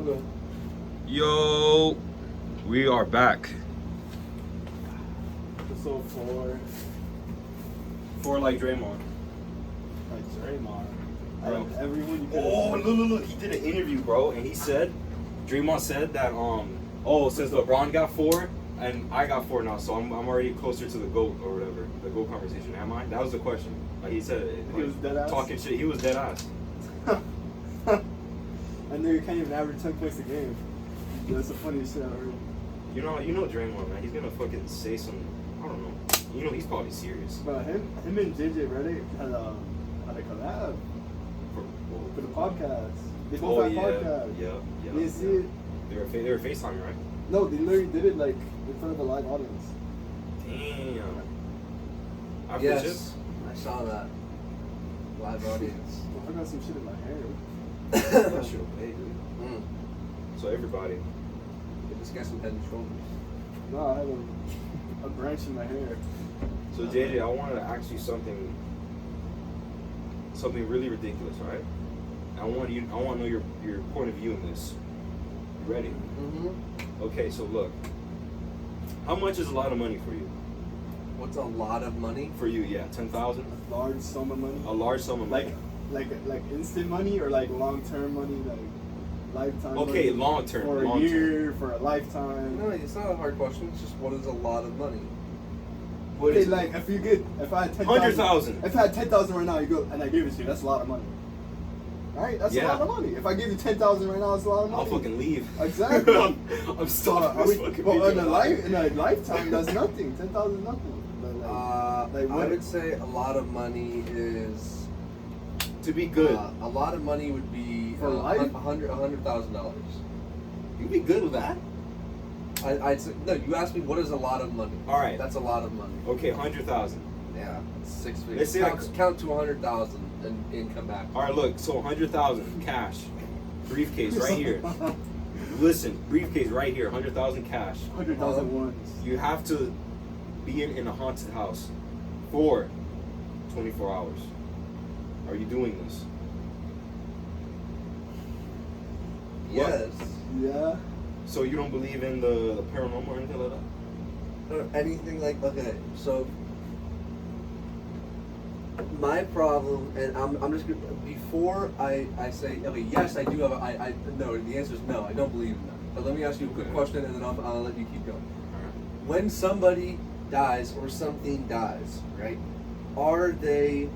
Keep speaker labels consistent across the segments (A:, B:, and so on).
A: Okay.
B: Yo, we are back.
A: Episode 4.
B: 4 like Draymond.
A: Like Draymond.
B: Bro.
A: Everyone you could
B: Oh, look. He did an interview, bro, and he said, Draymond said that, since LeBron got 4, and I got 4 now, so I'm already closer to the GOAT or whatever, the GOAT conversation. Am I? That was the question. Like he said,
A: He was dead ass?
B: talking shit. He was dead ass.
A: I know you can't even average 10 points a game. That's the funniest shit I heard.
B: You know Draymond, man. He's gonna fucking say some. I don't know. You know he's probably serious.
A: But him and JJ Reddick had a collab for the podcast. They both had podcasts.
B: Yeah.
A: You didn't see it?
B: They were FaceTiming, right?
A: No, they literally did it like in front of a live audience.
B: Damn.
C: Yes, I saw that. Live audience.
A: I got some shit in my hair.
B: That shit'll pay, dude. So everybody.
C: Get this guy some head and shoulders.
A: No, I have a branch in my hair.
B: So JJ, I wanted to ask you something really ridiculous, right? I want to know your point of view in this. You ready?
C: Mm-hmm.
B: Okay, so look. How much is a lot of money for you?
C: What's a lot of money?
B: For you, yeah, 10,000.
A: A large sum of money.
B: A large sum of money.
A: Like instant money or like long term money, like lifetime.
B: Okay,
A: money?
B: long term.
A: For a year, for a lifetime.
C: No, it's not a hard question. It's just what is a lot of money?
A: Okay, like if I had 10,000.
B: 100,000.
A: If I had 10,000 right now, you go and I give it to you. That's a lot of money. Right? That's a lot of money. If I give you 10,000 right now, it's a lot of money.
B: I'll fucking leave.
A: Exactly.
B: I'm stuck.
A: Well, in a lifetime, that's nothing. 10,000 is nothing. But
C: I would say a lot of money is
B: to be good.
C: A lot of money would be
A: For life?
C: $100,000.
B: You'd be good with that.
C: I'd say no. You asked me what is a lot of money.
B: All right.
C: That's a lot of money.
B: Okay, 100,000.
C: Yeah, 6 figures.
B: Let's say
C: count to 100,000 and come back.
B: All right, look. So 100,000 cash, briefcase right here. Listen, briefcase right here. 100,000 cash.
A: 100,000 ones.
B: You have to be in a haunted house for 24 hours. Are you doing this?
C: Yes.
A: Yeah.
B: So you don't believe in the paranormal or anything like that?
C: Or anything like, okay, so my problem, and I'm just gonna, before I say, okay, yes, I do have, no, the answer is no, I don't believe in that. But let me ask you a quick question and then I'll let you keep going. When somebody dies or something dies, right, are they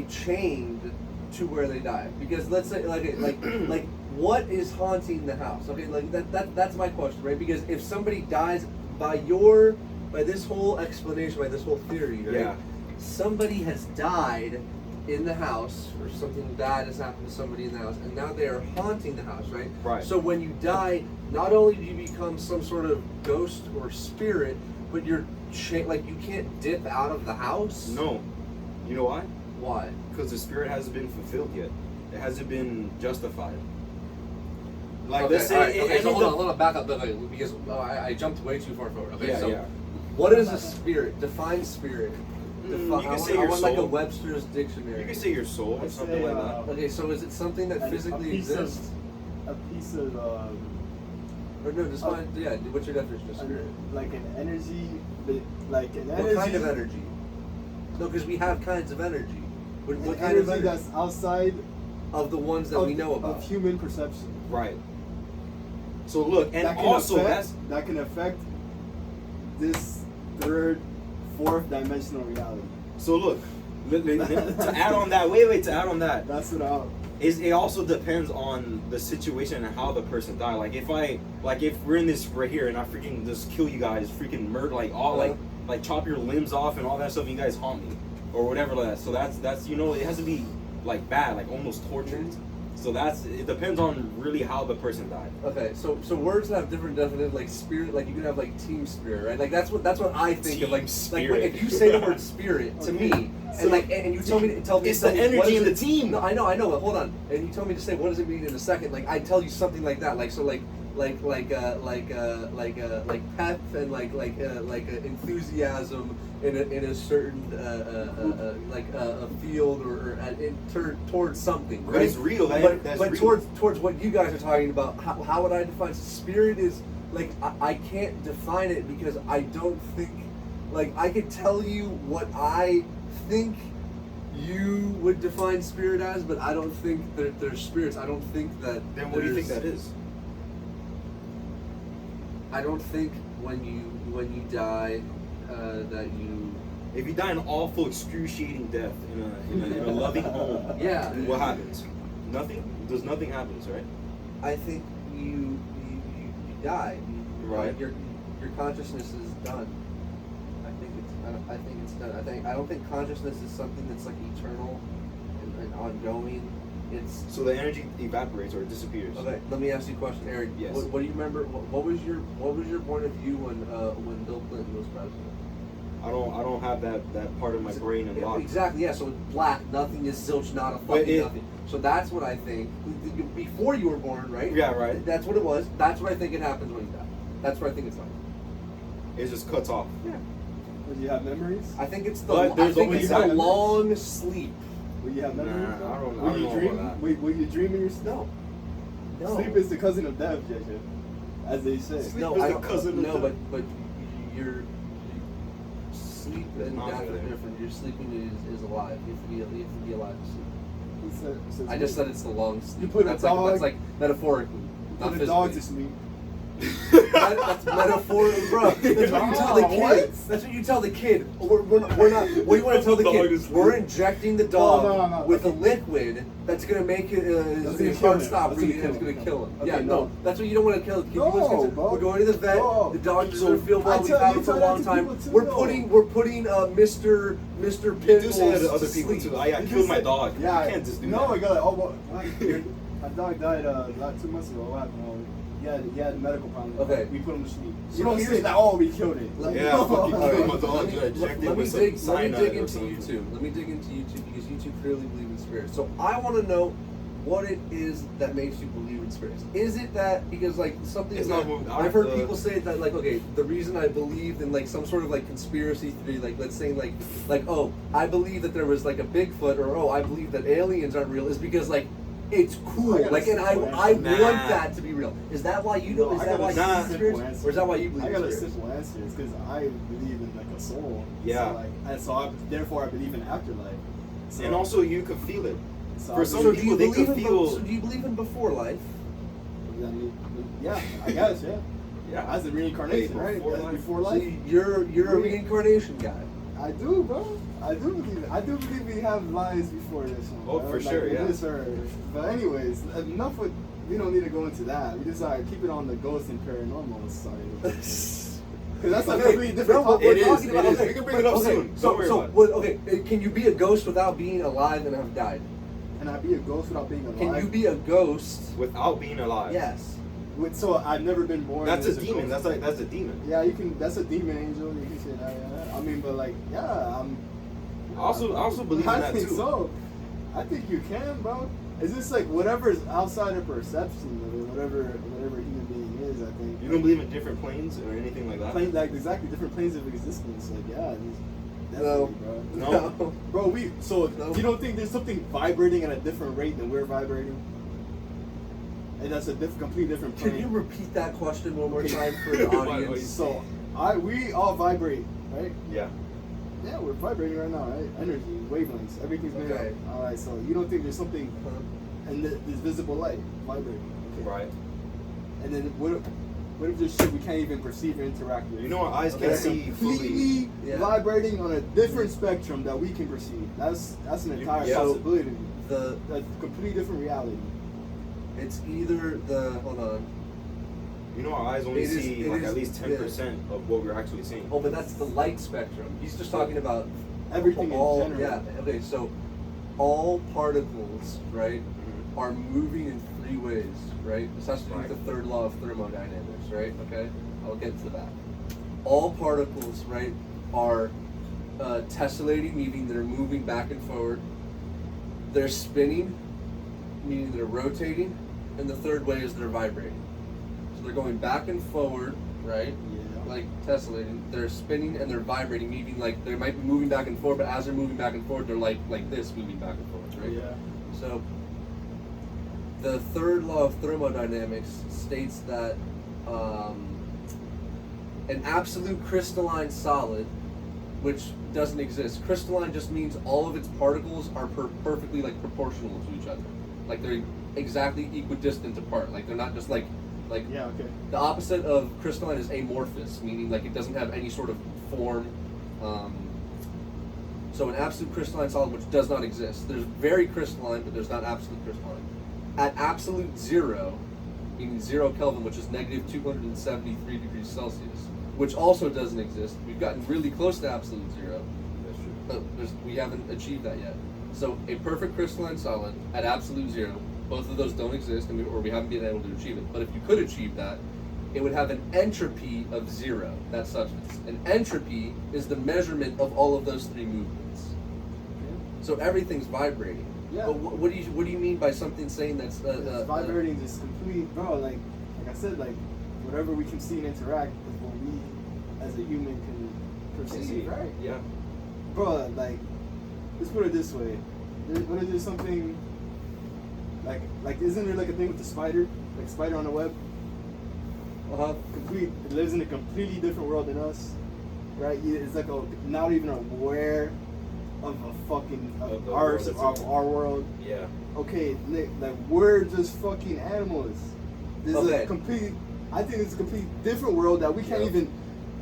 C: chained to where they died? Because let's say, like what is haunting the house? Okay, like that's my question, right? Because if somebody dies by this whole explanation, by this whole theory, right?
B: Yeah.
C: Somebody has died in the house, or something bad has happened to somebody in the house, and now they are haunting the house, right?
B: Right.
C: So when you die, not only do you become some sort of ghost or spirit, but you're like you can't dip out of the house.
B: No. You know why?
C: Why?
B: Because the spirit hasn't been fulfilled yet. It hasn't been justified. Like
C: okay,
B: let's say,
C: okay, so hold on, back up, because I jumped way too far forward. Okay,
B: yeah.
C: What is a spirit? Define spirit.
B: You can say your
C: I want like a
B: soul.
C: Webster's dictionary.
B: You can say your soul or something like that.
C: Okay, so is it something that physically exists?
A: A piece of
C: or no, just find, yeah, what's your definition of spirit?
A: Like an energy, like an energy.
C: What kind of energy? No, because we have kinds of energy. What kind
A: energy
C: of energy?
A: That's outside
C: of the ones that we know about.
A: Of human perception.
B: Right. So look, and
A: that
B: also
A: that can affect this third, fourth dimensional reality.
B: So look, to add on that, to add on that.
A: That's what
B: it also depends on the situation and how the person died. Like if we're in this right here and I freaking just kill you guys, freaking murder, like all like chop your limbs off and all that stuff, and you guys haunt me or whatever like that. So that's it has to be like bad, like almost tortured. So it depends on really how the person died.
C: Okay, so words have different definitions, like spirit, like you can have like team spirit, right? Like that's what I think of, like if you say the word spirit to me, and you tell me
B: it's the energy in the team.
C: No, I know, but hold on. And you tell me to say what does it mean in a second, like I tell you something like that, like so like pep and enthusiasm in a certain a field or towards something,
B: But
C: right?
B: it's real,
C: But
B: that's
C: but
B: real.
C: towards what you guys are talking about, how would I define spirit? Is like I can't define it because I don't think, like, I could tell you what I think you would define spirit as, but I don't think that there's spirits. I don't think that.
B: Then what do you think that is?
C: I don't think when you die that you.
B: If you die an awful, excruciating death in a loving home,
C: Yeah.
B: what happens? Nothing. Does nothing happens, right?
C: I think you die.
B: Right.
C: Your consciousness is done. I think it's done. I don't think consciousness is something that's like eternal and ongoing. It's
B: So the energy evaporates or disappears.
C: okay. Let me ask you a question, Eric.
B: Yes.
C: What do you remember? What was your point of view when Bill Clinton was president?
B: I don't have that part of my brain unlocked.
C: Exactly. Yeah. So it's black. Nothing is zilch. Not a
B: But
C: fucking nothing. So that's what I think. Before you were born, right?
B: Yeah, right.
C: That's what it was. That's what I think it happens when you die. That's what I think it's like.
B: It just cuts off.
C: Yeah.
A: Will you have memories?
C: I think it's
B: But there's always
C: a
A: memories.
C: long sleep.
A: Will you have
B: Nah,
A: memories?
B: I don't
A: Will you
B: know
A: dream?
B: about that.
A: Will you dream in your sleep?
C: No.
A: Sleep is the cousin of death, JJ, as they say.
B: Sleep
C: No,
B: is
C: I
B: the
C: don't.
B: cousin of
C: No,
B: death.
C: but your sleep and
B: Not
C: death are
B: there.
C: different. Your sleeping is alive. You have to be alive to sleep.
A: He said
C: I just said it's the long sleep.
A: You put a
C: that's
A: dog-
C: that's like metaphorically, not
A: put a dog to
C: physically.
A: sleep.
C: That's metaphorically, bro. That's what you tell the kid.
A: What?
C: That's what you tell the kid. We're not. What do you want to tell the
B: Dog to
C: kid?
B: sleep.
C: We're injecting the dog
A: No.
C: with a liquid that's gonna make
A: That's
C: his
A: gonna
C: heart
A: kill
C: stop
A: him.
C: breathing.
A: That's
C: It's
A: gonna
C: gonna
A: kill
C: kill
A: him.
C: him.
A: Okay,
C: Yeah,
A: no.
C: no. That's what you don't want to kill the kid.
A: No, bro.
C: We're going to the vet.
A: No.
C: The dog doesn't
A: So,
C: feel
A: I
C: well. We've
A: tell-
C: had
A: you
C: him for a
A: tell that
C: long
A: to
C: time.
A: people too,
C: We're
A: though.
C: putting Mr.
B: You
C: Pitbull
B: do say that to other
C: to
B: people
C: sleep.
B: too. I
A: You
B: killed
A: just
B: my
A: said-
B: dog.
A: Yeah,
B: You can't just do
A: no,
B: that.
A: I got like, oh, well, my dog died like 2 months ago. What happened? Oh, he had medical problems.
C: Okay.
A: We put him to sleep.
C: So
A: You don't
C: here's-
A: say that. Oh, we killed it. Like,
B: Yeah,
A: no.
B: fucking
C: All
B: killed my
C: right,
B: dog.
C: let me-
B: Injected
C: let me
B: with some
C: dig
B: cyanide
C: into
B: or something.
C: YouTube. Let me dig into YouTube because you two clearly believe in spirits. So I want to know what it is that makes you believe in spirits. Is it that because like something
B: It's
C: that
B: not-
C: I've heard people say that like okay, the reason I believed in like some sort of like conspiracy theory, like let's say like oh I believe that there was like a Bigfoot or oh I believe that aliens aren't real is because like it's cool
A: I got a
C: like and I
A: simple
C: want
B: answer.
C: that to be real. Is that why you know?
A: No,
C: Is
A: I
C: that
A: got
C: why
A: a
C: you believe in
A: simple
C: spirits,
A: answer.
C: or is that why you believe
A: I
C: in
A: got a
C: spirits?
A: simple answer. It's because I believe in like a soul.
B: Yeah.
A: So, like, and so therefore I believe in afterlife. So,
B: And also, you could feel it.
A: so
B: for
A: I
B: some
A: believe-
B: people, they could feel.
C: So do you believe in before life?
A: Yeah, I guess, yeah.
B: Yeah.
A: As a reincarnation,
B: Hey,
A: right?
B: before
A: That's
B: life.
A: before
C: So
A: life.
C: you're a reincarnation guy.
A: I do, bro. I do believe it. I do believe we have lives before this one.
B: Oh,
A: bro.
B: for
A: Like,
B: sure, yeah.
A: This earth. But anyways, enough with. We don't need to go into that. We just keep it on the ghost and paranormal side. Because that's a completely different
C: No,
A: topic.
C: we're
B: It is,
C: talking
B: it
C: about-
B: is.
C: okay,
B: We can bring it up
C: okay,
B: soon.
C: So,
B: Don't worry
C: so
B: about it.
C: what, okay, can you be a ghost without being alive and have died?
A: Can I be a ghost without being alive?
C: Can you be a ghost?
B: Without being alive.
C: Yes.
A: So I've never been born.
B: That's a
A: as
B: demon.
A: ghost.
B: That's a demon.
A: Yeah, you can. That's a demon angel. You can say that. Yeah. I mean, but like, yeah,
B: I also believe in
A: I
B: that
A: think
B: too.
A: so. I think you can, bro. It's just like whatever's outside of perception, whatever human being is. I think.
B: You don't believe in different planes or anything like that?
A: Like exactly different planes of existence. Like yeah,
C: No.
A: definitely, bro.
B: No.
A: Bro,
C: No.
A: you don't think there's something vibrating at a different rate than we're vibrating? And that's a completely different plane.
C: Can you repeat that question one more time for the
B: Why-
C: audience?
A: So we all vibrate, right?
B: Yeah.
A: Yeah, we're vibrating right now, right? Energy, wavelengths, everything's made
C: Okay.
A: up. All right, so you don't think there's something in this visible light vibrating? Okay.
B: Right.
A: And then what if there's shit we can't even perceive or interact with?
B: You know our eyes
A: Okay,
B: can't see fully.
A: completely
C: Yeah.
A: vibrating on a different spectrum that we can perceive. That's an entire
B: Yeah.
A: possibility.
C: The
A: That's a completely different reality.
C: it's either the hold on.
B: You know our eyes only
C: It is-
B: see
C: it
B: like
C: is-
B: at least 10% of what we're actually seeing.
C: Oh, but that's the light spectrum. He's just talking about
A: Everything in
C: all.
A: general.
C: Yeah. Okay. So all particles, right,
B: Mhm.
C: are moving in three ways, right? This has to do
B: Right.
C: with the third law of thermodynamics, right? Okay, I'll get to that. All particles, right, are tessellating, meaning they're moving back and forward. They're spinning, meaning they're rotating, and the third way is they're vibrating. So they're going back and forward, right?
A: Yeah.
C: Like tessellating. They're spinning and they're vibrating, meaning like they might be moving back and forth, but as they're moving back and forth, they're like this, moving back and forth, right?
A: Yeah.
C: So the third law of thermodynamics states that an absolute crystalline solid, which doesn't exist. Crystalline just means all of its particles are perfectly like proportional to each other, like they're exactly equidistant apart. Like they're not just like
A: Yeah. Okay.
C: the opposite of crystalline is amorphous, meaning like it doesn't have any sort of form. So an absolute crystalline solid, which does not exist. There's very crystalline, but there's not absolute crystalline. At absolute zero, meaning 0 Kelvin, which is negative 273 degrees Celsius, which also doesn't exist. We've gotten really close to absolute zero,
B: That's true.
C: but we haven't achieved that yet. So a perfect crystalline solid at absolute zero, both of those don't exist, and we haven't been able to achieve it. But if you could achieve that, it would have an entropy of 0, that substance. An entropy is the measurement of all of those three movements. So everything's vibrating.
A: Yeah.
C: But what do you mean by something saying that's
A: It's vibrating is complete, bro. Like I said, like whatever we can see and interact is what we, as a human, can perceive, right?
B: Yeah.
A: Bro, like let's put it this way: what if there's something like isn't there like a thing with the spider, like spider on the web? Complete. It lives in a completely different world than us, right? It's like not even aware of a fucking
B: Of the
A: our
B: world that's
A: of our world.
B: Yeah.
A: Okay, like we're just fucking animals. This is
C: Okay.
A: a complete. I think it's a complete different world that we can't
B: Yeah.
A: even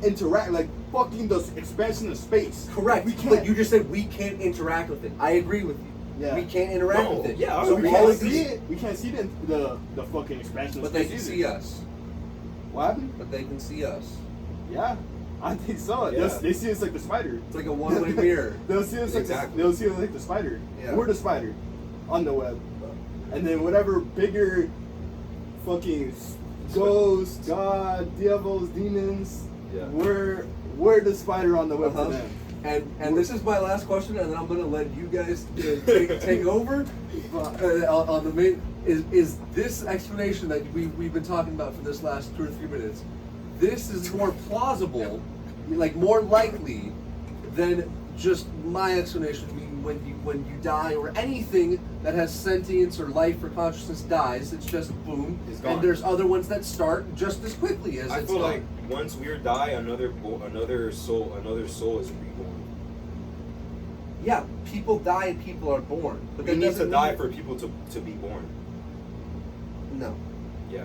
A: interact. Like fucking the expansion of space.
C: correct.
A: We can't.
C: But you just said we can't interact with it. I agree with you.
A: Yeah.
C: We can't interact
B: No,
C: with it.
B: yeah, I
A: So
B: would
A: we
B: agree.
A: can't
B: All
A: see it. We can't see the fucking expansion of
C: But
A: space.
C: they can
A: either.
C: see us.
A: What happened?
C: But they can see us.
A: Yeah, I think so.
B: Yeah.
A: They see us like the spider.
C: It's like a one-way mirror.
A: They'll see us like
B: Exactly.
A: they'll see us like the spider.
C: Yeah.
A: We're the spider on the web, and then whatever bigger fucking ghosts, God, devils, demons.
B: Yeah.
A: We're the spider on the web
C: Uh-huh.
A: to them.
C: And this is my last question, and then I'm gonna let you guys take over on the main. Is this explanation that we've been talking about for this last 2 or 3 minutes? This is more plausible, like more likely, than just my explanation. I mean, when you die or anything that has sentience or life or consciousness dies, it's just boom.
B: It's gone.
C: And there's other ones that start just as quickly as
B: I
C: it's
B: feel
C: gone.
B: like once we die, another soul is reborn.
C: Yeah, people die and people are born. But
B: We
C: that
B: need to
C: doesn't
B: die
C: mean-
B: for people to be born.
C: No,
B: Yeah.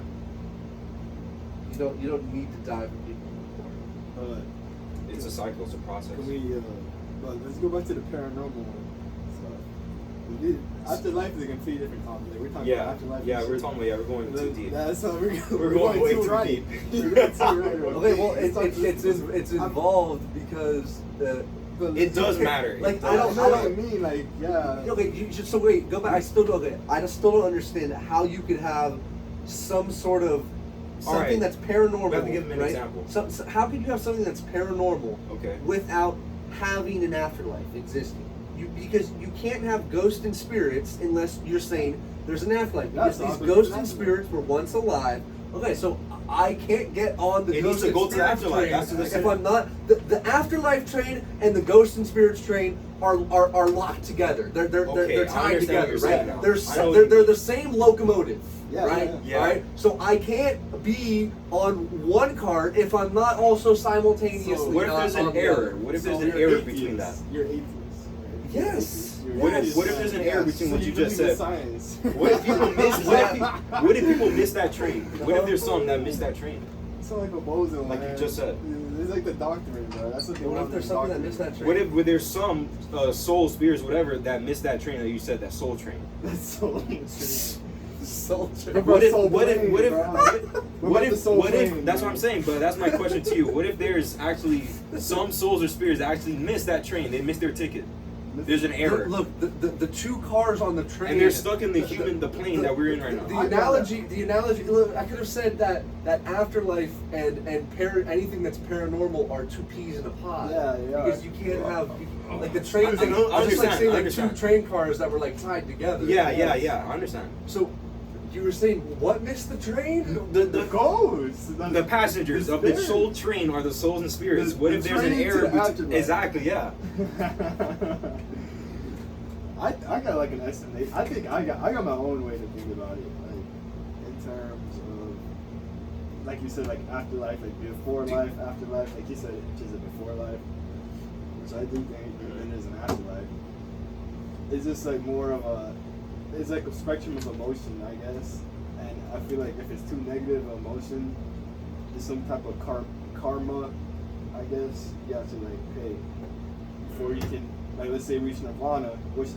C: you don't need to die for people to be born.
B: It's a cycle. It's a process.
A: Can we? But let's go back to the paranormal stuff. Afterlife is a completely different topic. We're talking about
B: Yeah.
A: afterlife.
B: Yeah.
A: and
B: We're
A: shit.
B: talking. Yeah. We're going too deep.
A: That's how
B: We're going way
A: too
B: too
A: right.
B: deep.
A: We're going too right.
C: Okay, well,
A: Let's talk-
C: it's involved because
A: but
B: It does
C: okay,
B: matter.
C: like,
B: It
C: I
B: does.
C: don't-
A: know what I mean. Like, yeah.
C: okay. You should, so wait, go back. I still don't. Okay, I just still don't understand how you could have some sort of
B: All
C: something
B: right.
C: that's paranormal.
B: We have to give them an
C: right?
B: example.
C: So how could you have something that's paranormal
B: Okay.
C: without having an afterlife existing? Because you can't have ghosts and spirits unless you're saying there's an afterlife. Because
A: That's
C: these
A: obvious.
C: ghosts and spirits were once alive. Okay, so I can't get on the
B: It
C: ghost
B: needs to
C: and
B: go to the
C: spirits
B: afterlife.
C: train
B: That's the
C: if I'm not the afterlife train and the ghost and spirits train are locked together. They're
B: Okay, I
C: tied
B: understand what
C: together,
B: you're saying
C: right?
B: now.
C: They're
B: I know what
C: they're,
B: you
C: they're
B: mean.
C: the same locomotive.
A: Yeah,
C: right?
B: yeah.
C: Right? So I can't be on one cart if I'm not also simultaneously
A: So
B: What if
C: not
B: there's
C: on
B: an
C: the
B: error?
C: other.
B: What if
A: So
B: there's an
A: you're
B: error
A: atheist.
B: between that?
A: You're atheist. Right?
C: Yes.
A: You're
B: What if
A: atheist.
B: there's an error between
A: So
B: what you
A: believe
B: just
A: in
B: said?
A: Science.
B: What if people miss? What if people miss that train? What if there's some that miss that train?
A: It's not like a bozo,
B: Like you
A: man.
B: just said.
A: It's like the doctrine, bro. That's what they
C: What
A: want.
C: if there's
A: in
C: something that
A: doctrine.
C: missed that train?
B: What if there's some soul spirits, whatever, that missed that train that you said, that soul train?
A: That's so strange.
C: Soul train.
A: But
B: What if?
A: soul
B: What if?
A: plane,
B: What if?
A: bro.
B: What
A: about the
B: if?
A: soul
B: What if?
A: plane,
B: That's what
A: man?
B: I'm saying. But that's my question to you. What if there's actually some souls or spirits that actually miss that train? They missed their ticket. There's an error,
C: Look, the two cars on the train,
B: and they're stuck in the plane that we're in right
C: The
B: now.
C: analogy. Look, I could have said that afterlife and anything that's paranormal are two peas in a pod.
A: Yeah, yeah.
C: Because you can't have like the train thing.
B: I
C: It's just like
B: understand,
C: saying
B: I
C: like
B: understand.
C: two train cars that were like tied together.
B: Yeah. I understand.
C: So You were saying what missed the train?
A: The ghosts.
B: The passengers of the soul train are the souls and spirits. What if there's an error? Exactly, yeah.
A: I got like an estimate. I think I got my own way to think about it, like in terms of, like you said, like afterlife, like before life, afterlife. Like you said, it's a before life, which I do think then there's an afterlife. It's just like more of a, it's like a spectrum of emotion, I guess. And I feel like if it's too negative emotion, there's some type of karma, I guess. You have to like pay before you can, like, let's say reach nirvana, which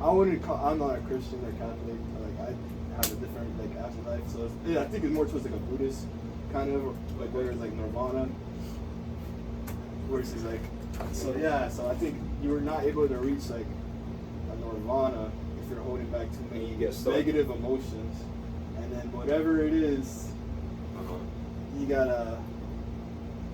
A: I wouldn't call, I'm not a Christian or Catholic, like I have a different like afterlife, so I think it's more towards like a Buddhist kind of, like where it's like nirvana versus like, so yeah, so I think you were not able to reach like a nirvana if you're holding back too many negative emotions, and then whatever it is, you gotta,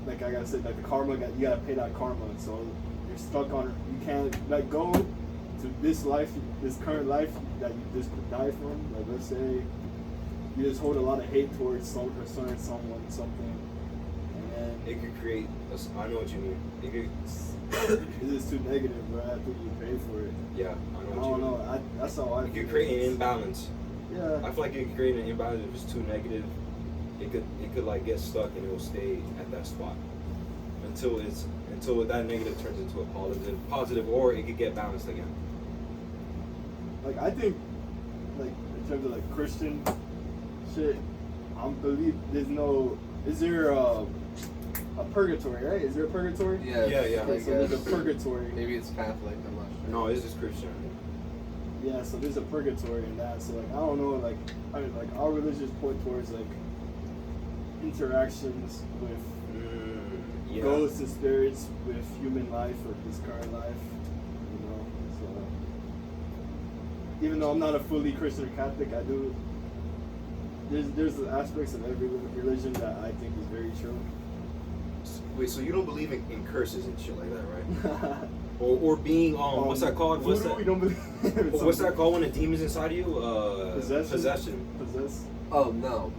A: like I gotta say, like the karma, you gotta pay that karma, so you're stuck on, you can't let go to this life, this current life that you just died from. Like let's say you just hold a lot of hate towards someone, something, and then
B: it could create. I know what you mean. It could.
A: It's just too negative, bro. I think you pay for it.
B: Yeah, I know.
A: I don't know. That's how I.
B: It could create an imbalance.
A: Yeah.
B: I feel like it could create an imbalance if it's too negative. It could like get stuck and it will stay at that spot until that negative turns into a positive, or it could get balanced again.
A: Like I think, like in terms of like Christian shit, I believe there's no. Is there a purgatory? Right? Is there a purgatory?
C: Yeah.
A: Okay, so there's a purgatory.
C: Maybe it's Catholic. I'm not sure.
B: No, it's just Christian.
A: Yeah, so there's a purgatory in that. So like I don't know, like our religious point towards like interactions with ghosts and spirits with human life or this current life, you know. So even though I'm not a fully Christian or Catholic, I do. There's aspects of every religion that I think is very true.
B: Wait, so you don't believe in curses and shit like that, right? or being what's that called? What's that?
A: We don't believe.
B: What's that called when a demon's inside you?
A: Possession.
C: Oh no.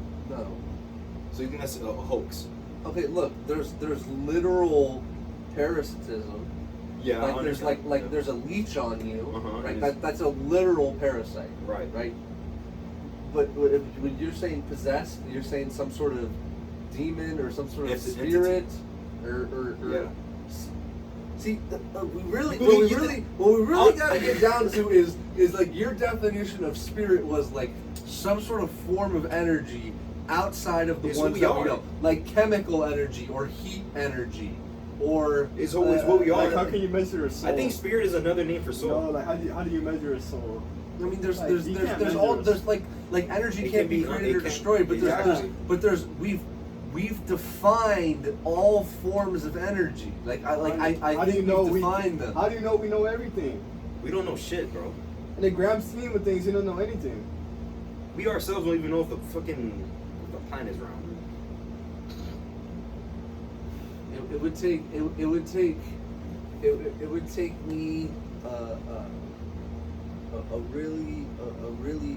B: So you think that's a hoax?
C: Okay, look, there's literal parasitism.
B: Yeah,
C: like there's like there's a leech on you, right? That's a literal parasite. Right. But when you're saying possessed, you're saying some sort of demon or some sort of spirit, or
B: yeah.
C: See, what we really gotta get down to is like your definition of spirit was like some sort of form of energy outside of the ones that we know, like chemical energy or heat energy, or
B: it's always what we are.
A: Like, how can you measure a soul?
B: I think spirit is another name for soul.
A: No, like how do you measure a soul?
C: I mean, there's like energy can't be created or destroyed, but we've defined all forms of energy. Like I think we've defined them.
A: How do you know we know everything?
B: We don't know shit, bro.
A: In the grand scheme of things, you don't know anything.
B: We ourselves don't even know if the planet is round.
C: It would take me a really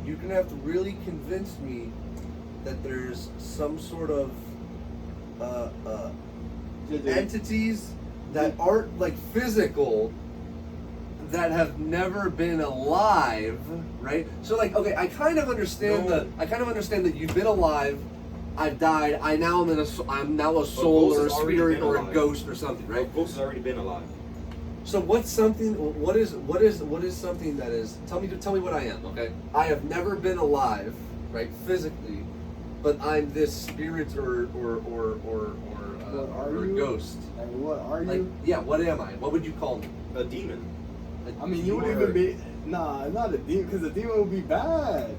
C: you're gonna have to really convince me that there's some sort of entities that aren't like physical, that have never been alive, right? So like, okay, I kind of understand that you've been alive, I've died, I'm now a soul or a spirit or a ghost or something, right?
B: A ghost has already been alive.
C: So what is something that is? Tell me what I am, okay? I have never been alive, right, physically, but I'm this spirit or a ghost.
A: Like, what are you?
C: Like, yeah, what am I? What would you call me?
B: A demon.
A: I mean, you wouldn't even be. Nah, not a demon, because a demon would be bad.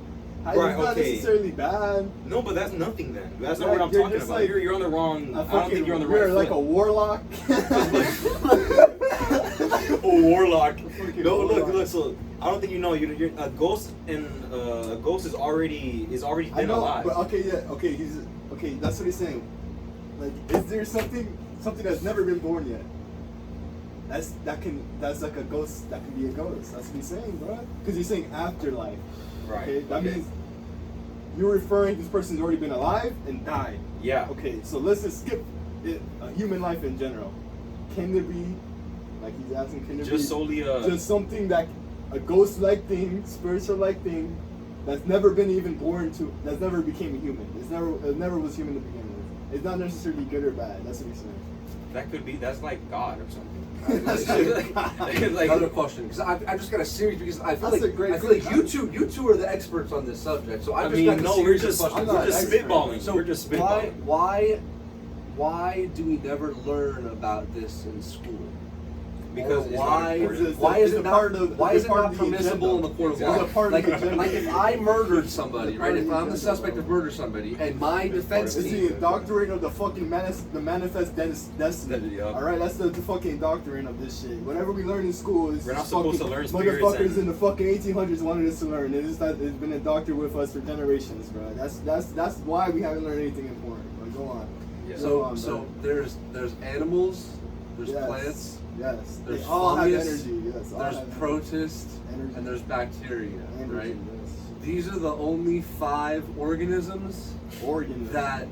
A: It's not necessarily bad.
B: No, but that's nothing then. That's not what I'm talking about. Like, you're on the wrong. I don't think you're on the right.
A: You're like a warlock.
B: A warlock. No, look. So I don't think you know. You're a ghost, and a ghost is already been alive.
A: But okay. That's what he's saying. Like, is there something that's never been born yet? That's like a ghost. That can be a ghost. That's what he's saying, bro. Because he's saying afterlife.
B: Right.
A: Okay, that
B: Okay.
A: means you're referring this person's already been alive and died.
B: Yeah.
A: Okay, so let's just skip it, human life in general. Can there be, like he's asking, can there be
B: Just solely
A: just something that a ghost-like thing, spiritual-like thing, that's never been even born to, that's never became a human. It never was human to begin with. It's not necessarily good or bad. That's what he's saying.
B: that could be that's like God or something.
A: That's
C: Another question, because I just got a series because I feel
A: That's
C: like
A: a great
C: I feel like
A: question.
C: you two are the experts on this subject. So
B: I
C: I've just
B: mean,
C: got a
B: no,
C: series
B: we're just
C: of questions.
A: I'm not
B: we're just
A: an expert.
B: spitballing.
C: So
B: we're just spitballing.
C: why do we never learn about this in school?
B: Because
C: Or
B: it's
C: why
B: not important.
C: why
A: It's
C: is
A: a
C: it
A: part
C: not
A: of-
C: why
A: it's
C: is
A: a
C: it
A: part
C: not
A: of the
C: permissible in
A: agenda.
C: the court of
A: It's a
C: law?
A: part of
C: Like
A: the agenda.
C: like if I murdered somebody,
A: It's a
C: right?
A: part
C: If
A: of the
C: I'm the
A: agenda.
C: suspect of murder somebody and my defense
A: It's the
C: team
A: doctrine of the fucking the manifest destiny.
B: Yeah.
A: All right, that's the fucking doctrine of this shit. Whatever we learn in school is
B: We're not
A: just
B: supposed
A: fucking
B: to learn spirits
A: motherfuckers
B: and-
A: in the fucking 1800s wanted us to learn. It's been indoctrinated with us for generations, bro. That's why we haven't learned anything important. But go on.
B: Yeah.
A: Go on,
C: so
A: bro.
C: there's animals, there's
A: Yes.
C: plants,
A: Yes.
C: there's
A: They all have
C: fungus,
A: energy. Yes. all
C: there's
A: have
C: protists,
A: energy.
C: and there's bacteria,
A: Energy,
C: right?
A: yes.
C: These are the only 5 organisms
A: Organism.
C: that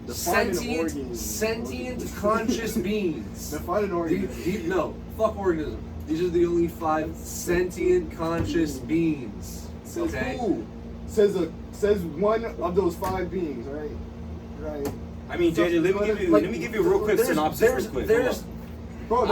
A: Define an
C: sentient,
A: organism.
C: sentient, conscious beings.
A: Define an organism.
C: No, fuck organism. These are the only 5 sentient, conscious beings.
A: Says
C: Okay.
A: who? Says one of those 5 beings, right? Right.
B: I mean, JJ, let me give you a real quick synopsis. Real quick. Hold on.
A: Bro,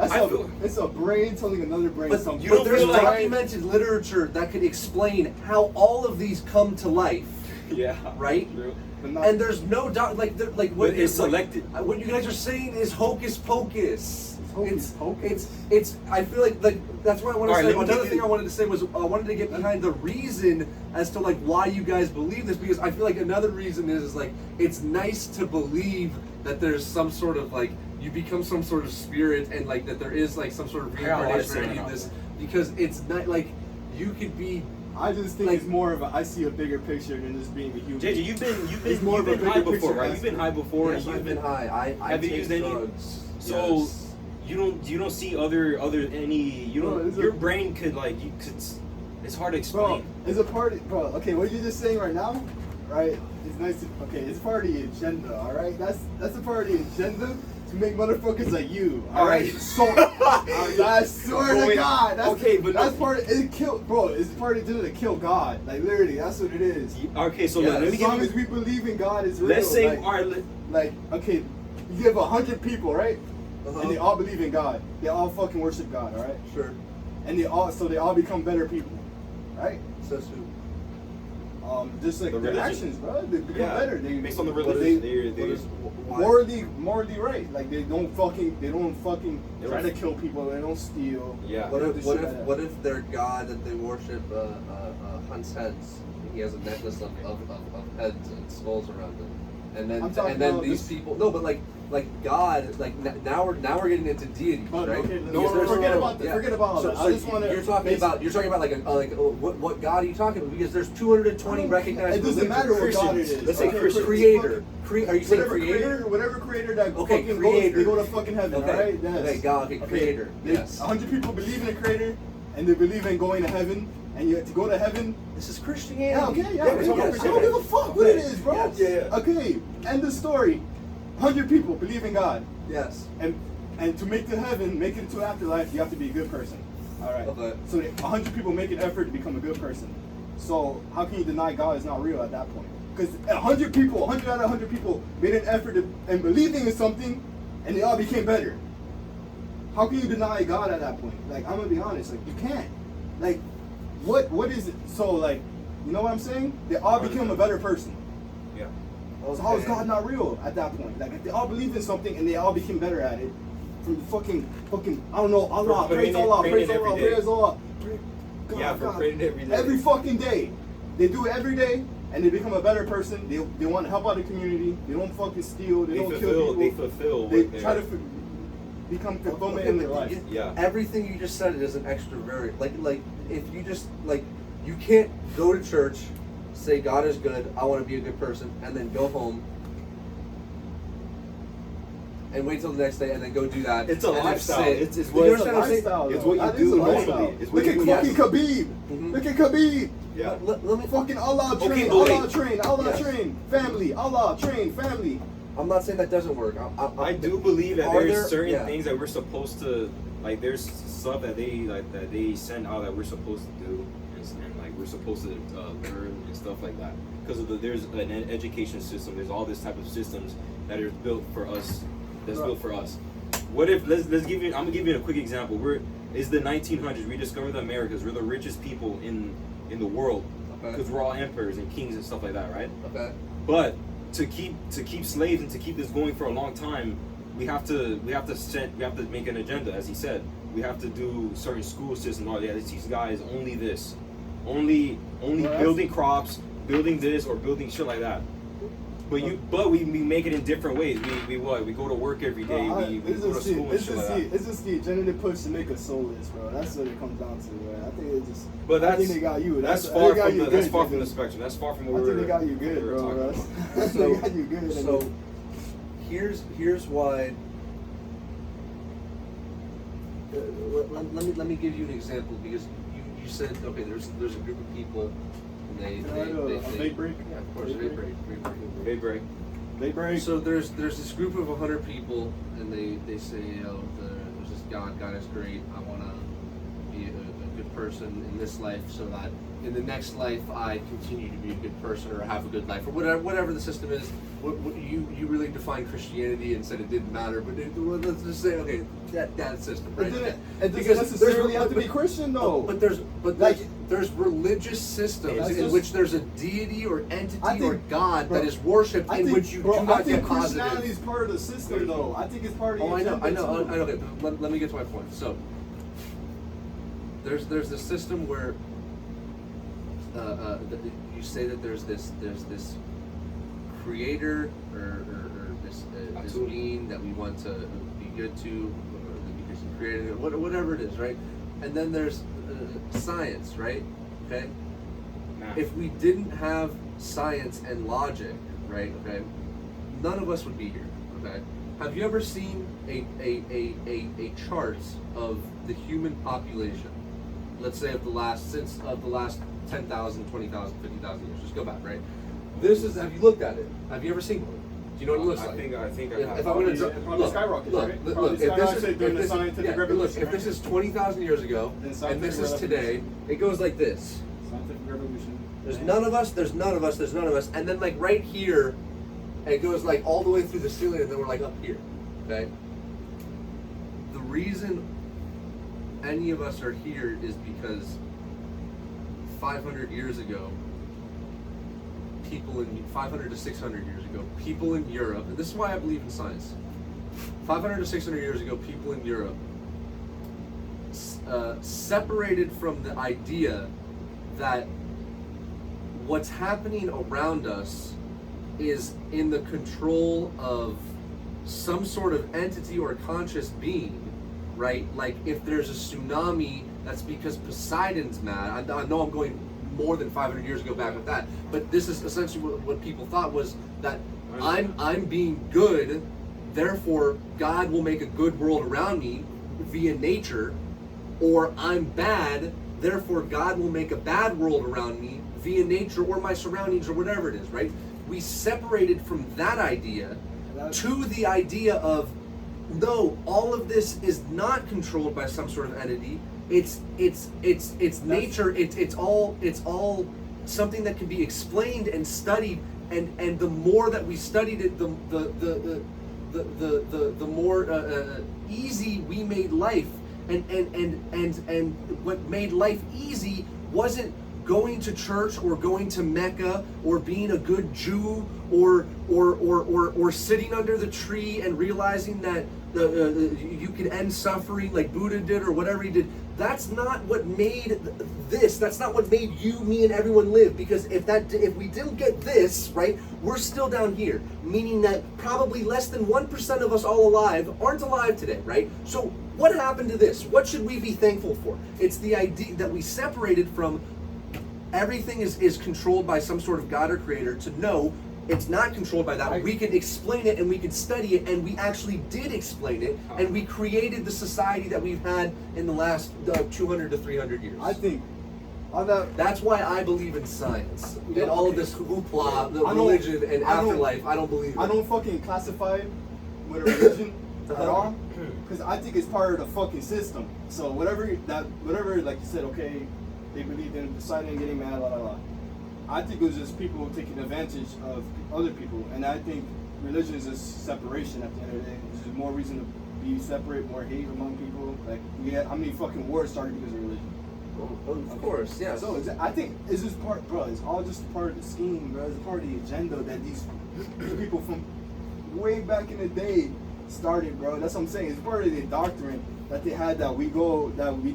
B: I
A: it's a brain telling another brain
C: But,
A: something.
B: You
C: but
B: don't
C: there's
B: feel like-
C: documented literature that could explain how all of these come to life,
B: Yeah.
C: right?
B: True.
A: But not,
C: And there's no doubt, like
B: But
C: what
B: it's selected.
C: What you guys are saying is hocus pocus.
A: Hocus pocus.
C: It's. I feel like that's what I want to
B: Alright,
C: say.
B: let me
C: Another
B: give
C: thing
B: you-
C: I wanted to say was I wanted to get behind the reason as to like why you guys believe this, because I feel like another reason is like it's nice to believe that there's some sort of like you become some sort of spirit and like that there is like some sort of
B: I got a lot to
C: reincarnation or
B: say
C: any of
B: on
C: this,
B: that.
C: because it's not like you could be.
A: I just think
C: like-
A: it's more of I see a bigger picture than just being a human.
B: JJ,
A: It's more
B: you've
A: of a
B: been high
A: bigger
B: before,
A: picture
B: right? You've been high before.
C: Yes,
B: and
C: I've been high. I
B: have you
C: take
B: used any-
C: drugs.
B: So
C: Yes.
B: you don't see other any you
A: Bro,
B: don't
A: it's a-
B: your brain could like you could it's hard to
A: Bro,
B: explain.
A: it's a part of, bro, okay, what you're just saying right now, right, it's nice to, okay, it's part of the agenda, alright? That's a part of the agenda to make motherfuckers like you, alright?
B: Alright.
A: So, I swear
B: Bro,
A: to God, that's,
B: okay, but
A: that's
B: no-
A: part of, it kill, bro, it's part of the agenda to kill God, like literally, that's what it is.
B: Okay, so
C: Yeah,
B: let me
A: As
B: give
A: long
B: you.
A: as we believe in God, it's real.
B: Let's say
A: like,
B: all right.
A: like, okay, you have 100 people, right?
C: Uh-huh.
A: And they all believe in God. They all fucking worship God, alright?
C: Sure.
A: And they all become better people, right?
C: Says who?
A: Just like
B: The
A: their
B: religion.
A: actions, bro. They become
B: Yeah,
A: better. They
B: based on the
A: what
B: religion,
A: They,
B: they're
A: morally right. Like they don't fucking
B: They
A: try
B: don't-
A: to kill people. They don't steal.
B: Yeah.
C: What
A: They
C: if
A: do
C: what
A: shit
C: if
A: like that.
C: what if their god that they worship hunts heads? He has a necklace of heads and skulls around him, and
A: I'm talking
C: then
A: about
C: these
A: this-
C: people. No, but like God, like now we're getting into deities,
A: But,
C: right?
A: okay,
C: Because there's-
A: forget about that.
C: yeah.
A: Forget about all
C: So,
A: that.
C: so
A: I just want to.
C: you're talking about like what God are you talking about? Because there's 220 recognized.
A: It doesn't
C: religions.
A: matter what God it
C: Christians.
A: is.
C: Let's say
A: Okay,
C: creator. Are you saying
A: Whatever
C: creator?
A: whatever creator that
C: Okay,
A: fucking
C: creator.
A: goes, they go to fucking heaven,
C: Okay.
A: alright? Yes.
C: Okay, God, okay, creator, yes.
A: 100 people believe in a creator, and they believe in going to heaven, and you have to go to heaven.
C: This is
A: Yeah,
C: Christianity.
A: okay, yeah.
B: we're talking
A: I
B: about
A: don't give a fuck what it is, bro.
B: Yeah, yeah, yeah.
A: Okay, end the story. 100 people believe in God,
C: Yes.
A: and to make to heaven, make it to afterlife, you have to be a good person. All right.
C: Okay.
A: So 100 people make an effort to become a good person. So how can you deny God is not real at that point? Because 100 people, 100 out of 100 people made an effort and believing in something, and they all became better. How can you deny God at that point? Like, I'm gonna be honest, like you can't. Like, what is it? So like, you know what I'm saying? They all became a better person.
B: Yeah.
A: So how is God not real at that point? Like if they all believed in something and they all became better at it, from the fucking I don't know, Allah,
B: For
A: praise
B: praying
A: Allah,
B: it-
A: praise
B: praying it
A: Allah,
B: every day.
A: praise Allah. God,
B: Yeah, for
A: God.
B: praying it every day.
A: Every fucking day. They do it every day and they become a better person. They want to help out the community. They don't fucking steal. They, don't kill
B: They
A: people.
B: fulfill.
A: They
B: what
A: try to
B: they're-
A: become fulfillment
C: Okay,
A: in their
C: but
A: life.
B: Yeah.
C: Everything you just said is an extra variant. Like if you just like you can't go to church, say God is good, I want to be a good person, and then go home and wait till the next day and then go do that.
B: It's a
C: and then
B: lifestyle.
C: sit.
B: It's
C: You
B: what
C: understand what I'm saying?
A: lifestyle.
B: It's what you
A: That
B: do
A: is a
B: emotionally.
A: lifestyle.
B: It's what
A: Look
B: you
A: at
B: do.
A: fucking Khabib.
C: Mhm.
A: Look at Khabib.
B: Yeah.
C: Let me.
A: Fucking Allah train,
B: Okay, but
A: Allah
B: wait.
A: train, Allah
C: Yes.
A: train, family, Allah train, family.
C: I'm not saying that doesn't work.
B: I do believe that
C: Are
B: there's
C: there-
B: certain
C: yeah.
B: things that we're supposed to, like, there's stuff that they send out that we're supposed to do, and like we're supposed to learn and stuff like that. Because there's an education system. There's all this type of systems that are built for us. That's
A: Right.
B: built for us. What if let's give you? I'm gonna give you a quick example. It's the 1900s. We discovered the Americas. We're the richest people in the world
C: Okay.
B: because we're all emperors and kings and stuff like that, right?
C: Okay.
B: But to keep slaves and to keep this going for a long time, we have to make an agenda, as he said. We have to do certain school systems. Oh yeah, they teach guys only this, only
A: Well,
B: building crops, building this or building shit like that. But we make it in different ways. We go to work every day. We go to school and shit like that.
A: It's just the agenda push to make us soulless, bro. That's what it comes down to, bro. I think it just.
B: But
A: I think they got you.
B: That's
A: I
B: far
A: think they got
B: from
A: you
B: the
A: good,
B: that's far from
A: nigga.
B: the spectrum. That's far from
A: I
B: what
A: think
B: we're
A: they got you good,
B: we were
A: bro.
B: talking
A: That's-
B: about.
A: they got you good.
C: So here's why. Let me give you an example because you said okay there's a group of people and they
A: Can I have a vape break?
C: Yeah, of course, vape break.
B: Hey, break.
A: They break.
C: So there's this group of 100 people and they say there's this God is great. I want to be a good person in this life so that in the next life I continue to be a good person or have a good life or whatever the system is. What you really defined Christianity and said it didn't matter, but let's just say okay that system, right?
A: It doesn't necessarily have to be Christian, though.
C: But there's religious systems
A: That's
C: in
A: just-
C: which there's a deity or entity
A: I think-
C: or God
A: bro,
C: that is worshipped in which you do
A: I
C: not
A: think
C: get
A: Christianity is
C: positive.
A: part of the system, though. I think it's part of the
C: Oh, I know.
A: agenda, too.
C: Okay, but let me get to my point. So there's this system where you say that there's this creator or this being that we want to be good to, or because he created it, whatever it is, right? And then there's science, right? Okay.
B: Nah.
C: If we didn't have science and logic, right? Okay, none of us would be here. Okay. Have you ever seen a chart of the human population? Let's say of the last 10,000, 20,000, 50,000 years. Just go back, right? This is. Have you looked at it? Have you ever seen one? Do you know what it looks like?
B: I think
C: If I would have
A: Probably skyrockets, right? Probably
C: If this
A: skyrockets
C: is
A: during the scientific revolution,
C: if this is 20,000 years ago
A: Then
C: and
A: scientific
C: this is
A: revolution.
C: today, it goes like this.
A: Scientific revolution.
C: There's none of us, there's none of us, there's none of us, and then like right here, it goes like all the way through the ceiling, and then we're like up here. Okay. The reason any of us are here is because 500 years ago, 500 to 600 years ago, people in Europe, and this is why I believe in science. 500 to 600 years ago, people in Europe separated from the idea that what's happening around us is in the control of some sort of entity or conscious being, right? Like if there's a tsunami, that's because Poseidon's mad. I know I'm going more than 500 years ago back with that, but this is essentially what people thought was that I'm being good, therefore God will make a good world around me via nature, or I'm bad, therefore God will make a bad world around me via nature or my surroundings or whatever it is, right? We separated from that idea to the idea of no, all of this is not controlled by some sort of entity. It's nature. It's all something that can be explained and studied, and the more that we studied it, the more easy we made life, and what made life easy wasn't going to church or going to Mecca or being a good Jew or sitting under the tree and realizing that you could end suffering like Buddha did or whatever he did. That's not what made this. That's not what made you, me, and everyone live. Because if we didn't get this, right, we're still down here. Meaning that probably less than 1% of us all alive aren't alive today, right? So what happened to this? What should we be thankful for? It's the idea that we separated from everything is controlled by some sort of God or creator to know It's not controlled by that. We can explain it and we can study it, and we actually did explain it, and we created the society that we've had in the last 200 to 300 years.
A: I think on that.
C: That's why I believe in science.
A: Yeah,
C: And all of
A: okay.
C: this hoopla, the
A: I don't-
C: religion and
A: I don't-
C: afterlife, I don't believe in.
A: I don't fucking classify it with a religion at
C: Uh-huh.
A: all, because I think it's part of the fucking system. So whatever, like you said, okay, they believed in deciding getting mad, la la la. I think it was just people taking advantage of other people, and I think religion is just separation at the end of the day. There's just more reason to be separate, more hate among people. Like how many fucking wars started because of religion?
C: Of course, yeah.
A: So I think it's just part, bro. It's all just part of the scheme, bro. It's part of the agenda that these people from way back in the day started, bro. That's what I'm saying. It's part of the doctrine that they had, that we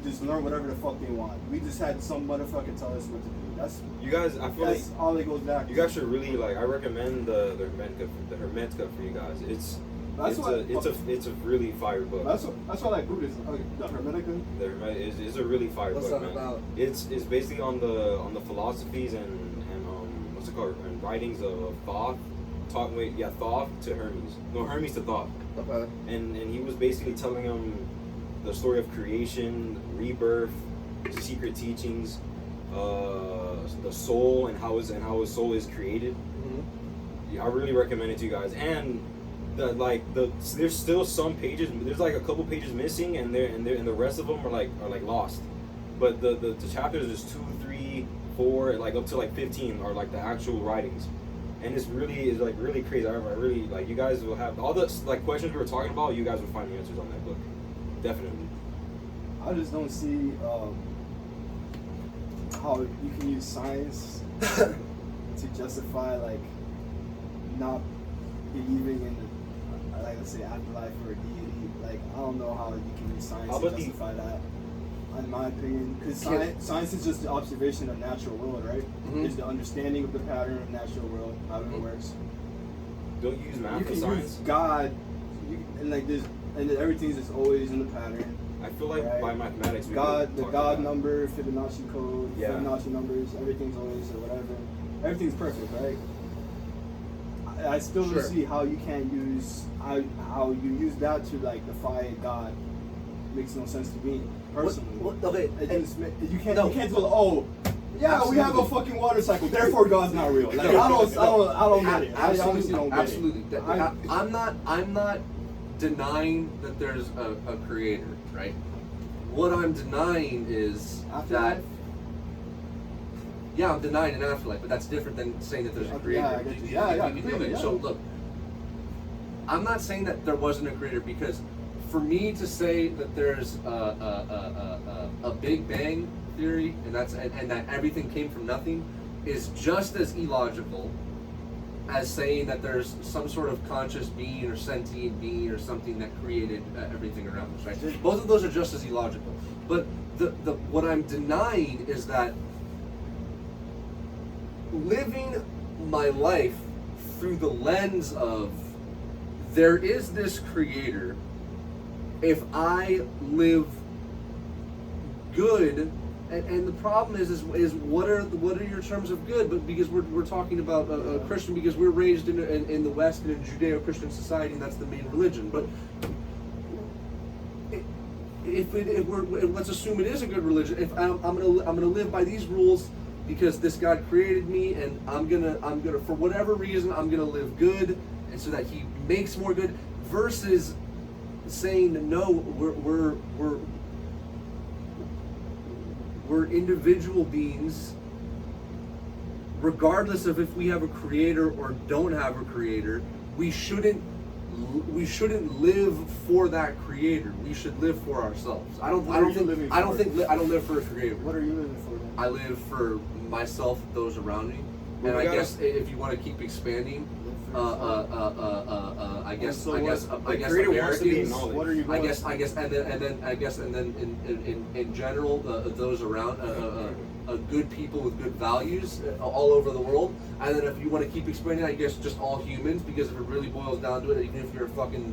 A: just learn whatever the fuck they want. We just had some motherfucker tell us what to do. That's
B: You guys, I feel like
A: that's all it goes back.
B: you guys should really like. I recommend the Hermetica for you guys. It's a really fire book.
A: That's what I like Buddhism. The Hermetica.
B: The Hermetica is a really fire
C: What's
B: book,
C: that
B: man.
C: about?
B: It's basically on the philosophies and what's it called, and writings of Thoth. Thoth to Hermes. No, Hermes to Thoth.
C: Okay.
B: And he was basically telling him the story of creation, rebirth, the secret teachings, the soul, and how his soul is created.
C: Mm-hmm.
B: Yeah, I really recommend it to you guys. And there's still some pages. There's like a couple pages missing, and the rest of them are like lost. But the chapters is 2, 3, 4, like up to like 15 are like the actual writings. And it's really crazy. I really like, you guys will have all the like questions we were talking about. You guys will find the answers on that book, definitely.
A: I just don't see how you can use science to justify like not believing in like, let's say, afterlife or a deity. Like, I don't know how you can use science
B: How
A: to
B: about
A: justify that, in my opinion. Because science is just the observation of natural world, right?
C: Mhm.
A: It's the understanding of the pattern of natural world, how it works.
B: Don't use math
A: You
B: for
A: can
B: science.
A: use God, and like this, and everything's just always in the pattern.
B: I feel like
A: Right.
B: by mathematics, we
A: God,
B: could
A: the
B: talk
A: God
B: about-
A: number, Fibonacci code,
B: Yeah.
A: Fibonacci numbers, everything's always or whatever. Everything's perfect, right? I still
C: Sure.
A: don't see how you can't use how you use that to like defy God. Makes no sense to me personally.
C: Okay,
A: You can't
C: no.
A: you can't do yeah, we have a
C: Absolutely.
A: fucking water cycle, therefore God's not real. Like, I don't get it. I honestly don't get
C: Absolutely.
A: it.
C: I'm not denying that there's a creator, right? What I'm denying is
A: Afterlife?
C: that. Yeah, I'm denying an afterlife, but that's different than saying that there's a
A: Okay,
C: creator.
A: yeah, I get you. Yeah, completely,
C: Okay,
A: yeah.
C: so look, I'm not saying that there wasn't a creator, because for me to say that there's a Big Bang theory and that everything came from nothing is just as illogical as saying that there's some sort of conscious being or sentient being or something that created everything around us, right? Both of those are just as illogical. But what I'm denying is that living my life through the lens of there is this creator. If I live good, and the problem is what are your terms of good? But because we're talking about a Christian, because we're raised in the West in a Judeo-Christian society, and that's the main religion. But if let's assume it is a good religion. If I'm gonna live by these rules because this God created me, and I'm gonna for whatever reason I'm gonna live good, and so that He makes more good, versus saying no, we're individual beings, regardless of if we have a creator or don't have a creator. We shouldn't live for that creator. We should live for ourselves. I don't live for a creator.
A: What are you living for then?
C: I live for myself, those around me, and
B: Well,
C: I
B: we gotta-
C: guess if you want to keep expanding, I guess
B: creator wants to be
C: Americans.
B: acknowledged.
A: What are you going
C: And then in general, those around, good people with good values all over the world. And then if you want to keep expanding, I guess just all humans, because if it really boils down to it, even if you're a fucking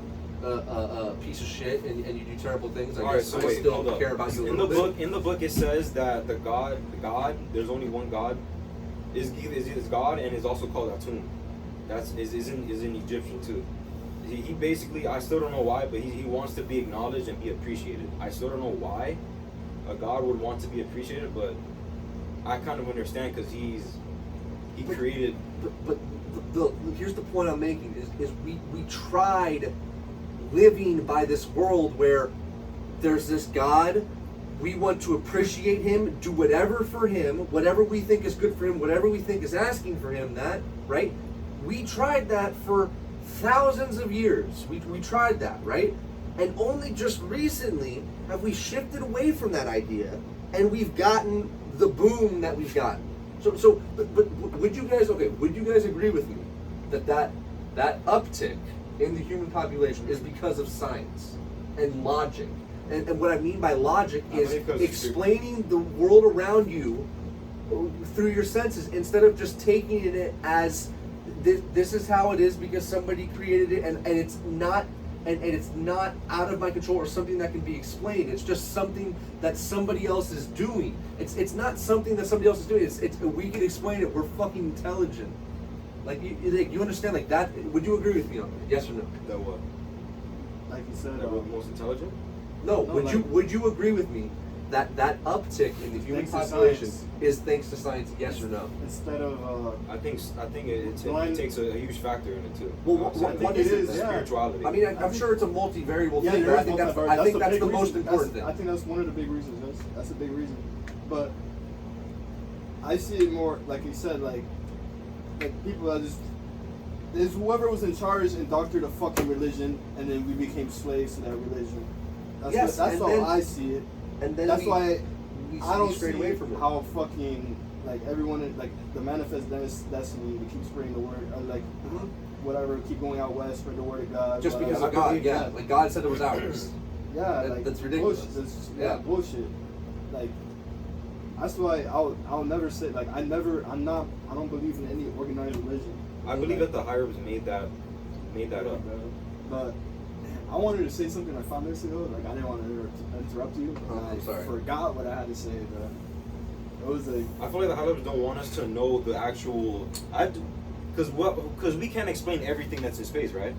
C: piece of shit and you do terrible things, I guess I still care about you a little bit.
B: In the book, it says that the God, there's only one God, is God, and is also called Atum. is an Egyptian too. He basically, I still don't know why, but he wants to be acknowledged and be appreciated. I still don't know why a god would want to be appreciated, but I kind of understand because he created.
C: But here's the point I'm making is we tried living by this world where there's this God, we want to appreciate him, do whatever for him, whatever we think is good for him, whatever we think is asking for him, that, right? We tried that for thousands of years. We tried that, right? And only just recently have we shifted away from that idea and we've gotten the boom that we've gotten. But would you guys agree with me that uptick in the human population is because of science and logic? And what I mean by logic is explaining the world around you through your senses instead of just taking it as this is how it is because somebody created it and it's not out of my control or something that can be explained. It's just something that somebody else is doing. It's not something that somebody else is doing. It's we can explain it. We're fucking intelligent. Like you understand like that? Would you agree with me on that? Yes or no?
B: That what?
A: Like you said,
B: That we're most intelligent?
C: No. Would you agree with me that uptick in the human population is thanks to science? Yes or no?
A: Instead of
B: I think it takes a huge factor in it too.
C: Well, what is it?
B: Spirituality.
C: I mean, I'm sure it's a multivariable
A: yeah,
C: thing, but I think that's the most important thing.
A: I think that's one of the big reasons. That's a big reason. But I see it more like you said, like people that just there's whoever was in charge and doctored a fucking religion, and then we became slaves to that religion. That's how I see it. And then that's why I don't see away from how fucking like everyone like the manifest destiny. We keep spreading the word, whatever. Keep going out west, spread the word of God.
C: Just because of God, yeah. Like God said it was ours.
A: Yeah,
C: that's ridiculous.
A: Bullshit. Bullshit. Like that's why I'll never say like I don't believe in any organized religion.
B: I believe that the higher ups made that up.
A: But I wanted to say something like 5 minutes ago. Like I didn't want to interrupt you.
C: I'm sorry.
A: Forgot what I had to say. But it was like
B: I feel like the higher ups don't want us to know the actual. Because we can't explain everything that's in space, right?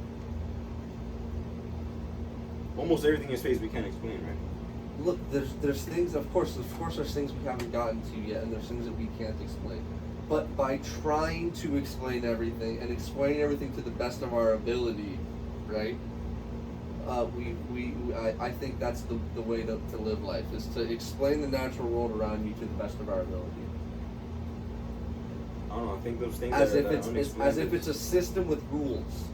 B: Almost everything in space we can't explain, right?
C: Look, there's things. Of course, there's things we haven't gotten to yet, and there's things that we can't explain. But by trying to explain everything and explaining everything to the best of our ability, right? I think that's the way to live life, is to explain the natural world around you to the best of our ability.
B: I don't know. I think those things
C: as if it's a system with rules,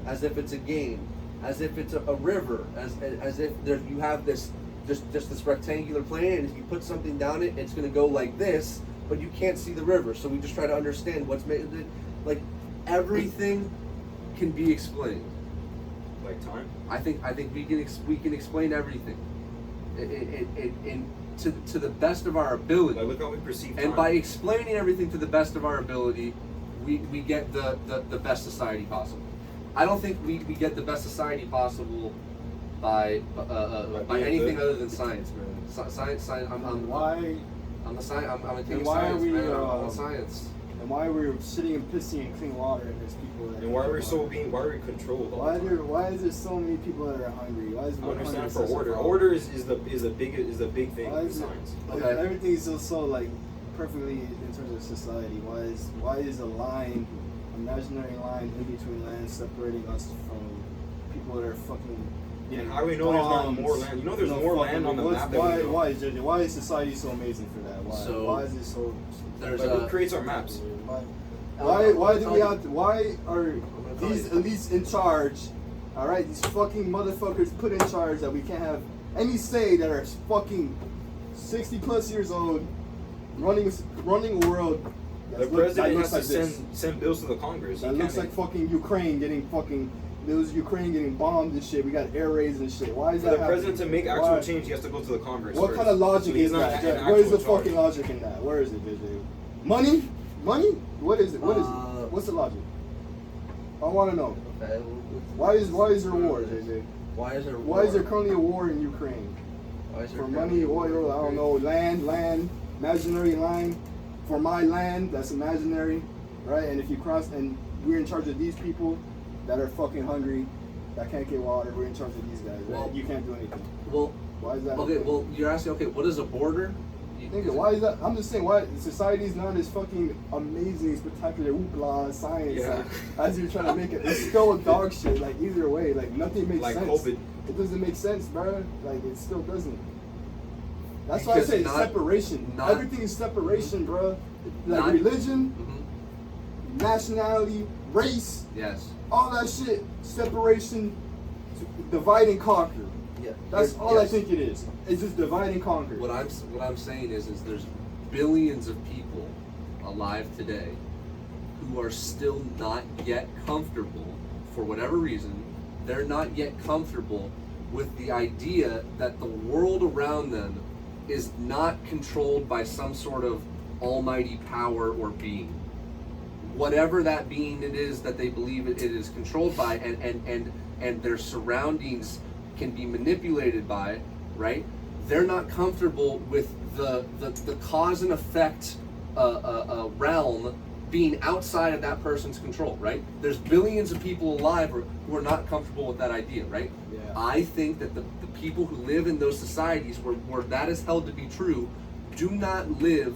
C: as if it's a game, as if it's a river, as if you have this just this rectangular plane, and if you put something down it, it's going to go like this, but you can't see the river. So we just try to understand what's made. Like everything can be explained.
B: Like time.
C: I think we can explain everything, to the best of our ability.
B: Like look how we perceive time.
C: And by explaining everything to the best of our ability, we get the best society possible. I don't think we get the best society possible by anything other than science, man. Science. I'm a king of science, man. I'm on science.
A: And why we're sitting and pissing in clean water, and there's people that.
B: And why are we controlled?
A: Why is there so many people that are hungry? Why is
B: I understand for order. Order is the big thing in science.
A: Okay. Everything is so like perfectly in terms of society. Why is a line, imaginary line in between land separating us from people that are fucking.
B: And how do we know there's not more land? You know there's more land on the map.
A: Why is society so amazing for that? Why is it so?
B: Who creates our maps?
A: Why are these elites in charge? All right, these fucking motherfuckers put in charge that we can't have any say that are fucking 60+ years old, running a world.
B: The president has to send bills to the Congress.
A: That looks like fucking Ukraine getting fucking. There was Ukraine getting bombed and shit. We got air raids and shit. Why is that happening?
B: For the president to make actual change, he has to go to the Congress.
A: What kind of logic is that? Where is the fucking logic in that? Where is it, JJ? Money? What is it? What's the logic? I want to know.
C: Okay.
A: Why is there war, JJ?
C: Why is there war?
A: Why is there currently a war in Ukraine?
C: Why is there
A: for money, oil, I don't know, land, imaginary line. For my land, that's imaginary, right? And if you cross, and we're in charge of these people that are fucking hungry, that can't get water. We're in charge of these guys. Right?
C: Well,
A: You can't do anything.
C: Well,
A: Why is that?
C: okay. Well, you're asking. Okay, what is a border?
A: Nigga, why is that? I'm just saying, why society's not as fucking amazing, spectacular, hoopla, science as you're trying to make it. It's still a dog shit. Like either way, like nothing makes sense.
B: COVID.
A: It doesn't make sense, bro. Like it still doesn't. That's why I
C: Because
A: say separation. Everything is separation, bro. Like religion, nationality, race,
C: Yes.
A: all that shit. Separation, divide and conquer.
C: Yeah.
A: That's all I
C: Yes.
A: think it is. It's just divide and conquer.
C: What I'm saying is there's billions of people alive today who are still not yet comfortable, for whatever reason, they're not yet comfortable with the idea that the world around them is not controlled by some sort of almighty power or being. Whatever that being it is that they believe it is controlled by, and their surroundings can be manipulated by, right? They're not comfortable with the cause and effect realm being outside of that person's control, right? There's billions of people alive who are not comfortable with that idea, right?
A: Yeah.
C: I think that the people who live in those societies where that is held to be true do not live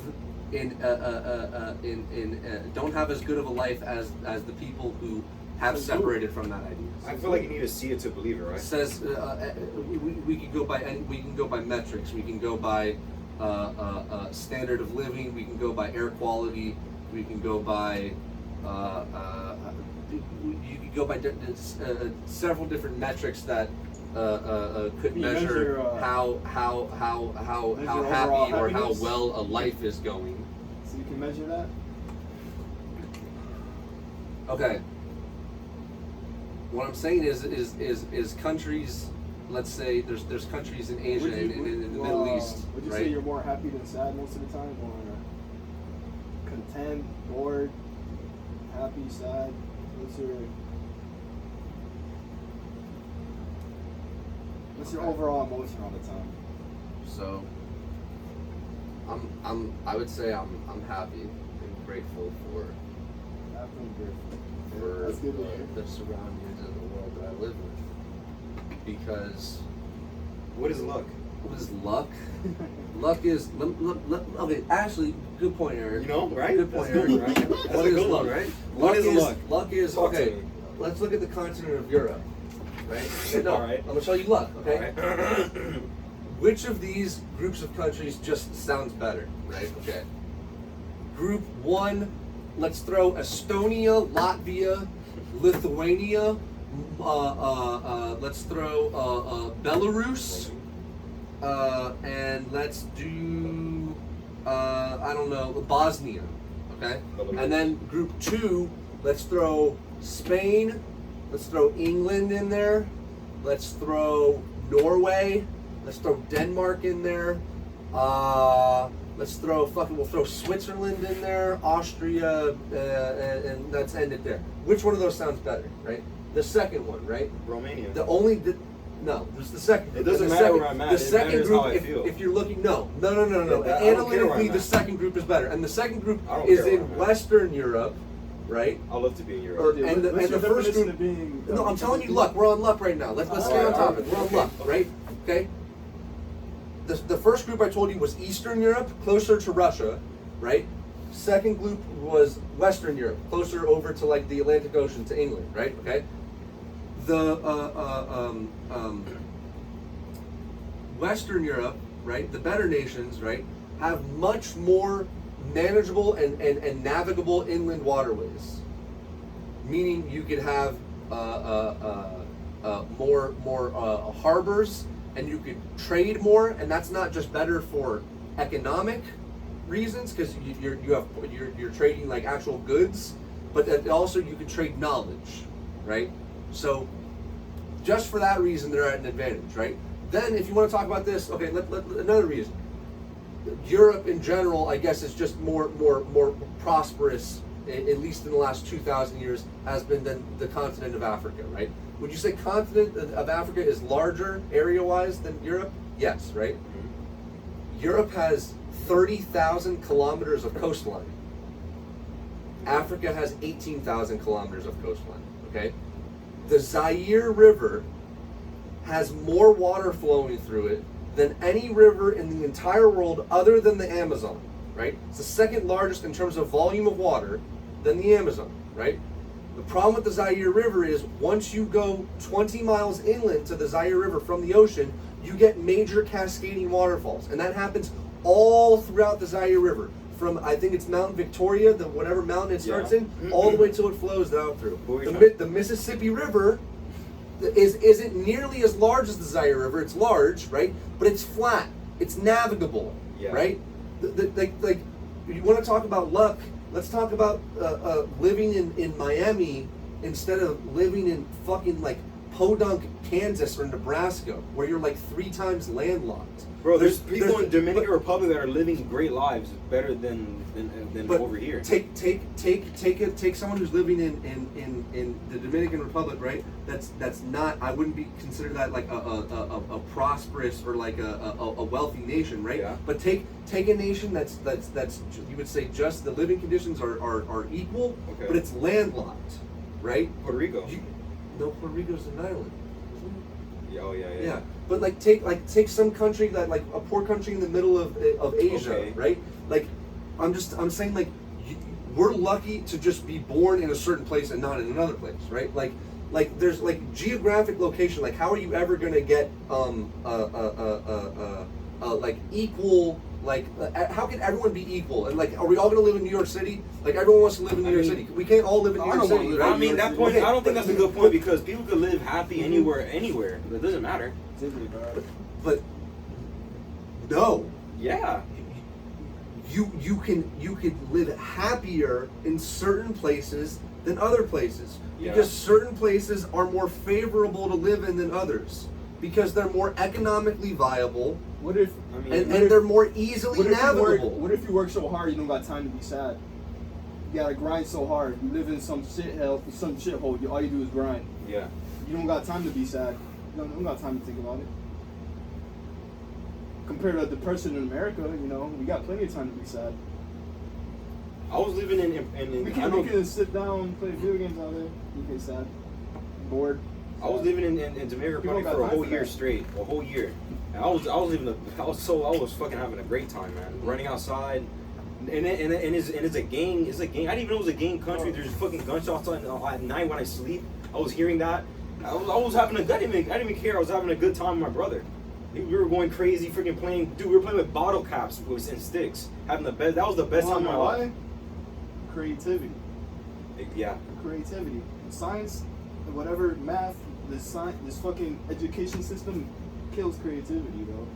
C: don't have as good of a life as the people who have separated from that idea.
B: I feel like you need to see it to believe it, right?
C: It says we can go by metrics. We can go by standard of living. We can go by air quality. We can go by you can go by several different metrics that could measure how happy or how well a life is going.
A: So you can measure that?
C: Okay. What I'm saying is countries. Let's say there's countries in Asia and in the Middle East.
A: Would you
C: right?
A: say you're more happy than sad most of the time, or content, bored, happy, sad? What's your overall emotion all the time?
C: So I would say I'm happy and grateful for
A: That's good to hear.
C: the surroundings of the world that I live with. Because
B: What is luck?
C: what is luck? Luck is okay. Actually, good point, Eric.
B: You know, right?
C: Good point,
B: That's
C: Eric.
B: good, right? That's
C: What
B: a
C: is
B: good
C: luck?
B: one, right?
C: Luck
B: What is luck?
C: Luck is
B: Talk to
C: okay.
B: me.
C: Let's look at the continent of Europe. Right? Okay, no,
B: All right.
C: I'm gonna show you luck. Okay.
B: All right.
C: Which of these groups of countries just sounds better? Right? Okay. Group 1, let's throw Estonia, Latvia, Lithuania. Let's throw Belarus. And let's do I don't know, Bosnia. Okay. And then group 2, let's throw Spain. Let's throw England in there. Let's throw Norway. Let's throw Denmark in there. We'll throw Switzerland in there, Austria, and let's end it there. Which one of those sounds better, right? The second one, right?
B: Romania.
C: No, there's the second.
B: It doesn't
C: the
B: matter
C: second,
B: where I'm at.
C: The
B: It
C: second
B: matters
C: group,
B: how I feel.
C: if you're looking, no.
B: I don't care where
C: Analytically,
B: I'm
C: the
B: at.
C: second group is better, and the second group
B: I don't
C: is
B: care
C: in
B: where I'm at.
C: Western Europe, right?
B: I love to be in Europe.
C: Or-
A: Dude,
C: and the-
A: what's
C: and
A: your
C: the first
A: definition
C: group-
A: of being?
C: No, I'm telling you luck. We're on luck right now. Let's stay on topic. We're on luck, right? Okay. The first group I told you was Eastern Europe, closer to Russia, right? Second group was Western Europe, closer over to like the Atlantic Ocean to England, right? Okay. The Western Europe, right? The better nations, right, have much more manageable and navigable inland waterways. Meaning you could have more harbors, and you could trade more, and that's not just better for economic reasons because you're trading like actual goods, but that also you can trade knowledge, right? So just for that reason, they're at an advantage, right? Then if you want to talk about this, okay, another reason. Europe in general, I guess, is just more prosperous, at least in the last 2,000 years, has been than the continent of Africa, right? Would you say continent of Africa is larger area-wise than Europe? Yes, right? Europe has 30,000 kilometers of coastline. Africa has 18,000 kilometers of coastline. Okay, the Zaire River has more water flowing through it than any river in the entire world other than the Amazon, right? It's the second largest in terms of volume of water than the Amazon, right? The problem with the Zaire River is once you go 20 miles inland to the Zaire River from the ocean, you get major cascading waterfalls. And that happens all throughout the Zaire River. From, I think it's Mount Victoria, the whatever mountain it starts in, all the way till it flows down through. The Mississippi River isn't nearly as large as the Zaire River. It's large, right? But it's flat. It's navigable, right? Like, you want to talk about luck? Let's talk about living in Miami instead of living in fucking like Podunk, Kansas or Nebraska, where you're like 3 times landlocked.
B: Bro, there's people in Dominican Republic that are living great lives better than over here.
C: Take someone who's living in the Dominican Republic, right? That's not, I wouldn't be consider that like a prosperous or like a wealthy nation, right?
B: Yeah.
C: But take a nation that's you would say just the living conditions are equal,
B: okay,
C: but it's landlocked, right?
B: Puerto Rico.
C: No, Puerto Rico's an island.
B: Oh yeah.
C: Yeah, but take some country that like a poor country in the middle of Asia,
B: okay,
C: right? Like, I'm saying like we're lucky to just be born in a certain place and not in another place, right? Like there's like geographic location. Like how are you ever gonna get like equal? Like how can everyone be equal? And like, are we all gonna live in New York City? Like everyone wants to live in New York City. We can't all live in New York City, right?
B: I mean, that point. I don't think that's a good point because people could live happy anywhere. It doesn't matter.
C: But no.
B: Yeah.
C: You can live happier in certain places than other places because certain places are more favorable to live in than others because they're more economically viable.
A: What if
C: and they're more easily navigable?
A: What if you work so hard you don't got time to be sad? You gotta grind so hard. You live in some shithole. All you do is grind.
B: Yeah.
A: You don't got time to be sad. You don't got time to think about it. Compared to the person in America, we got plenty of time to be sad.
B: I was living in
A: we can sit down and play video games out there. You get sad, bored.
B: I was living in Dominican Republic for a whole year straight, a whole year. And I was fucking having a great time, man. Running outside, and it's a gang. It's a gang. I didn't even know it was a gang country. There's fucking gunshots at night when I sleep. I was hearing that. I was having I didn't even care. I was having a good time with my brother. We were going crazy, freaking playing. Dude, we were playing with bottle caps and sticks. Having the best. That was the best time of my life.
A: Creativity.
B: Yeah.
A: Creativity, science, whatever, math. This fucking education system kills creativity, bro.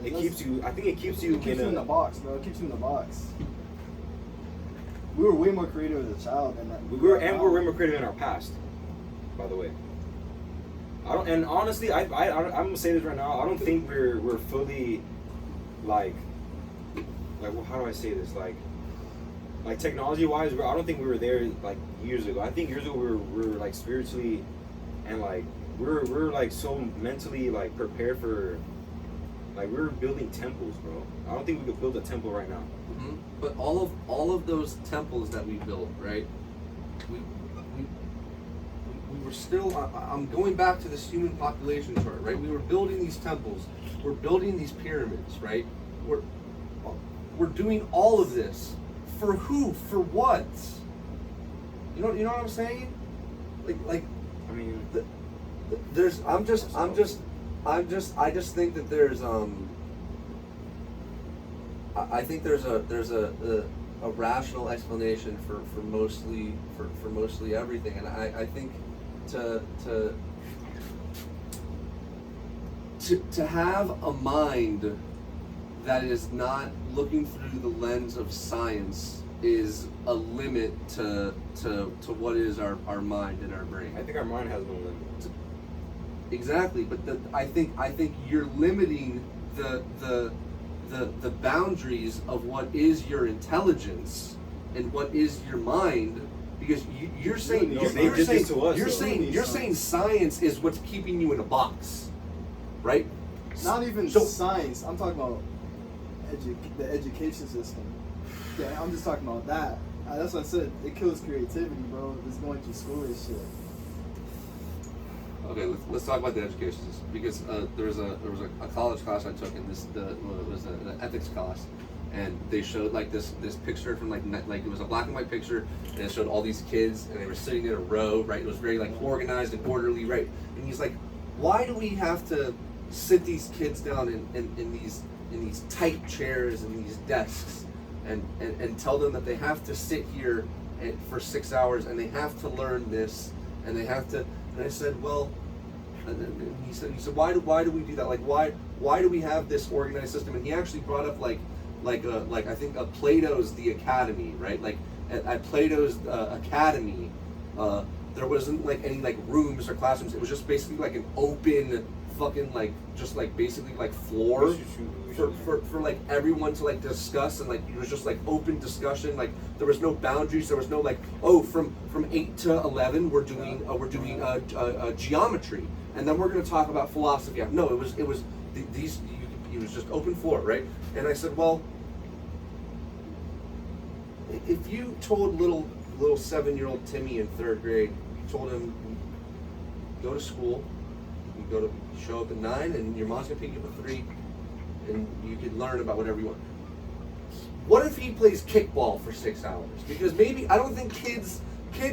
B: It keeps you. I think it keeps you.
A: It keeps you in the box, bro. It keeps you in the box. We were way more creative as a child than that.
B: We were way more creative in our past. By the way. And honestly, I'm gonna say this right now. I don't think we're fully like well, how do I say this? Like technology wise, I don't think we were there like years ago. I think years ago we were like spiritually and like we're like so mentally like prepared for like we were building temples, bro. I don't think we could build a temple right now.
C: Mm-hmm. But all of those temples that we built, right? We were still. I'm going back to this human population chart, right? We were building these temples. We're building these pyramids, right? We're doing all of this for who? For what? You know what I'm saying? Like. I mean, there's. I just think that there's. I think there's a rational explanation for mostly everything, and I think to have a mind that is not looking through the lens of science is a limit to what is our mind and our brain.
B: I think our mind has no limit.
C: Exactly, but I think you're limiting the boundaries of what is your intelligence and what is your mind, because you're saying science is what's keeping you in a box, right?
A: Not even science. I'm talking about the education system. Yeah, I'm just talking about that That's what I said. It kills creativity, bro. Just going through school and shit.
C: Okay, let's talk about the education system, because there was a college class I took, and it was an ethics class, and they showed like this picture from like it was a black and white picture, and it showed all these kids, and they were sitting in a row, right? It was very like organized and orderly, right? And he's like, why do we have to sit these kids down in these tight chairs and these desks, and tell them that they have to sit here for 6 hours, and they have to learn this, and they have to. And I said, well, and he said, why do we do that? Like, why do we have this organized system? And he actually brought up like I think Plato's The Academy, right? Like at Plato's Academy, there wasn't like any like rooms or classrooms. It was just basically like an open fucking like just like basically like floor for like everyone to like discuss, and like it was just like open discussion. Like there was no boundaries. There was no like, oh, from 8 to 11 we're doing geometry, and then we're going to talk about philosophy. No, it was it was just open floor, right? And I said, well, if you told little 7-year-old Timmy in 3rd grade, you told him, go to school, you show up at 9, and your mom's gonna pick you up at 3, and you can learn about whatever you want. What if he plays kickball for 6 hours? Because maybe, I don't think kids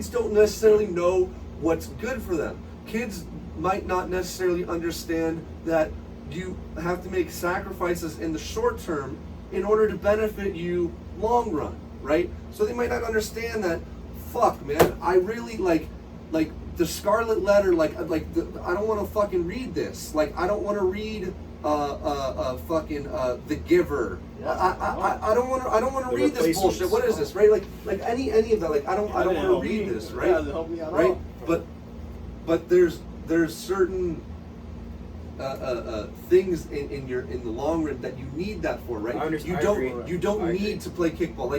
C: don't necessarily know what's good for them. Kids might not necessarily understand that you have to make sacrifices in the short term in order to benefit you long run, right? So they might not understand that, fuck, man, I really like the Scarlet Letter, I don't want to fucking read this. Like, I don't want to read The Giver. Yeah, I don't want to read this bullshit. What is this, right? Like any of that. Like I don't want to read this, right?
A: Yeah, help me out.
C: Right? But there's certain things in the long run that you need that for, right? You don't need to play kickball.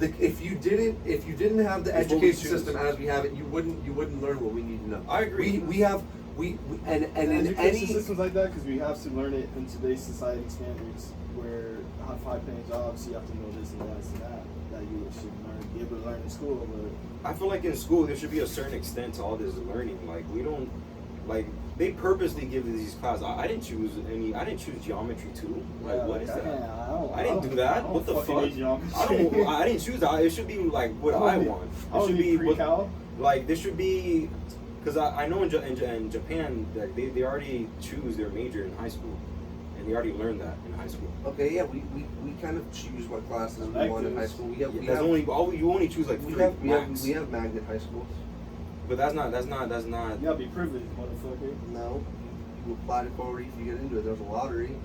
C: If you didn't have the education system as we have it, you wouldn't learn what we need to know.
B: I agree.
C: We have in any
A: systems like that, because we have to learn it in today's society standards, where high-paying jobs, you have to know this and that you should be able to learn in school. But
B: I feel like in school there should be a certain extent to all this learning. Like we don't, like they purposely give these classes. I didn't choose geometry too. Like what is that? I didn't do that. What the fuck? I didn't choose that. It should be like what I want. It should be what, like this should be, because I know in Japan that they already choose their major in high school, and they already learned that in high school.
C: Okay, yeah, we kind of choose what classes we want in high school. You
B: only choose like 3 max.
C: We have magnet high schools.
B: But that's not.
A: You gotta be privileged, motherfucker.
C: No, you apply to Corey if you get into it. There's a lottery.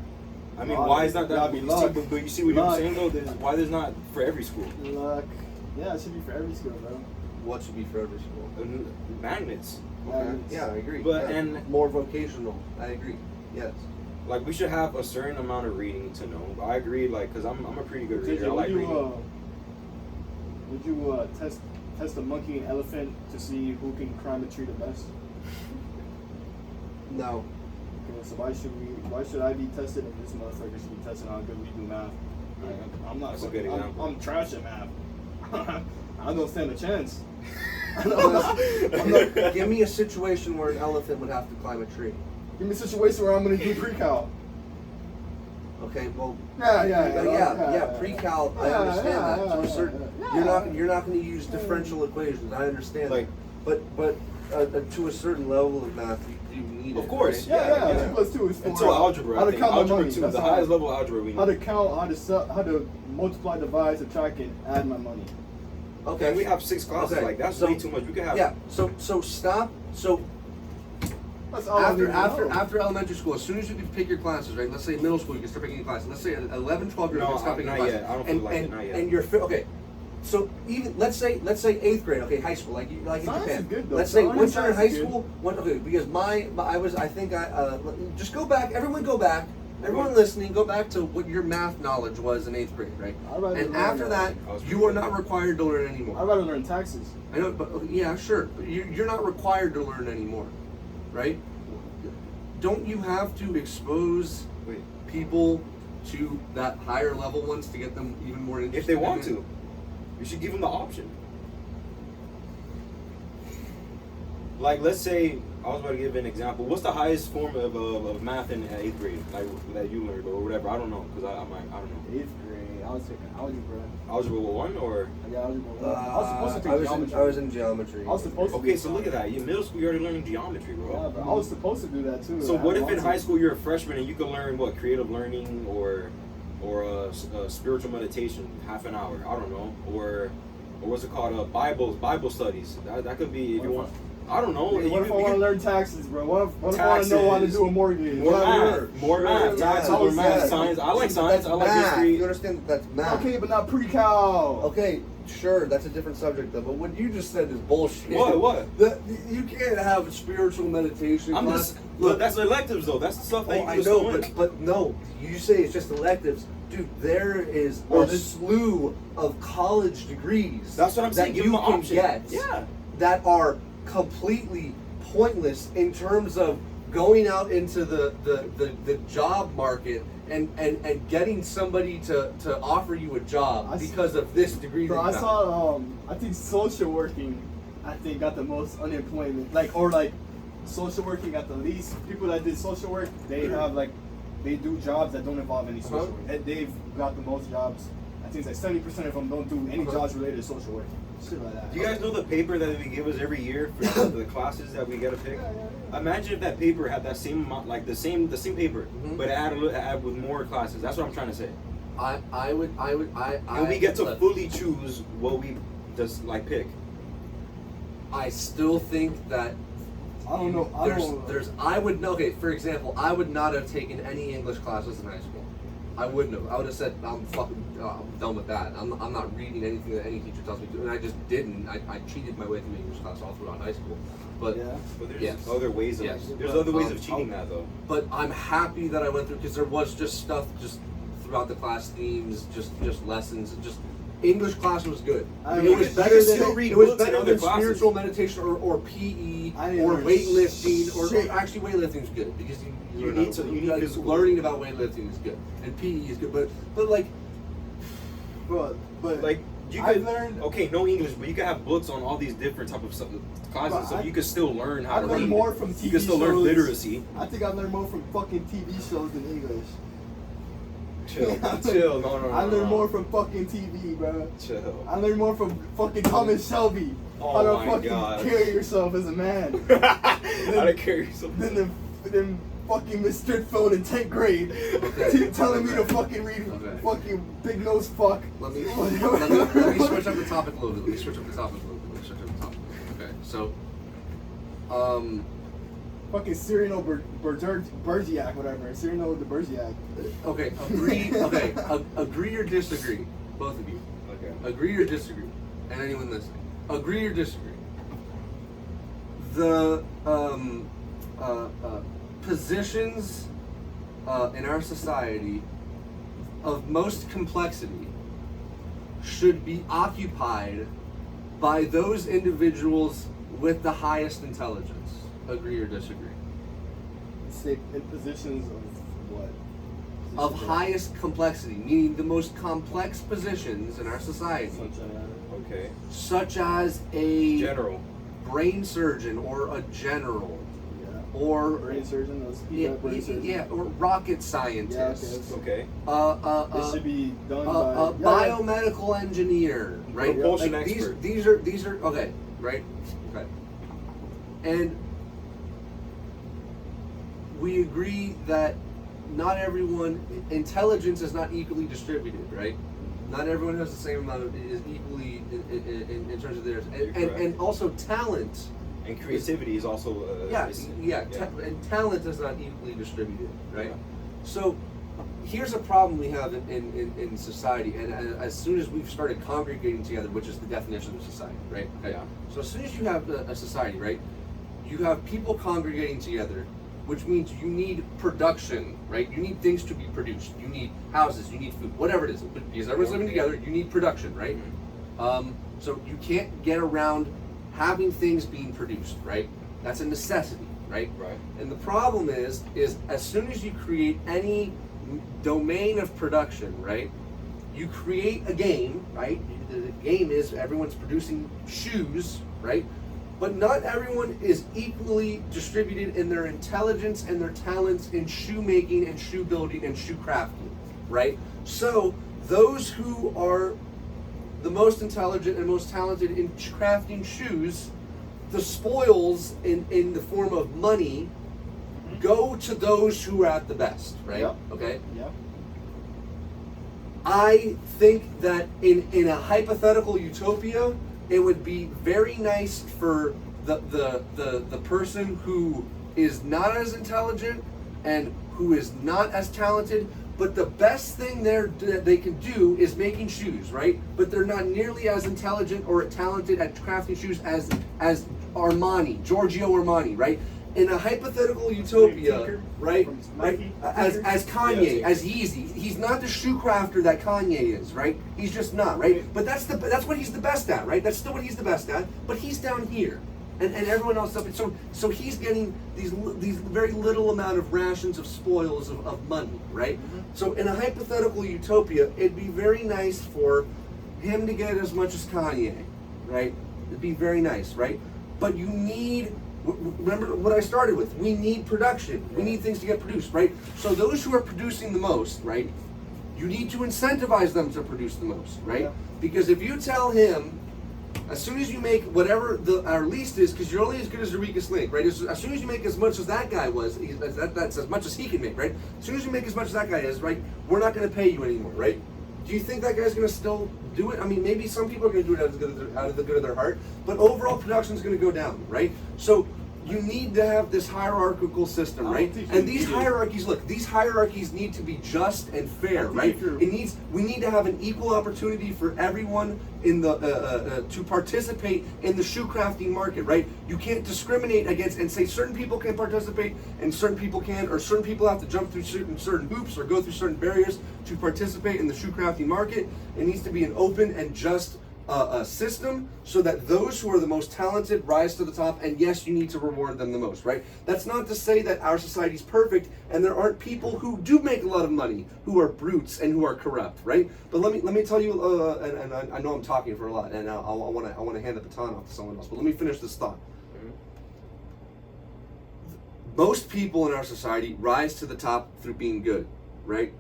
B: I mean, why is not that?
A: Be luck.
B: But you see what you're saying though. Why there's not for every school?
A: Luck. Yeah, it should be for every school, bro.
C: What should be for every school?
B: Magnets.
C: Okay. Yeah, I agree.
B: But
C: yeah.
B: and
C: more vocational. I agree. Yes.
B: Like we should have a certain amount of reading to know. I agree. Like, cause I'm a pretty good reader. I like reading.
A: Would you test a monkey and elephant to see who can climb a tree the best?
C: No.
A: Okay, so why should I be tested and this motherfucker should be testing how good we do math? Like, I'm not.
B: That's a good example.
A: I'm trash at math. I don't stand a chance.
C: Give me a situation where an elephant would have to climb a tree.
A: Give me a situation where I'm going to do pre-cal.
C: Okay, well.
A: Yeah.
C: Pre-cal, I understand that. To a certain, you're not going to use differential equations. I understand that. But to a certain level of math, you need it.
B: Of course.
C: Right?
A: Yeah. 2 plus 2 is 4.
B: Until algebra.
A: How to count
B: algebra
A: my money.
B: 2, the highest level of algebra we need.
A: How to count, how to multiply, divide, subtract, and add my money.
C: Okay.
B: And we have 6 classes.
C: Okay.
B: Like that's way too much. We could have.
C: Yeah. So stop. So.
A: That's all
C: after elementary school, as soon as you can pick your classes, right? Let's say middle school, you can start picking classes. Let's say at 11, 12 years, you can start picking classes.
B: Yet. I don't feel like it. Not yet.
C: And you're okay. So even let's say 8th grade, okay, high school, like in Japan.
A: Good, though.
C: Let's say once you're in high school, because just go back. Everyone go back. Everyone listening, go back to what your math knowledge was in 8th grade, right? And after that, you are not required to learn anymore.
A: I'd rather learn taxes.
C: I know, but yeah, sure. But you're not required to learn anymore, right? Don't you have to expose people to that higher level ones to get them even more interested?
B: If they want to. You should give them the option. Like, let's say, I was about to give an example. What's the highest form of math in 8th grade, like that you learned or whatever? I don't know, because I don't know.
A: 8th grade, I was taking algebra.
B: Algebra 1 or?
A: Yeah, algebra 1. I was supposed to take geometry.
C: I was in geometry.
A: I was supposed to.
B: Okay, so look at that. In middle school, you're already learning geometry, bro.
A: Yeah, but I was supposed to do that too.
B: So what if in high school you're a freshman and you can learn what, creative learning or spiritual meditation, half an hour? I don't know, or what's it called? Bible studies. That could be if you want. I don't know.
A: What if I want to learn taxes, bro? What if I want to know how to do a mortgage?
B: More math. Taxes or math. Science. I like science. I like history.
C: You understand that that's math.
A: Okay, but not pre-cal.
C: Okay, sure, that's a different subject though. But what you just said is bullshit.
B: What?
C: You can't have spiritual meditation.
B: I'm just look. That's electives though. That's the stuff that you
C: I
B: just
C: know,
B: throw in.
C: but no. You say it's just electives, dude. There is a slew of college degrees.
B: That's what I'm saying. Give
C: you
B: them an
C: can
B: option.
C: get.
B: Yeah.
C: That are completely pointless in terms of going out into the job market and getting somebody to offer you a job because of this degree.
A: Bro, I saw I think social working got the most unemployment. Like social working got the least. People that did social work, they do jobs that don't involve any social work. And they've got the most jobs. I think it's like 70% of them don't do any jobs related to social work. Shit like that.
B: Do you guys know the paper that they give us every year for the classes that we get to pick? Yeah. Imagine if that paper had that same amount, like the same paper, but it add with more classes. That's what I'm trying to say.
C: I would.
B: And we get to fully choose what we just like pick.
C: I still think that.
A: I don't know.
C: I would know. Okay, for example, I would not have taken any English classes in high school. I wouldn't have. I would have said, I'm done with that. I'm not reading anything that any teacher tells me to, and I just didn't. I cheated my way through English class all throughout high school. But
B: there's other ways of there's other ways of cheating that though.
C: But I'm happy that I went through because there was just stuff just throughout the class themes, just lessons, just English class was good. It was better than spiritual meditation or PE or weightlifting or actually weightlifting is good because you need learning about weightlifting is good and PE is good, but like,
A: but
B: like you could learn. Okay, no English, but you could have books on all these different type of classes, so you could still learn how to read.
A: More from TV
B: you can still learn literacy.
A: I think I learned more from fucking TV shows than English.
B: Chill. No.
A: I learned more from fucking TV, bro.
B: Chill.
A: I learned more from fucking Thomas Shelby. How to fucking carry yourself as a man.
B: How to carry yourself.
A: Then fucking Miss Stritfield in 10th grade telling me to fucking read fucking Big Nose Fuck.
C: Let me switch up the topic a little bit. Okay, so
A: fucking Cyrano Bergerac, whatever. Cyrano de Bergerac.
C: Okay, agree or disagree, both of you.
B: Okay.
C: Agree or disagree, and anyone listening. Agree or disagree. The positions in our society of most complexity should be occupied by those individuals with the highest intelligence. Agree or disagree?
A: Say in positions of what?
C: Of highest complexity, meaning the most complex positions in our society. Such as a
B: general,
C: brain surgeon, or a general, or
A: brain surgeon.
C: Or rocket scientist.
A: Yeah,
B: okay.
A: It should be done by
C: biomedical engineer, right?
B: Propulsion
C: like
B: expert.
C: These are okay, right? Okay. And we agree that not everyone intelligence is not equally distributed, right? Not everyone has the same amount is equally in terms of theirs, and also talent
B: and creativity is also
C: and talent is not equally distributed, right? Yeah. So here's a problem we have in society, and as soon as we've started congregating together, which is the definition of society, right? Okay. Yeah. So as soon as you have a society, right, you have people congregating together, which means you need production, right? You need things to be produced. You need houses, you need food, whatever it is. Because everyone's living together, you need production, right? Mm-hmm. So you can't get around having things being produced, right? That's a necessity, right?
B: Right.
C: And the problem is as soon as you create any domain of production, right, you create a game, right? The game is everyone's producing shoes, right? But not everyone is equally distributed in their intelligence and their talents in shoemaking and shoe building and shoe crafting, right? So those who are the most intelligent and most talented in crafting shoes, the spoils in the form of money go to those who are at the best, right?
A: Yep.
C: Okay?
A: Yep.
C: I think that in a hypothetical utopia, it would be very nice for the person who is not as intelligent and who is not as talented, but the best thing they can do is making shoes, right? But they're not nearly as intelligent or talented at crafting shoes as Armani, Giorgio Armani, right? In a hypothetical utopia, right? As Kanye, as Yeezy, he's not the shoe crafter that Kanye is, right? He's just not, right? But that's what he's the best at, right? That's still what he's the best at. But he's down here, and everyone else up. So he's getting these very little amount of rations of spoils of money, right? So in a hypothetical utopia, it'd be very nice for him to get as much as Kanye, right? It'd be very nice, right? But you need. Remember what I started with. We need production. We need things to get produced, right? So those who are producing the most, right? You need to incentivize them to produce the most, right?
A: Yeah.
C: Because if you tell him, as soon as you make whatever our least is, because you're only as good as your weakest link, right? As soon as you make as much as that guy was, that's as much as he can make, right? As soon as you make as much as that guy is, right? We're not going to pay you anymore, right? Do you think that guy's going to still do it? I mean, maybe some people are going to do it out of the good of their heart, but overall production is going to go down, right? So you need to have this hierarchical system, right? And these hierarchies, look, these hierarchies need to be just and fair, right? We need to have an equal opportunity for everyone in the to participate in the shoe crafting market, right? You can't discriminate against and say certain people can participate and certain people can't, or certain people have to jump through certain hoops or go through certain barriers to participate in the shoe crafting market. It needs to be an open and just a system so that those who are the most talented rise to the top, and yes, you need to reward them the most, right? That's not to say that our society's perfect and there aren't people who do make a lot of money who are brutes and who are corrupt, right? But let me tell you, and I know I'm talking for a lot, and I want to hand the baton off to someone else, but let me finish this thought. Most people in our society rise to the top through being good, right?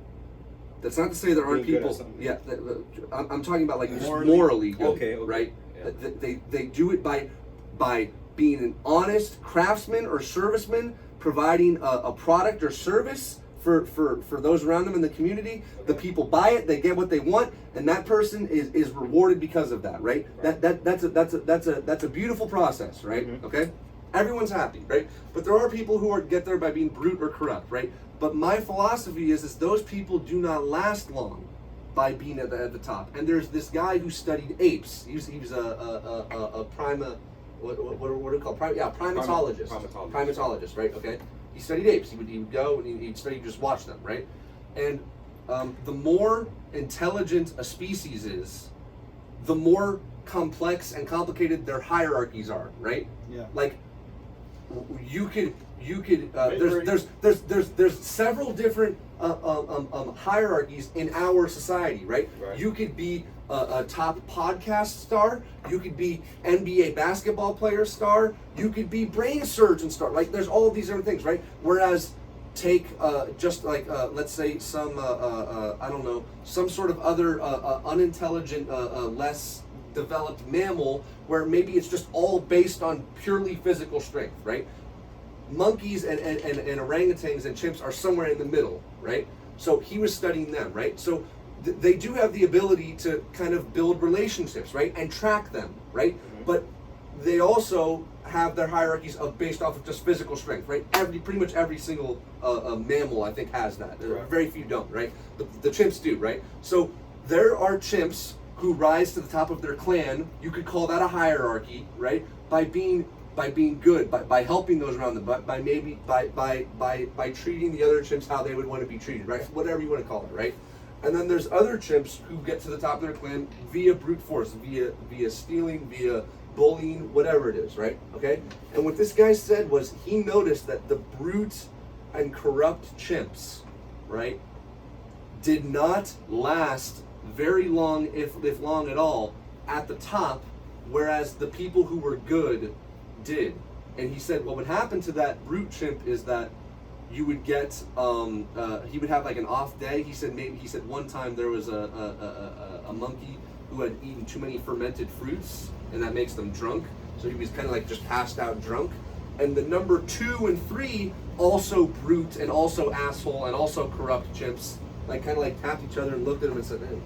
C: That's not to say there aren't people. Yeah, I'm talking about like morally good, okay. Right? Yeah. They do it by being an honest craftsman or serviceman, providing a product or service for those around them in the community. The people buy it, they get what they want, and that person is rewarded because of that, right? That's a beautiful process, right? Mm-hmm. Okay, everyone's happy, right? But there are people who get there by being brute or corrupt, right? But my philosophy is those people do not last long by being at the top. And there's this guy who studied apes. He was a what are they called? Primatologist. Primatologist, right? Okay. He studied apes. He would go and he'd study, just watch them, right? And the more intelligent a species is, the more complex and complicated their hierarchies are, right?
A: Yeah.
C: Like you could there's several different hierarchies in our society, right? You could be a top podcast star, you could be NBA basketball player star, you could be brain surgeon star, like there's all of these different things, right? Whereas take just like let's say some I don't know, some sort of other unintelligent less developed mammal where maybe it's just all based on purely physical strength, right? Monkeys and orangutans and chimps are somewhere in the middle, right? So he was studying them, right? So they do have the ability to kind of build relationships, right? And track them, right? Mm-hmm. But they also have their hierarchies based off of just physical strength, right? Pretty much every single mammal, I think, has that. Right. Very few don't, right? The chimps do, right? So there are chimps who rise to the top of their clan. You could call that a hierarchy, right? By being good, by helping those around them, by treating the other chimps how they would want to be treated, right? Whatever you want to call it, right? And then there's other chimps who get to the top of their clan via brute force, via stealing, via bullying, whatever it is, right? Okay? And what this guy said was he noticed that the brute and corrupt chimps, right, did not last very long, if long at all, at the top, whereas the people who were good did. And he said what would happen to that brute chimp is that you would get he would have like an off day. He said one time there was a monkey who had eaten too many fermented fruits, and that makes them drunk. So he was kind of like just passed out drunk. And the number 2 and 3, also brute and also asshole and also corrupt chimps, like kind of like tapped each other and looked at him and said, "Hey,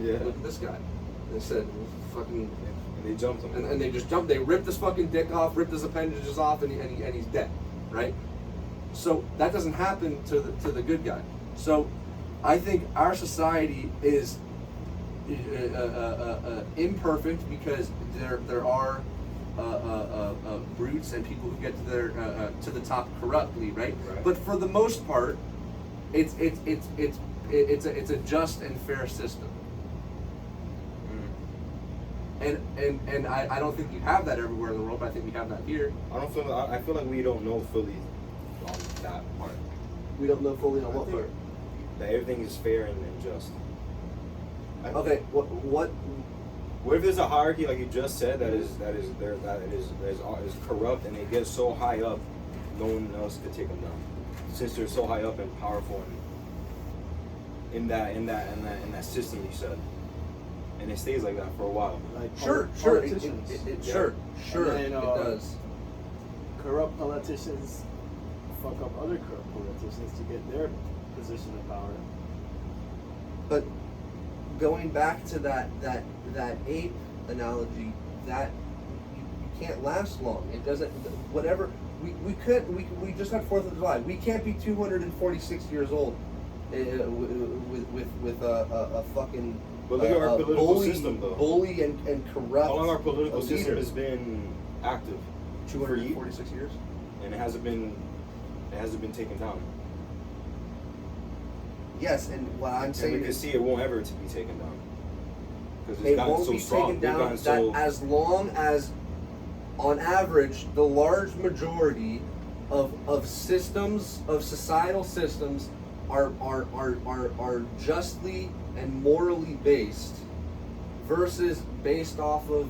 B: Yeah.
C: look at this guy." And they said, "Fucking."
B: And they jumped him.
C: And they just jumped. They ripped his fucking dick off, ripped his appendages off, and he's dead, right? So that doesn't happen to the good guy. So I think our society is imperfect because there are brutes and people who get to the top corruptly, right? But for the most part, it's a just and fair system. And I don't think you have that everywhere in the world, but I think we have that here.
B: I feel like we don't know fully on that part.
C: We don't know fully on what part.
B: That everything is fair and just.
C: Okay, what?
B: What if there's a hierarchy like you just said that is corrupt, and they get so high up, no one else could take them down, since they're so high up and powerful and in that system you said, and it stays like that for a while.
A: Like
C: Sure,
A: politicians.
C: Sure,
A: And then,
C: it does.
A: Corrupt politicians fuck up other corrupt politicians to get their position of power.
C: But going back to that ape analogy, that you can't last long. It doesn't. Whatever we just had 4th of July. We can't be 246 years old with a fucking.
B: But look at our political
C: bully,
B: system, though.
C: Bully and corrupt.
B: How long our political system
C: leaders?
B: has been active?
C: 246 years.
B: And it hasn't been taken down.
C: Yes, and what I'm saying
B: And we can
C: is
B: see it won't ever to be taken down because
C: it
B: it's gotten
C: won't
B: so
C: be
B: strong.
C: taken down
B: Gotten so,
C: as long as, on average, the large majority of systems, of societal systems, are justly and morally based, versus based off of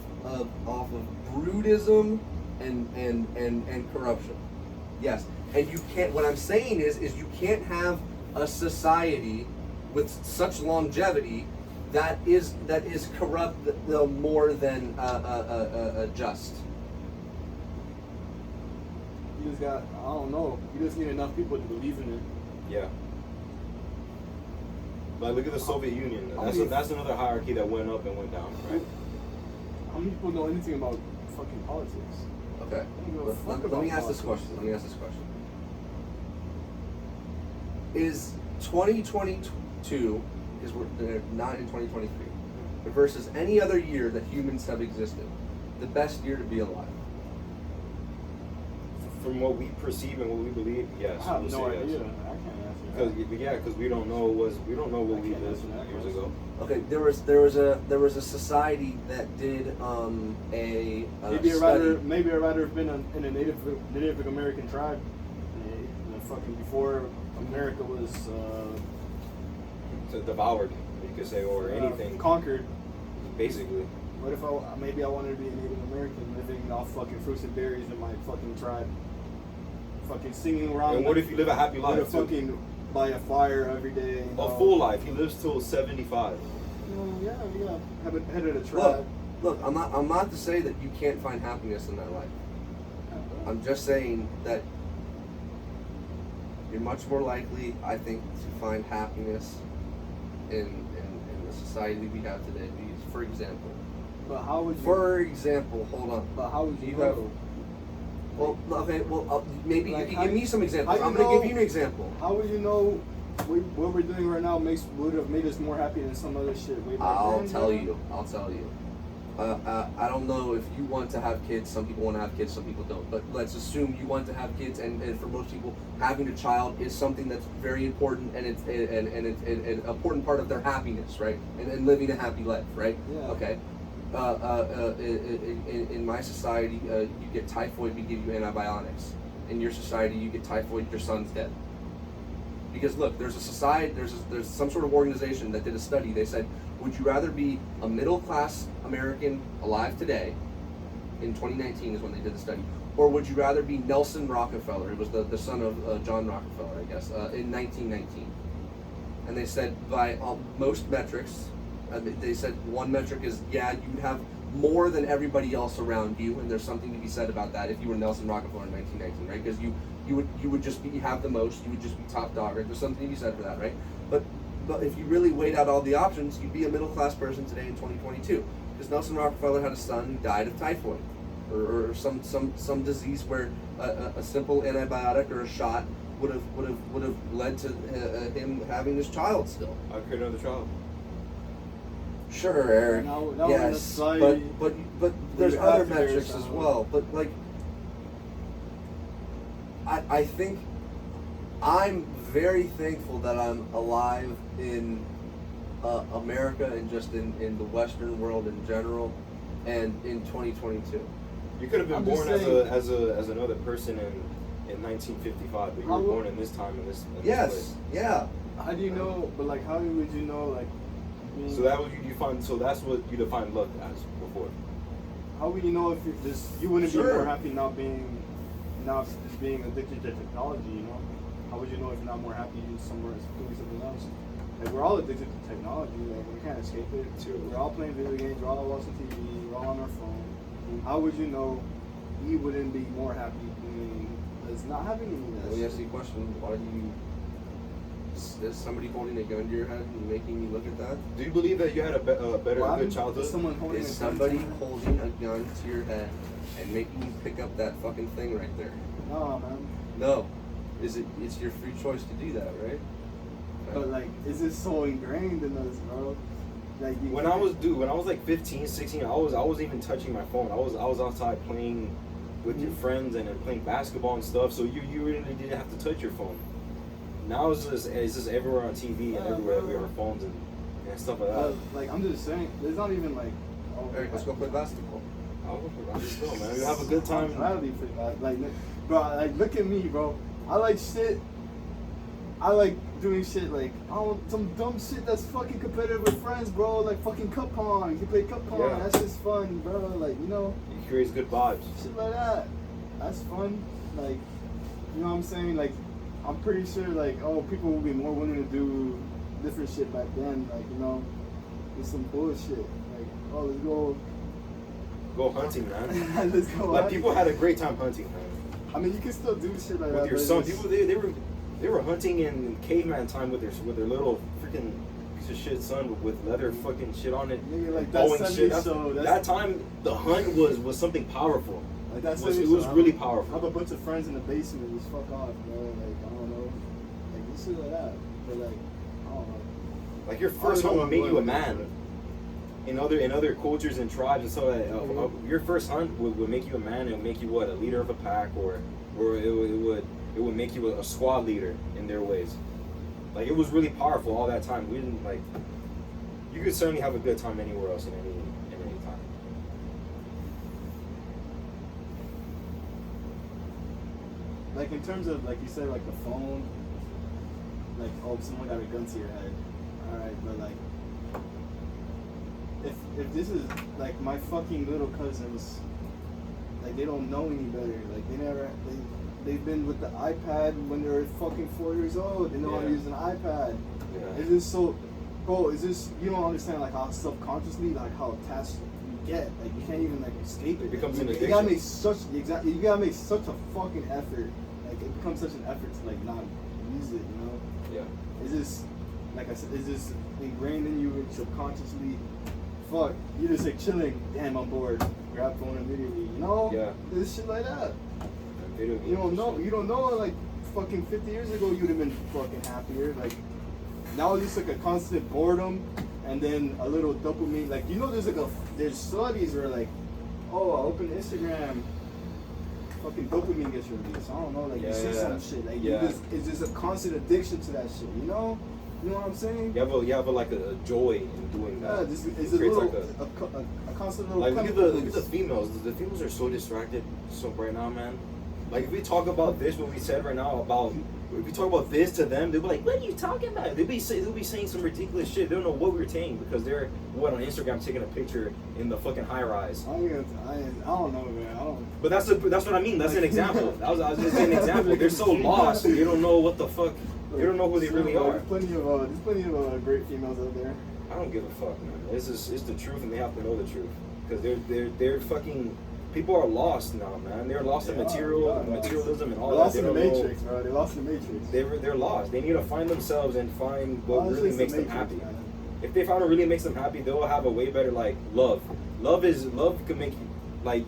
C: brutism and corruption. Yes, and you can't. What I'm saying is you can't have a society with such longevity that is corrupt more than just.
A: You just got, I don't know, you just need enough people to believe in it.
B: yeah. Like look at the Soviet Union. That's another hierarchy that went up and went down, right?
A: How many people know anything about fucking politics?
C: Okay. Let me ask this question. Is 2022, because we're not in 2023, but versus any other year that humans have existed, the best year to be alive?
B: From what we perceive and what we believe, yes.
A: I have
B: we'll
A: no
B: say
A: idea.
B: yes.
A: I can't answer that.
B: Because we don't know what we
A: can't
B: did
A: answer that
B: years
A: question.
B: ago.
C: Okay, there was a society that did a study.
A: Maybe I'd rather have been in a Native American tribe. Fucking before America was
B: Devoured, you could say, or anything.
A: Conquered.
B: Basically.
A: What if I wanted to be a Native American living off fucking fruits and berries in my fucking tribe? Fucking singing around.
B: And what if you live a happy life?
A: With a fucking by a fire every day.
B: A full life. He lives till 75.
A: Yeah. Have a head of the tribe.
C: Look, I'm not to say that you can't find happiness in that life. I'm just saying that you're much more likely, I think, to find happiness in the society we have today. Because, for example.
A: But how would you?
C: For example, hold on.
A: But how would you
C: have?
A: know?
C: Well, okay. Well, maybe
A: Like,
C: you can give me some examples.
A: how
C: I'm
A: you
C: going to
A: know-
C: give you an example.
A: How would you know what we're doing right now would have made us more happy than some other shit way back
C: I'll
A: then?
C: tell you. I don't know if you want to have kids. Some people want to have kids, some people don't. But let's assume you want to have kids, and for most people, having a child is something that's very important, and it's an important part of their happiness, right? And living a happy life, right?
A: Yeah.
C: Okay. In my society, you get typhoid, we give you antibiotics. In your society, you get typhoid, your son's dead. Because look, there's a society, there's some sort of organization that did a study. They said Would you rather be a middle-class American alive today, in 2019 is when they did the study, or would you rather be Nelson Rockefeller, who was the son of John Rockefeller, I guess, in 1919? And they said by most metrics, they said one metric is, yeah, you'd have more than everybody else around you, and there's something to be said about that if you were Nelson Rockefeller in 1919, right? Because you would just have the most, you would just be top dog, right? There's something to be said for that, right? But if you really weighed out all the options, you'd be a middle class person today in 2022. Because Nelson Rockefeller had a son who died of typhoid, or some disease where a simple antibiotic or a shot would have led to him having this child still.
B: I'll create another child.
C: Sure, Eric.
A: Now
C: yes,
A: we're
C: but there's other metrics as well. But like, I think I'm very thankful that I'm alive in America and just in the Western world in general, and in 2022.
B: You could have been
A: I'm
B: born
A: just
B: as another person in 1955, but you were born in this time in this
C: Yes,
B: place.
C: yeah.
A: How do you know? But like, how would you know? Like,
B: So that was you find. So that's what you define luck as before.
A: how would you know if you wouldn't be
C: Sure.
A: more happy not being addicted to technology? You know, how would you know if you're not more happy somewhere doing something else? Like, we're all addicted to technology. Like, we can't escape it. We're all playing video games. We're all watching TV. We're all on our phone. How would you know you wouldn't be more happy doing is not having any of that?
C: Let me ask you a question. Why do you? Is somebody holding a gun to your head and making you look at that?
B: Do you believe that you had a better,
A: Why?
B: good childhood?
A: Is someone holding
C: Is
A: a gun
C: somebody
A: to your head?
C: holding a gun to your head and making you pick up that fucking thing right there?
A: No, man.
C: No. It's your free choice to do that, right?
A: But like, is this so ingrained in us, bro? Like,
B: When I was like 15, 16, I wasn't even touching my phone. I was outside playing with your friends and then playing basketball and stuff. So you really didn't have to touch your phone. Now it's just everywhere on TV and everywhere we have our phones and stuff like that.
A: like, I'm just saying, there's not even like. Oh,
C: Eric, let's go play basketball.
B: I just go, man. We have a good time.
A: I'll be pretty bad. Like, bro, like, look at me, bro. I like shit. I like doing shit like, some dumb shit that's fucking competitive with friends, bro. Like fucking cup pong. You play cup pong.
B: Yeah.
A: That's just fun, bro. Like, you know,
B: It creates good vibes.
A: shit like that. That's fun. Like, you know what I'm saying? Like, I'm pretty sure, like, oh, people will be more willing to do different shit back then. Like, you know, with some bullshit. Like, oh, let's go.
B: Go hunting, man.
A: Let's go.
B: Like
A: out.
B: people had a great time hunting, man.
A: I mean, you can still do shit like that.
B: With your
A: but
B: son,
A: it's-
B: people they were hunting in caveman time with their little freaking piece of shit son with leather fucking shit on it.
A: Nigga, like,
B: Boeing
A: that
B: shit.
A: 70s show,
B: That time the hunt was something powerful.
A: Like, that's
B: It was really
A: I
B: powerful.
A: have a bunch of friends in the basement. Just fuck off, bro. Like, I don't know. Like, this shit like that. But like, I don't know.
B: Like your first
A: I don't know
B: hunt would make you a
A: what-
B: man. In other cultures and tribes and so that your first hunt would make you a man. It would make you what, a leader of a pack, or it would make you a squad leader in their ways. Like it was really powerful all that time. We didn't like. You could certainly have a good time anywhere else in any time.
A: Like, in terms of, like you said, like the phone. Like, oh, someone got a gun to your head. All right, but like, if this is like my fucking little cousins, like they don't know any better. Like they've been with the iPad when they were fucking 4 years old. They know how to
B: Yeah.
A: use an iPad.
B: Yeah.
A: Is this so, bro? Is this, you don't understand like how subconsciously, like how attached you get. Like you can't even like escape it.
B: It becomes an
A: You
B: addiction.
A: gotta make such You gotta make such a fucking effort. Like it becomes such an effort to like not use it. You know.
B: Yeah.
A: Is this, like I said, is this ingrained in you subconsciously? Fuck, you just like chilling. Damn, I'm bored. Grab phone immediately. You know?
B: Yeah.
A: This shit like that.
B: And video games
A: You don't
B: and
A: know.
B: shit.
A: You don't know. Like fucking 50 years ago, you'd have been fucking happier. Like now, it's just like a constant boredom, and then a little dopamine. Like you know, there's studies where like, oh, I open Instagram. Fucking dopamine gets released. I don't know. Like you see
B: Yeah.
A: some shit. Like
B: Yeah.
A: it's just a constant addiction to that shit. You know? You know what I'm saying?
B: You have like a joy in doing that.
A: Yeah, this
B: It
A: is a
B: creates
A: little,
B: like
A: a constant little.
B: Like look at
A: chemical
B: the
A: boost.
B: females. The females are so distracted so right now, man. Like if we talk about this, what we said right now about if you talk about this to them, they'll be like, "What are you talking about?" They'll be saying some ridiculous shit. They don't know what we were saying because they're on Instagram taking a picture in the fucking high rise.
A: I don't know, man. I don't.
B: But that's what I mean. That's an example. I was just saying an example. They're so lost. They don't know what the fuck. They don't know who they really are.
A: There's plenty of great females out there.
B: I don't give a fuck, man. It's the truth, and they have to know the truth because they're fucking. People are lost now, man. They're lost in materialism and all
A: They're
B: that.
A: lost in the Matrix, bro. They're lost in the Matrix.
B: They're lost. They need to find themselves and find what
A: Honestly,
B: really
A: it's the
B: makes them
A: Matrix,
B: happy.
A: man.
B: If they find what really makes them happy, they'll have a way better love. Love can make you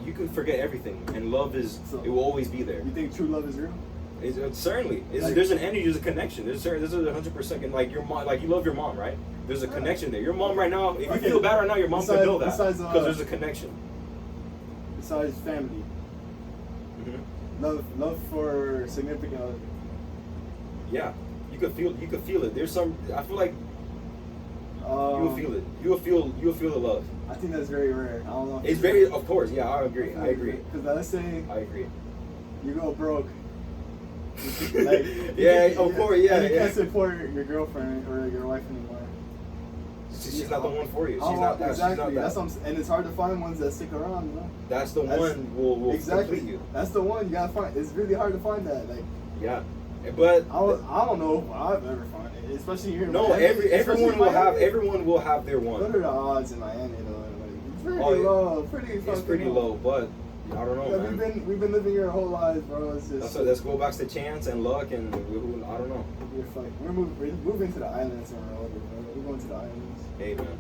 B: you can forget everything, and love it will always be there.
A: You think true love is real?
B: Certainly, there's an energy, there's a connection. There's a 100% like your mom, like you love your mom, right? There's a connection there. Your mom right now, if you feel bad right now, your mom could know that because there's a connection.
A: Besides family. Love for significant other.
B: Yeah, you could feel it. There's some. I feel like you will feel it. You will feel the love.
A: I think that's very rare. I don't know.
B: It's very, of course. Yeah, I agree.
A: Because let's say
B: I agree.
A: you go broke.
B: Of course. Yeah,
A: and you can't support your girlfriend or your wife anymore.
B: She's not the one for you. She's not that.
A: Exactly.
B: She's not that.
A: That's what and it's hard to find ones that stick around. You know?
B: That's the one will
A: exactly.
B: complete you.
A: That's the one you gotta find. It's really hard to find that.
B: Yeah, but
A: I don't know if I've ever found it, especially here in
B: no.
A: Miami.
B: Everyone will have their one.
A: What are the odds in Miami though? It's pretty low. It's
B: pretty low, but I don't know,
A: man. We've been living here our whole lives, bro. It's just
B: let's go back to chance and luck and I don't know.
A: We're moving to the islands when we're older, bro. We're going to the islands.
B: Hey man,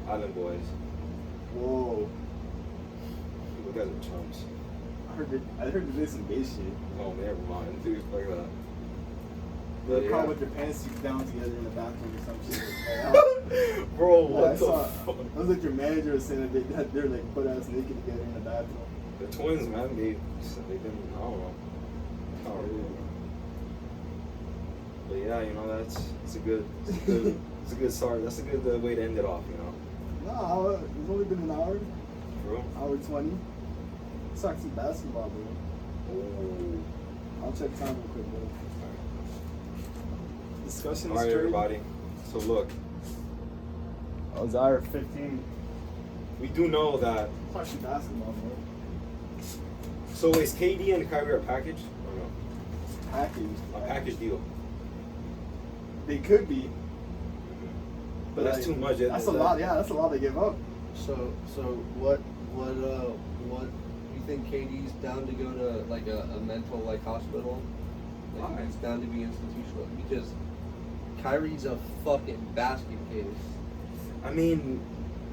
B: island boys.
A: Whoa.
B: You guys are chumps.
A: I heard you did some gay shit.
B: Oh, never mind, dude. Fuck that.
A: You were caught with your pants down together in the bathroom or some shit.
B: Bro, what the fuck?
A: It was like your manager was saying that they're like butt ass naked together in the bathroom.
B: The twins, man, they've been, I don't know. I don't really know. But yeah, you know, it's a good start. That's a good way to end it off, you know.
A: No, it's only been an hour.
B: Bro.
A: Hour 20. Let's talk some basketball, bro.
B: Oh.
A: I'll check time real quick, bro. Discussion
B: All right, everybody. So look.
A: Oh, it's hour 15.
B: We do know that.
A: Talk some basketball, bro.
B: So is KD and Kyrie a package or no?
A: Package.
B: A package deal.
A: They could be.
B: But that's too much.
A: That's a lot. Yeah, that's a lot to give up.
C: So what you think KD's down to go to like a mental hospital? Like he's down to be institutional because Kyrie's a fucking basket case.
B: I mean,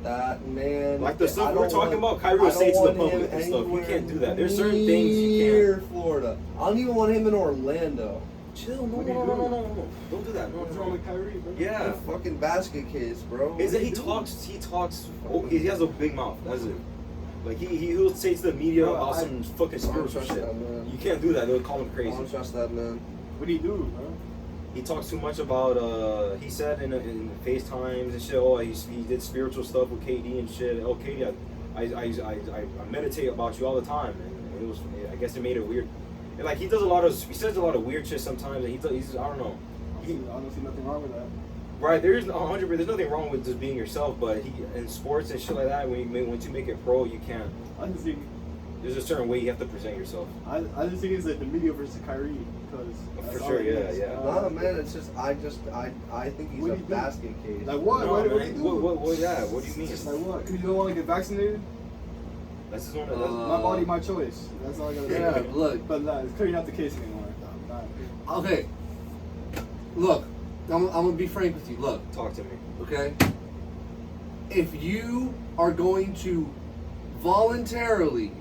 C: that man.
B: Like the stuff we're talking about, Kyrie will say to the public and stuff. You can't do that. There's certain things you can't.
C: Florida. I don't even want him in Orlando.
B: Chill, no. Don't do that. No,
A: What's wrong with Kyrie, bro?
B: Yeah.
C: A fucking basket case, bro.
B: Is that he talks, oh, he has a big mouth, that's it. Like he'll say to the media about some fucking spiritual shit. You can't do that, they'll call him crazy.
C: I don't trust that man.
A: What do you do, bro?
B: He talks too much about, he said in FaceTimes and shit, oh, he did spiritual stuff with KD and shit. Oh, KD, I meditate about you all the time. And it was, I guess it made it weird. And like he says a lot of weird shit sometimes, and he's I don't know.
A: I don't see nothing wrong with that.
B: Right, there's nothing wrong with just being yourself, but in sports and shit like that, once you make it pro, you can't.
A: I just think
B: There's a certain way you have to present yourself.
A: I just think it's like the media versus Kyrie because
B: For sure, yeah.
C: No, man, it's just I think he's a basket case.
A: Like what?
B: No,
A: what do
B: man.
A: you do?
B: What? Yeah. What do you mean?
A: Just like what? Because you don't want to get vaccinated?
B: That's his own.
A: That's my body, my choice. That's all I gotta say.
C: Yeah, look.
A: But it's clearly not the case anymore.
C: Okay. Look, I'm gonna be frank with you. Look.
B: Talk to me.
C: Okay. If you are going to voluntarily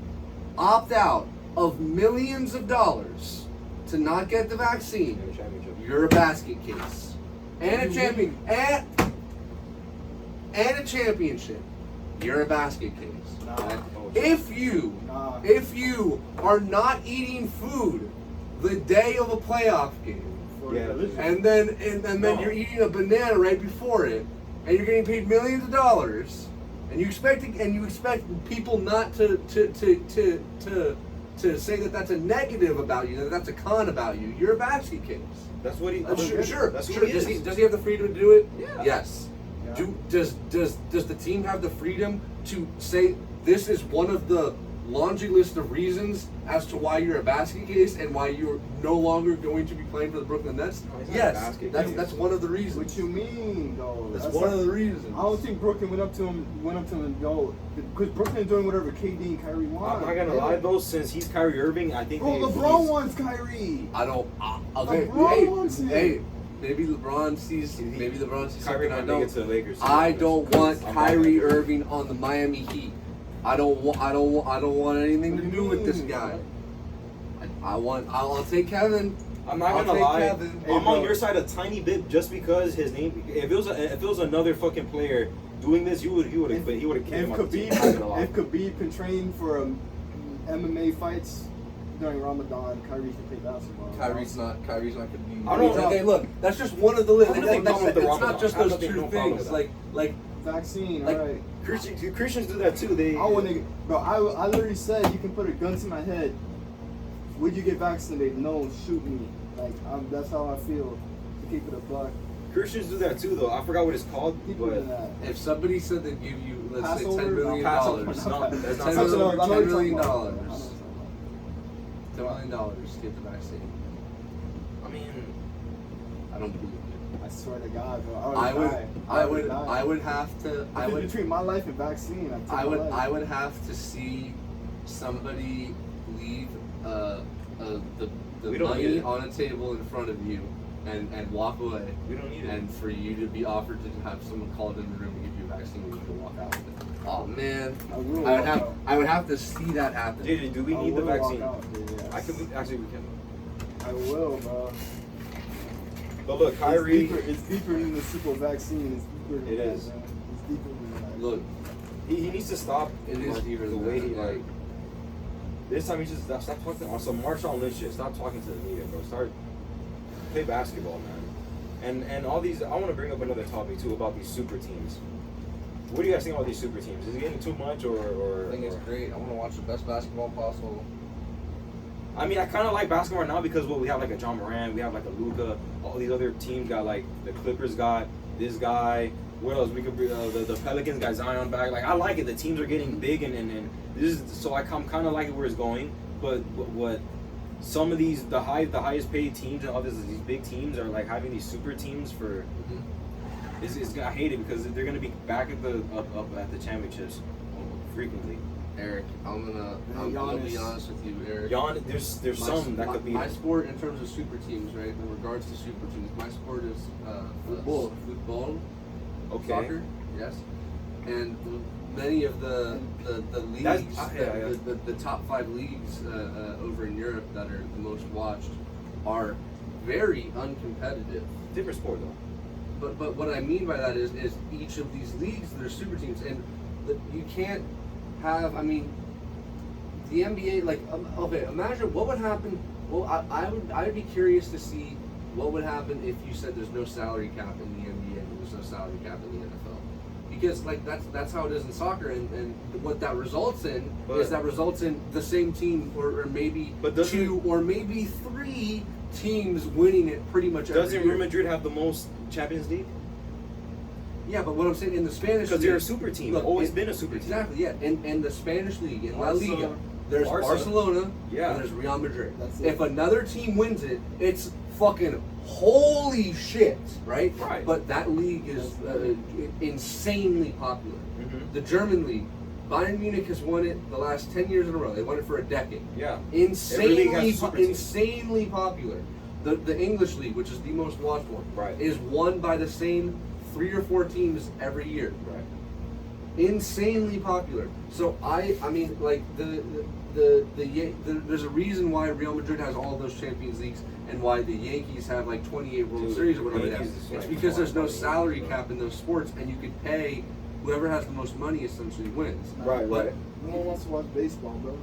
C: opt out of millions of dollars to not get the vaccine, you're a basket case. And a champion and a championship. You're a basket case.
A: Nah.
C: If you are not eating food the day of a playoff game, and then you're eating a banana right before it, and you're getting paid millions of dollars, and you expect people not to to say that that's a negative about you, that that's a con about you. You're a basket case.
B: That's what he.
C: Sure.
B: That's
C: Sure.
B: who he
C: Does
B: is.
C: he have the freedom to do it?
B: Yeah.
C: Yes.
A: Yeah.
C: Does the team have the freedom to say this is one of the laundry list of reasons as to why you're a basket case and why you're no longer going to be playing for the Brooklyn Nets?
B: No, he's not a
C: Yes,
B: basket
C: that's
B: case.
C: that's one of the reasons.
A: What you mean, though?
C: That's one of the reasons.
A: I don't think Brooklyn went up to him and go, because Brooklyn doing whatever KD and Kyrie want.
B: I'm not gonna lie though, since he's Kyrie Irving, I think
A: Bro, LeBron wants Kyrie.
C: I don't. Okay.
A: LeBron wants him.
C: Hey, maybe LeBron sees. Maybe LeBron sees
B: Kyrie
C: something I
B: might make it
C: don't.
B: to the Lakers.
C: I don't want
B: I'm
C: Kyrie
B: not-
C: Irving on the Miami Heat. I don't want anything to do with this guy. I'll take Kevin.
B: I'm not
C: I'll
B: gonna
C: take
B: lie.
C: Kevin.
B: I'm
A: bro.
B: on your side a tiny bit just because his name. If it was another fucking player doing this, he would have kicked him off the team. I'm not gonna lie.
A: If Khabib can train for MMA fights during Ramadan, Kyrie can play basketball.
C: Kyrie's not gonna be.
B: I don't know.
C: Okay, look, that's just one of the lists.
B: I have nothing wrong with the
C: It's
B: Ramadan.
C: not just
B: I have
C: those
B: nothing-
C: two
B: no problem
C: things.
B: with
C: Like
A: Vaccine,
C: Like-
A: alright.
B: Christians do that too. They.
A: I wouldn't, bro. I literally said you can put a gun to my head. Would you get vaccinated? No, shoot me. Like that's how I feel. To keep it a buck.
B: Christians do that too, though. I forgot what it's called,
A: People
B: but
A: do that.
C: if somebody said they'd give you, let's
A: Passover?
C: say $10 million,
B: Passover.
C: $10
B: No, that's not
A: That's what I'm
C: $10 million,
A: talking about.
C: $10 million to get the vaccine.
B: I mean,
C: I don't believe you.
A: I swear to God, bro.
C: I would have to. I would.
A: between my life and vaccine.
C: I would have to see somebody leave the
B: We don't need
C: money
B: it.
C: on a table in front of you and walk away.
B: we don't need it.
C: And for you to be offered to have someone called in the room and give you a vaccine and you can walk out with it. Oh man, I would have to see that happen.
B: JJ, do we need the vaccine?
A: Yes.
B: I can actually we can.
A: I will, bro.
B: But look, Kyrie.
A: It's deeper than the simple vaccine. It's deeper than
B: It
A: that,
B: is.
A: man. It's deeper than that.
C: Look,
B: He needs to stop.
C: It is
B: like,
C: deeper
B: the
C: than
B: way
C: that,
B: he
C: yeah.
B: like. This time he just stop talking on some Marshawn Lynch shit. Stop talking to the media, bro. Start play basketball, man. And all these. I want to bring up another topic too about these super teams. What do you guys think about these super teams? Is it getting too much or?
C: I think it's great. I want to watch the best basketball possible.
B: I mean, I kind of like basketball now because we have like a John Moran, we have like a Luka. All these other teams got like the Clippers got this guy. What else? We could bring the Pelicans got Zion back. Like I like it. The teams are getting big and this is so I'm kind of like where it's going. But what some of these the highest paid teams and all these big teams are like having these super teams for. Is I hate it because they're gonna be back at the up at the championships frequently.
C: Eric, I'm gonna be honest with you, Eric.
B: There's some that could be.
C: My sport in terms of super teams, right? In regards to super teams, my sport is
A: Football.
C: Football.
B: Okay.
C: Soccer, yes. And many of the leagues, the top 5 leagues over in Europe that are the most watched are very uncompetitive.
B: Different sport though.
C: But what I mean by that is each of these leagues, they're super teams, and you can't have. I mean, the NBA. Like, okay, imagine what would happen. Well, I would be curious to see what would happen if you said there's no salary cap in the NBA and there's no salary cap in the NFL. Because like that's how it is in soccer, and what that results in is the same team or maybe
B: But
C: 2 or maybe 3 teams winning it pretty much every
B: Doesn't
C: year.
B: Real Madrid have the most Champions League?
C: Yeah, but what I'm saying in the Spanish
B: Because
C: league,
B: they're a super team.
C: look,
B: Always
C: it-
B: been a super team.
C: Exactly, yeah. In the Spanish league, in La
A: Barca,
C: Liga, there's
B: Barca.
C: Barcelona,
B: Yeah.
C: and there's Real Madrid.
A: That's it.
C: If another team wins it, it's fucking holy shit, right?
B: Right.
C: But that league is insanely popular.
B: Mhm.
C: The German league, Bayern Munich has won it the last 10 years in a row. They won it for a decade.
B: Yeah. Every league has a super team.
C: Insanely popular. The English league, which is the most watched one,
B: Right.
C: is won by the same 3 or 4 teams every year.
B: Right.
C: Insanely popular. So I mean, like there's a reason why Real Madrid has all those Champions Leagues and why the Yankees have like 28 World
B: Dude,
C: Series or whatever they have.
B: Yankees is
C: It's
B: like
C: because there's no
B: money.
C: salary cap in those sports, and you could pay whoever has the most money essentially wins.
B: Right,
C: But
B: right.
A: No one wants to watch baseball, bro.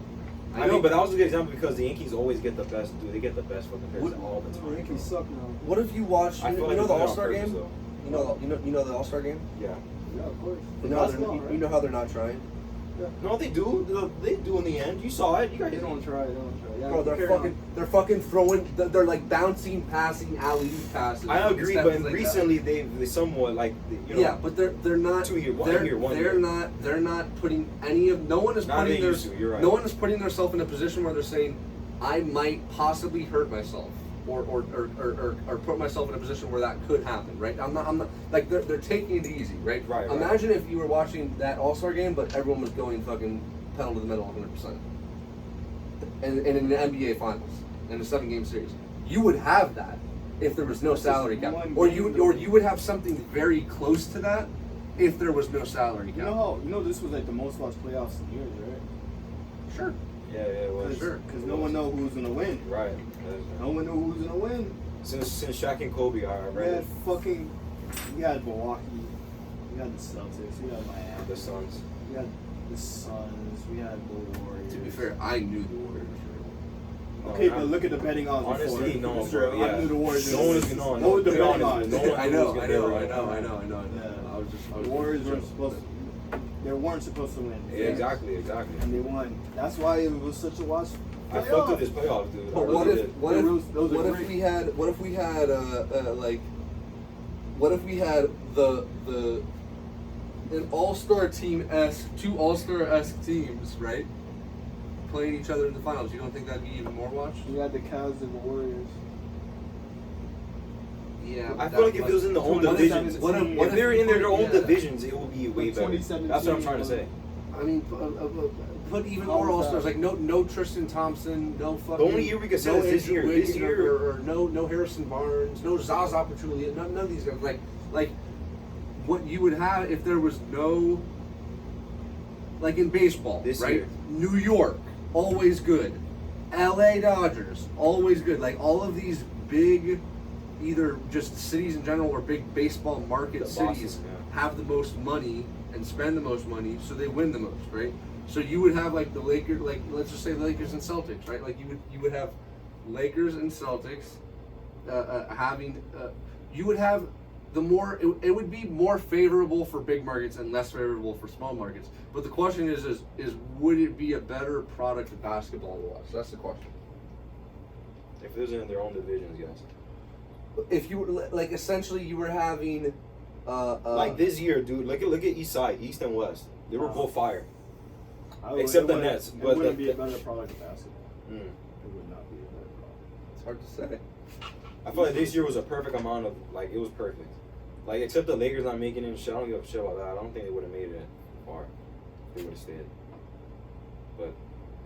B: I know, but that was a good example because the Yankees always get the best. Dude, they get the best fucking players
C: What-
B: all the
A: The
B: time.
A: Yankees suck now.
C: What if you watch?
B: I feel like
C: you know
B: they're
C: the
B: doing it
C: All Star
B: on
C: game?
B: purpose,
C: You know the All Star game?
B: Yeah.
A: Yeah, of course.
C: You
A: Basketball,
C: know,
A: right?
C: you know how they're not trying.
B: No, they do. They do in the end. You saw it. You guys
A: They don't try. Yeah,
C: Bro, they're fucking throwing. They're like bouncing, passing, alley-oop passes.
B: I agree,
C: stuff
B: but
C: like
B: recently they somewhat like you know.
C: Yeah, but they're not.
B: 2 year, 1
C: they're,
B: year, 1
C: they're
B: year.
C: not. They're not putting any of. No one is
B: Not
C: putting
B: they
C: their.
B: used to, you're right.
C: No one is putting themselves in a position where they're saying, "I might possibly hurt myself." Or put myself in a position where that could happen, right? I'm not like they're taking it easy, right?
B: Right.
C: Imagine if you were watching that All-Star game, but everyone was going fucking pedal to the metal 100%. And in the NBA Finals, in a 7-game series, you would have that if there was no salary cap, or you would have something very close to that if there was no salary cap.
A: You know this was like the most watched playoffs in years, right?
C: Sure.
B: Yeah, well,
C: Sure.
A: Because no one know who's gonna win.
B: Right.
A: No one knew who's gonna win.
B: Since Shaq and Kobe, I
A: We
B: read
A: had fucking. We had Milwaukee. We had the Celtics. We had Miami.
B: the Suns.
A: We had the Suns. We had the Warriors.
C: To be fair, I knew the Warriors were.
A: Okay, but look at the betting odds.
B: Honestly,
A: before.
B: no,
A: Mr.
B: bro. Yeah.
A: I knew the Warriors.
B: No one is going
A: What was the
B: be
A: betting
B: honest,
A: odds?
B: no one
C: I
B: knows
C: know.
B: who's gonna be right.
A: Yeah.
C: I was
A: The Warriors weren't supposed to. They weren't supposed to win.
B: Yeah, exactly.
A: And they won. That's why it was such a watch.
B: I fucked with this playoff, dude.
C: But
B: I
C: what
B: really
C: if
B: did.
C: what if
A: Those are
C: what if
A: great.
C: we had like what if we had the an all-star team two all-star teams, right, playing each other in the finals? You don't think that'd be even more watched?
A: We had the Cavs and the Warriors.
C: Yeah,
B: I feel like if it was in the own divisions, if they're in their own divisions, it will be way better.
A: 2017,
B: That's what I'm trying to say.
C: I mean, put even more all-stars, like no Tristan Thompson, no fucking.
B: The only year we could say
C: no
B: is this
C: Andrew
B: year. This
C: Wiggins,
B: year,
C: or no Harrison Barnes, no Zaza Pachulia, none of these guys. Like what you would have if there was no, like in baseball,
B: This
C: right?
B: year.
C: New York, always good. LA Dodgers, always good. Like all of these big, either just cities in general or big baseball market
B: The
C: cities
B: Boston, yeah.
C: have the most money and spend the most money, so they win the most, right? So you would have like the Lakers, like let's just say Lakers and Celtics, right? Like you would have Lakers and Celtics having you would have the more it would be more favorable for big markets and less favorable for small markets. But the question is would it be a better product of basketball to watch? That's the question.
B: If it was in their own divisions, yes.
C: If you were like essentially you were having
B: Like this year, dude. Look at East Side, East and West. They were both fire. Except the Nets,
A: It
B: but
A: wouldn't be a better product of basketball.
B: Mm.
A: It would not be a better product.
C: it's hard to say.
B: I feel like this year was a perfect amount of like it was perfect. Like except the Lakers not making it and shit. I don't give a shit about that. I don't think they would have made it far. They would have stayed. But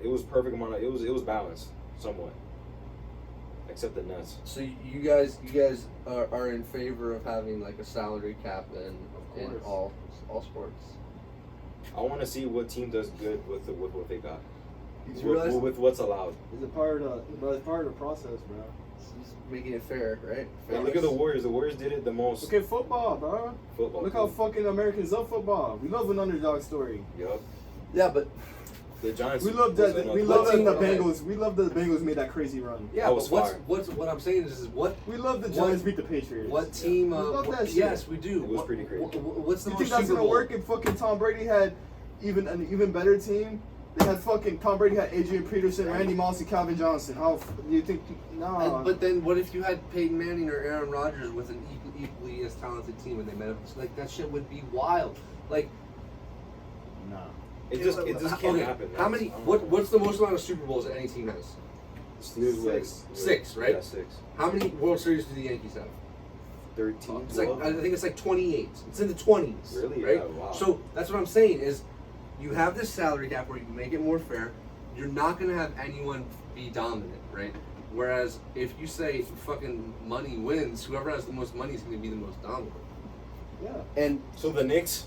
B: it was perfect amount of it was balanced somewhat. Except the Nets.
C: So you guys are in favor of having like a salary cap in all sports.
B: I want to see what team does good with what they got.
A: You realize
B: With what's allowed.
A: it's a part of it's part of the process, bro.
C: Just making it fair, right?
B: And look at the Warriors. The Warriors did it the most.
A: Look at football, bro.
B: Football.
A: Look how fucking Americans love football. We love an underdog story.
B: Yup.
C: Yeah, but
B: The Giants.
A: We love that. We love that the
C: Okay.
A: Bengals. We love that the Bengals made that crazy run.
C: yeah,
B: That
C: but
B: was fire.
C: what I'm saying is what
A: We love the Giants beat the Patriots.
C: what team?
A: We love that shit.
C: Yes, we do.
B: It was pretty crazy.
C: What's the
A: You
C: most
A: think that's
C: Super
A: gonna
C: Bowl?
A: work if fucking Tom Brady had an even better team? They had fucking Tom Brady had Adrian Peterson, Randy Moss, and Calvin Johnson. How do you think? No.
C: But then what if you had Peyton Manning or Aaron Rodgers with an equally as talented team and they met up? Like that shit would be wild. Like
A: no.
B: It just can't
C: okay,
B: happen.
C: How many? What's the most amount of Super Bowls that any team has? Six, right?
B: Yeah, 6.
C: How many World Series do the Yankees have?
B: 13.
C: It's like
B: 12.
C: I think it's like 28. It's in the 20s.
B: Really?
C: Right?
B: Yeah, wow.
C: So that's what I'm saying is, you have this salary cap where you can make it more fair. You're not gonna have anyone be dominant, right? Whereas if you say fucking money wins, whoever has the most money is gonna be the most dominant.
A: Yeah.
C: And
B: So the Knicks.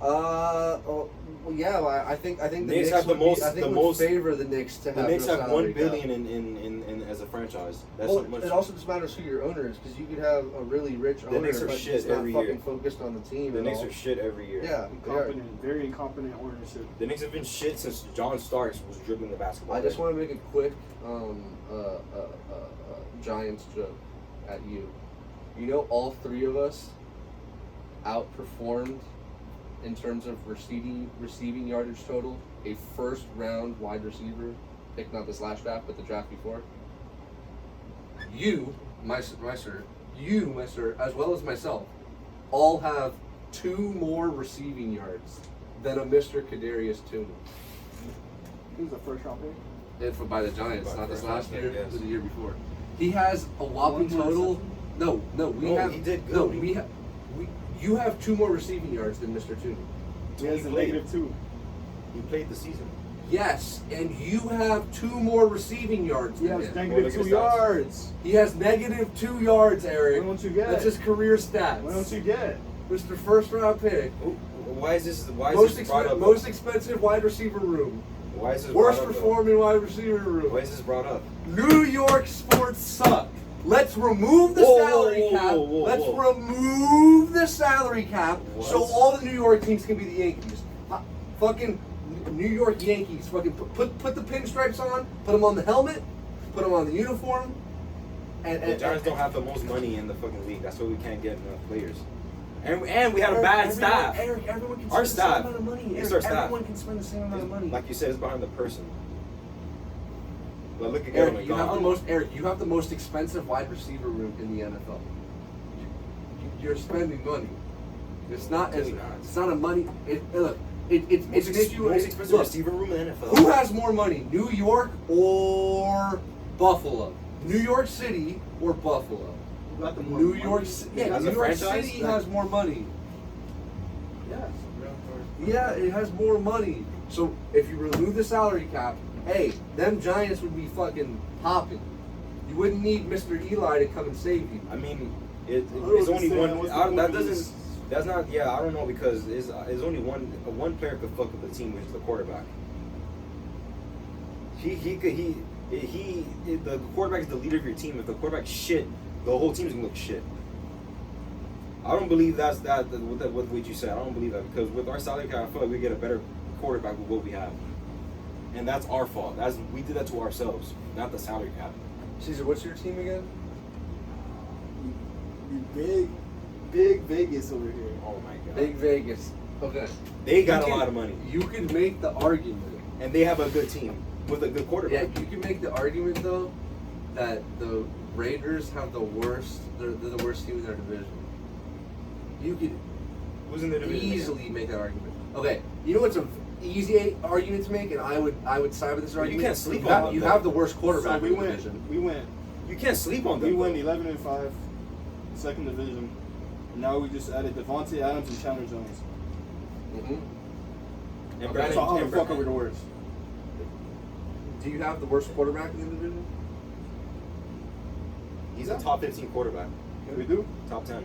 C: I think the
B: Knicks
C: Knicks
B: have the
C: would
B: most-
C: Be, I think
B: the
C: would
B: most-
C: favor the Knicks to
B: The
C: have
B: Knicks
C: no
B: have
C: salary
B: 1
C: cap.
B: billion in as a franchise. That's
C: Well,
B: not much.
C: it also just matters who your owner is, because you could have a really rich owner,
B: Knicks are
C: but
B: shit
C: he's not
B: every
C: fucking
B: year.
C: focused on the team.
B: The
C: at
B: Knicks
C: all.
B: are shit every year.
C: Yeah, they are.
A: Incompetent, very incompetent ownership.
B: The Knicks have been shit since John Starks was dribbling the basketball.
C: I just want to make a quick Giants joke at you. You know, all three of us outperformed in terms of receiving yardage total, a first round wide receiver, picked not this last draft, but the draft before. You, my sir, as well as myself, all have 2 more receiving yards than a Mr. Kadarius Tooney.
A: He was a first round pick.
C: If by the Giants,
B: By
C: not this
B: first
C: last
B: round
C: year,
B: pick, yes.
C: but the year before. He has a whopping
A: One more
C: total. No,
B: he did good.
C: No, you have 2 more receiving yards than Mr. Tooney.
A: He has a
B: played.
A: -2.
B: He played the season.
C: Yes, and you have 2 more receiving yards
A: He
C: than
A: has
C: him.
A: -2
B: stats.
A: yards.
C: He has -2 yards, Eric.
A: What don't you get?
C: That's his career stats.
A: What don't you get?
C: Mr. First round pick.
B: Why is this? Why is
C: Most,
B: this brought up?
C: most expensive wide receiver room.
B: Why is this
C: Worst
B: brought up, though?
C: performing wide receiver room.
B: Why is this brought up?
C: New York sports suck. Let's remove the
B: Whoa,
C: salary
B: whoa,
C: cap.
B: whoa, whoa,
C: Let's
B: whoa.
C: remove the salary cap
B: What?
C: so all the New York teams can be the Yankees. Fucking New York Yankees. Fucking put the pinstripes on. Put them on the helmet. Put them on the uniform.
B: The Giants don't have the most money in the fucking league. That's why we can't get enough players. And we had a bad staff.
C: Eric, everyone can
B: Our
C: spend
B: staff.
C: the same amount of money.
B: It's
C: Eric,
B: our staff.
C: everyone can spend the same amount of money.
B: Like you said, it's behind the person. But look at
C: Eric,
B: Gary
C: you have the
B: McDonald.
C: you have the most expensive wide receiver room in the NFL. You're spending money. It's not
B: Really not.
C: it's not a money. Look, it's
B: Most
C: an issue.
B: expensive
C: Look,
B: receiver room in the NFL.
C: who has more money, New York or Buffalo? New York City or Buffalo?
A: Who got the more
C: New
A: money?
C: York, yeah,
B: As
C: New
B: a
C: York
B: franchise?
C: City has more money.
A: Yes.
C: Yeah, it has more money. So if you remove the salary cap, hey, them Giants would be fucking popping. You wouldn't need Mr. Eli to come and save you.
B: I mean,
A: I
B: it's
A: don't
B: only
A: understand.
B: one.
A: What's the
B: That
A: point of
B: doesn't.
A: this?
B: That's not. Yeah, I don't know because it's only one player could fuck with the team, which is the quarterback. The quarterback is the leader of your team. If the quarterback's shit, the whole team's gonna look shit. I don't believe what you said. I don't believe that because with our salary cap, I feel like we get a better quarterback with what we have, and that's our fault. We did that to ourselves, not the salary cap.
C: Caesar, what's your team again?
A: You big Vegas over here.
B: Oh my god.
C: Big Vegas. Okay.
B: They got
C: You
B: a
C: can-
B: lot of money,
C: You can make the argument.
B: and they have a good team with a good
C: Yeah,
B: quarterback.
C: you can make the argument though that the Raiders have the worst. They're the worst team in their division. You could
B: Who's in the division?
C: easily make that argument. Okay, you know what's an easy argument to make, and I would side with this
B: You
C: argument.
B: can't sleep
C: you
B: on
C: have,
B: them,
C: you
B: though.
C: have the worst quarterback
A: So
C: in the division.
B: You can't sleep on them.
A: We went
B: though.
A: 11-5, second division. And now we just added Devontae Adams and Chandler Jones.
C: Mm-hmm.
B: And
C: Okay.
A: So how the
B: and
A: fuck are we the worst?
C: Do you have the worst quarterback in the division?
B: He's a top 15 quarterback.
A: Yeah, we do.
B: Top 10.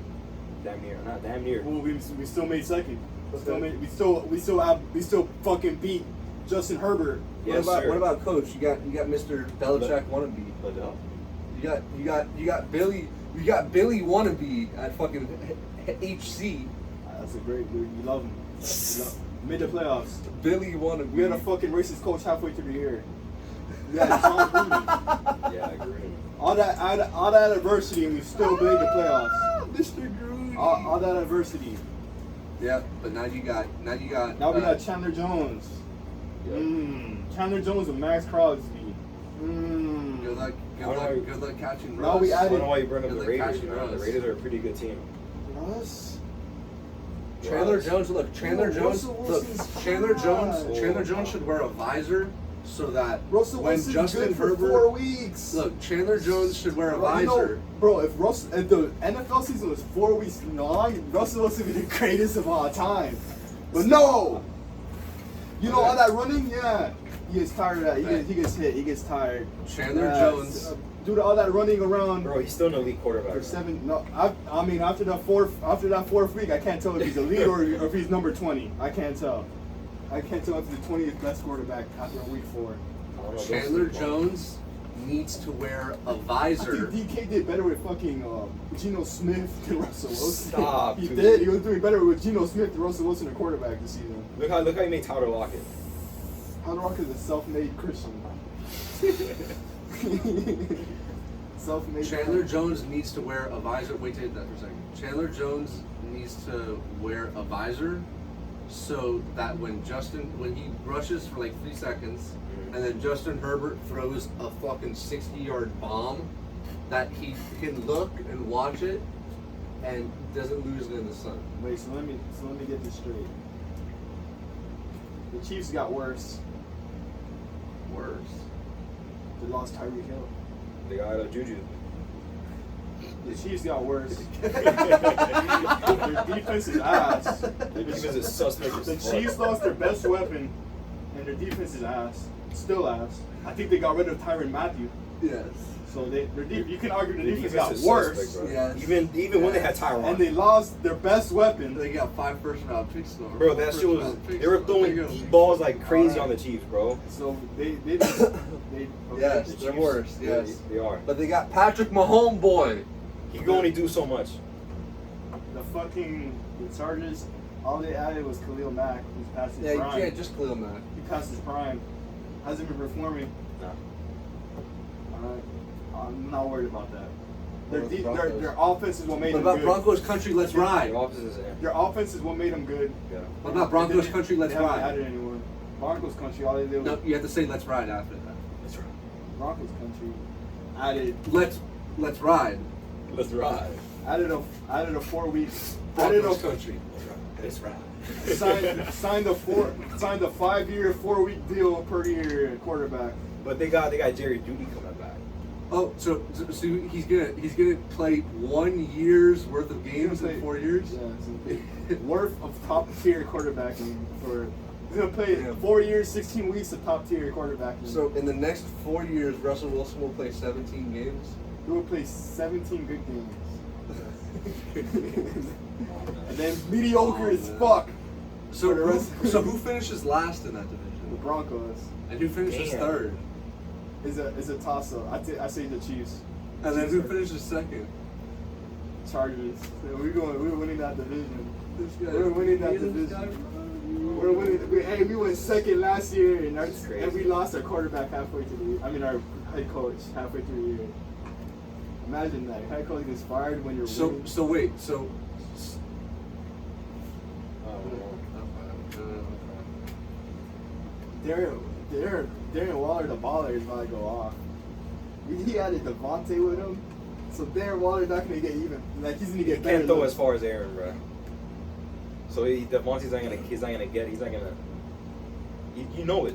B: Damn near. Not damn near.
A: Well, we still made second.
C: Okay.
A: We still fucking beat Justin Herbert.
B: Yes,
C: what
B: sir.
C: about coach? You got Mr. Belichick wannabe.
B: Liddell.
C: You got Billy wannabe at fucking HC.
A: That's a great dude. You love him. Made the playoffs.
C: Billy wannabe.
A: We had a fucking racist coach halfway through the year. We had John Gruden.
B: Yeah, I agree.
A: All that adversity, and we still made the playoffs.
C: Mr. Gruden.
A: All that adversity.
C: Yeah, but now you got.
A: Now we got Chandler Jones. Chandler Jones and Max Crosby.
C: Good luck catching
A: Now
C: Russ.
A: we
B: I
A: added-
B: don't know why you bring up
C: Good
B: the
C: luck
B: Raiders.
C: catching
B: Man. The
C: Russ.
B: Raiders are a pretty good team.
A: Russ.
C: Chandler
B: Russ.
C: Jones. Look, Chandler
A: No,
C: Jones.
A: Russell
C: Look,
A: Wilson's
C: Chandler
A: trash.
C: Jones. Chandler Jones should wear a visor so that
A: Russell
C: when
A: Wilson's
C: Justin
A: good for
C: Herbert.
A: 4 weeks.
C: Look, Chandler Jones should wear a
A: Bro, you know-
C: visor.
A: bro, if the NFL season was 4 weeks long, Russell Wilson would be the greatest of all time. But no! You know all that running? Yeah. He gets tired of that. He gets hit. He gets tired.
C: Chandler
A: Yeah,
C: Jones.
A: Dude, all that running around
B: Bro, he's still an elite quarterback.
A: for 7. No, I mean after that fourth week, I can't tell if he's a lead or if he's number 20. I can't tell. I can't tell if he's the 20th best quarterback after week 4.
B: I don't know,
C: Chandler
B: don't sleep on him.
C: Jones needs to wear a
A: I
C: visor.
A: think DK did better with fucking Geno Smith than Russell Wilson.
B: Stop,
A: He
B: dude.
A: did. He was doing better with Geno Smith than Russell Wilson, a quarterback this season.
B: Look how he made Tyler Lockett.
A: Hunter Rock is a self-made Christian. Self-made.
C: Chandler Jones needs to wear a visor. Wait, take that for a second. Chandler Jones needs to wear a visor so that when he rushes for like 3 seconds, and then Justin Herbert throws a fucking 60-yard bomb, that he can look and watch it and doesn't lose it in the sun.
A: Wait, so let me get this straight. The Chiefs got worse.
C: Worse.
A: They lost Tyreek Hill.
B: They got Juju.
A: The Chiefs got worse. Their defense is ass.
B: The defense is suspect.
A: The Chiefs lost their best weapon, and their defense is ass. Still ass. I think they got rid of Tyrann Mathieu.
C: Yes.
A: So you can argue the defense got
B: is
A: worse.
B: suspect, bro.
C: Yes.
B: Even when they had Tyron.
A: And they lost their best weapon.
C: They got 5 first-round picks, though.
B: Bro, that shit was. They were throwing deep balls like crazy on the Chiefs, bro.
A: So they
C: Yes, they're worse. Yes,
B: They are.
C: But they got Patrick Mahomes, boy.
B: He can only do so much.
A: The Chargers, all they added was Khalil Mack, who's past his
C: Yeah,
A: prime.
C: you can't just Khalil Mack.
A: He passed his prime. Hasn't been performing.
B: No.
A: I'm not worried about that. Their
C: Broncos.
A: their offense is what made
C: What
A: them
C: about
A: good.
C: Broncos country? Let's ride.
B: The offense is
A: Their offense is what made them good.
B: Yeah.
C: What about Broncos country? Let's
A: they haven't
C: ride.
A: added anyone. Broncos country, all they did was
C: No, you have to say let's ride after that.
B: Let's ride.
A: Broncos country added
C: Let's ride.
B: Let's ride.
A: added a 4 week
C: Broncos country.
B: Let's ride.
A: signed a 5-year 4-week deal per year quarterback.
B: But they got Jerry Jeudy coming back.
C: Oh, so he's gonna play 1 year's worth of games in 4 years.
A: Yeah, worth of top tier quarterbacking for. He's gonna play 4 years, 16 weeks of top tier quarterbacking.
C: So in the next 4 years, Russell Wilson will play 17 games.
A: he will play 17 good games. And then mediocre as fuck.
C: So
A: For the rest-
C: who finishes last in that
A: The
C: division?
A: Broncos
C: And who finishes
B: Damn.
C: third?
A: is a toss up. I say the Chiefs.
C: And then
A: Chiefs
C: who
A: are-
C: finishes second?
A: Chargers. So we're winning that division.
C: This guy.
A: We're winning that division. We're winning. We went second last year, and we lost our quarterback halfway through. Our head coach halfway through the year. Imagine that head coach gets fired when you're winning.
C: So wait. So.
A: Darren Waller, the baller, is about to go off. He added Devontae with him, so Darren Waller's not gonna get even. Like he's gonna
B: He
A: get better.
B: can't throw
A: than-
B: as far as Aaron, bro. So Devontae's not gonna. He's not gonna get. He's not gonna. You know it.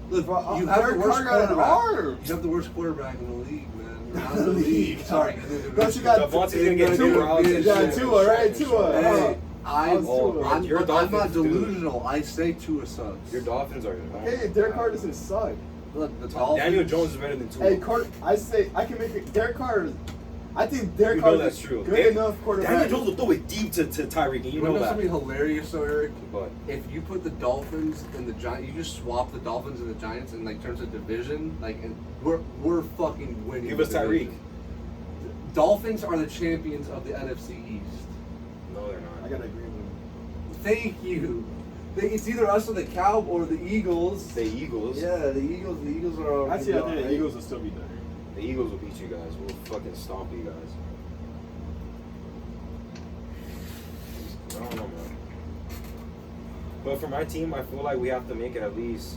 C: Look,
A: Bro,
C: you have the
A: Derek
C: worst
A: Carr got an
C: quarterback.
A: arm.
C: You have the worst quarterback in the league, man. Not
A: The league.
C: Sorry.
A: Don't you got
B: Devontae's gonna get
A: Tua?
B: Tua out.
A: Yeah, Tua, right? Tua.
C: Hey,
A: I'm
B: your
C: I'm not
B: Dolphins do.
C: delusional. I say Tua sucks.
B: Your Dolphins are.
A: Hey, Derek Carr doesn't suck.
C: Look, the Dolphins.
B: Daniel Jones is better than Tua.
A: Hey, I can make it. Derek Carr. I think Derek
B: You
A: Carr
B: know
A: is
B: that's
A: a
B: true.
A: good enough quarterback.
B: Daniel Jones will throw it deep to Tyreek, and you
C: You
B: know
C: know
B: that.
C: something hilarious, though, Eric?
B: But
C: If you put the Dolphins and the Giants, you just swap the Dolphins and the Giants in like terms of division, and we're fucking winning.
B: give us
C: the
B: Tyreek.
C: division. Dolphins are the champions of the NFC East.
B: No, they're
A: I
B: not.
A: gotta agree with him.
C: Thank you. It's either us or the Cowboys or the Eagles.
B: The Eagles.
C: Yeah, the Eagles. The Eagles are.
A: Actually, I think the Eagles will still be better.
B: The Eagles will beat you guys. We'll fucking stomp you guys. I don't know, man. But for my team, I feel like we have to make it at least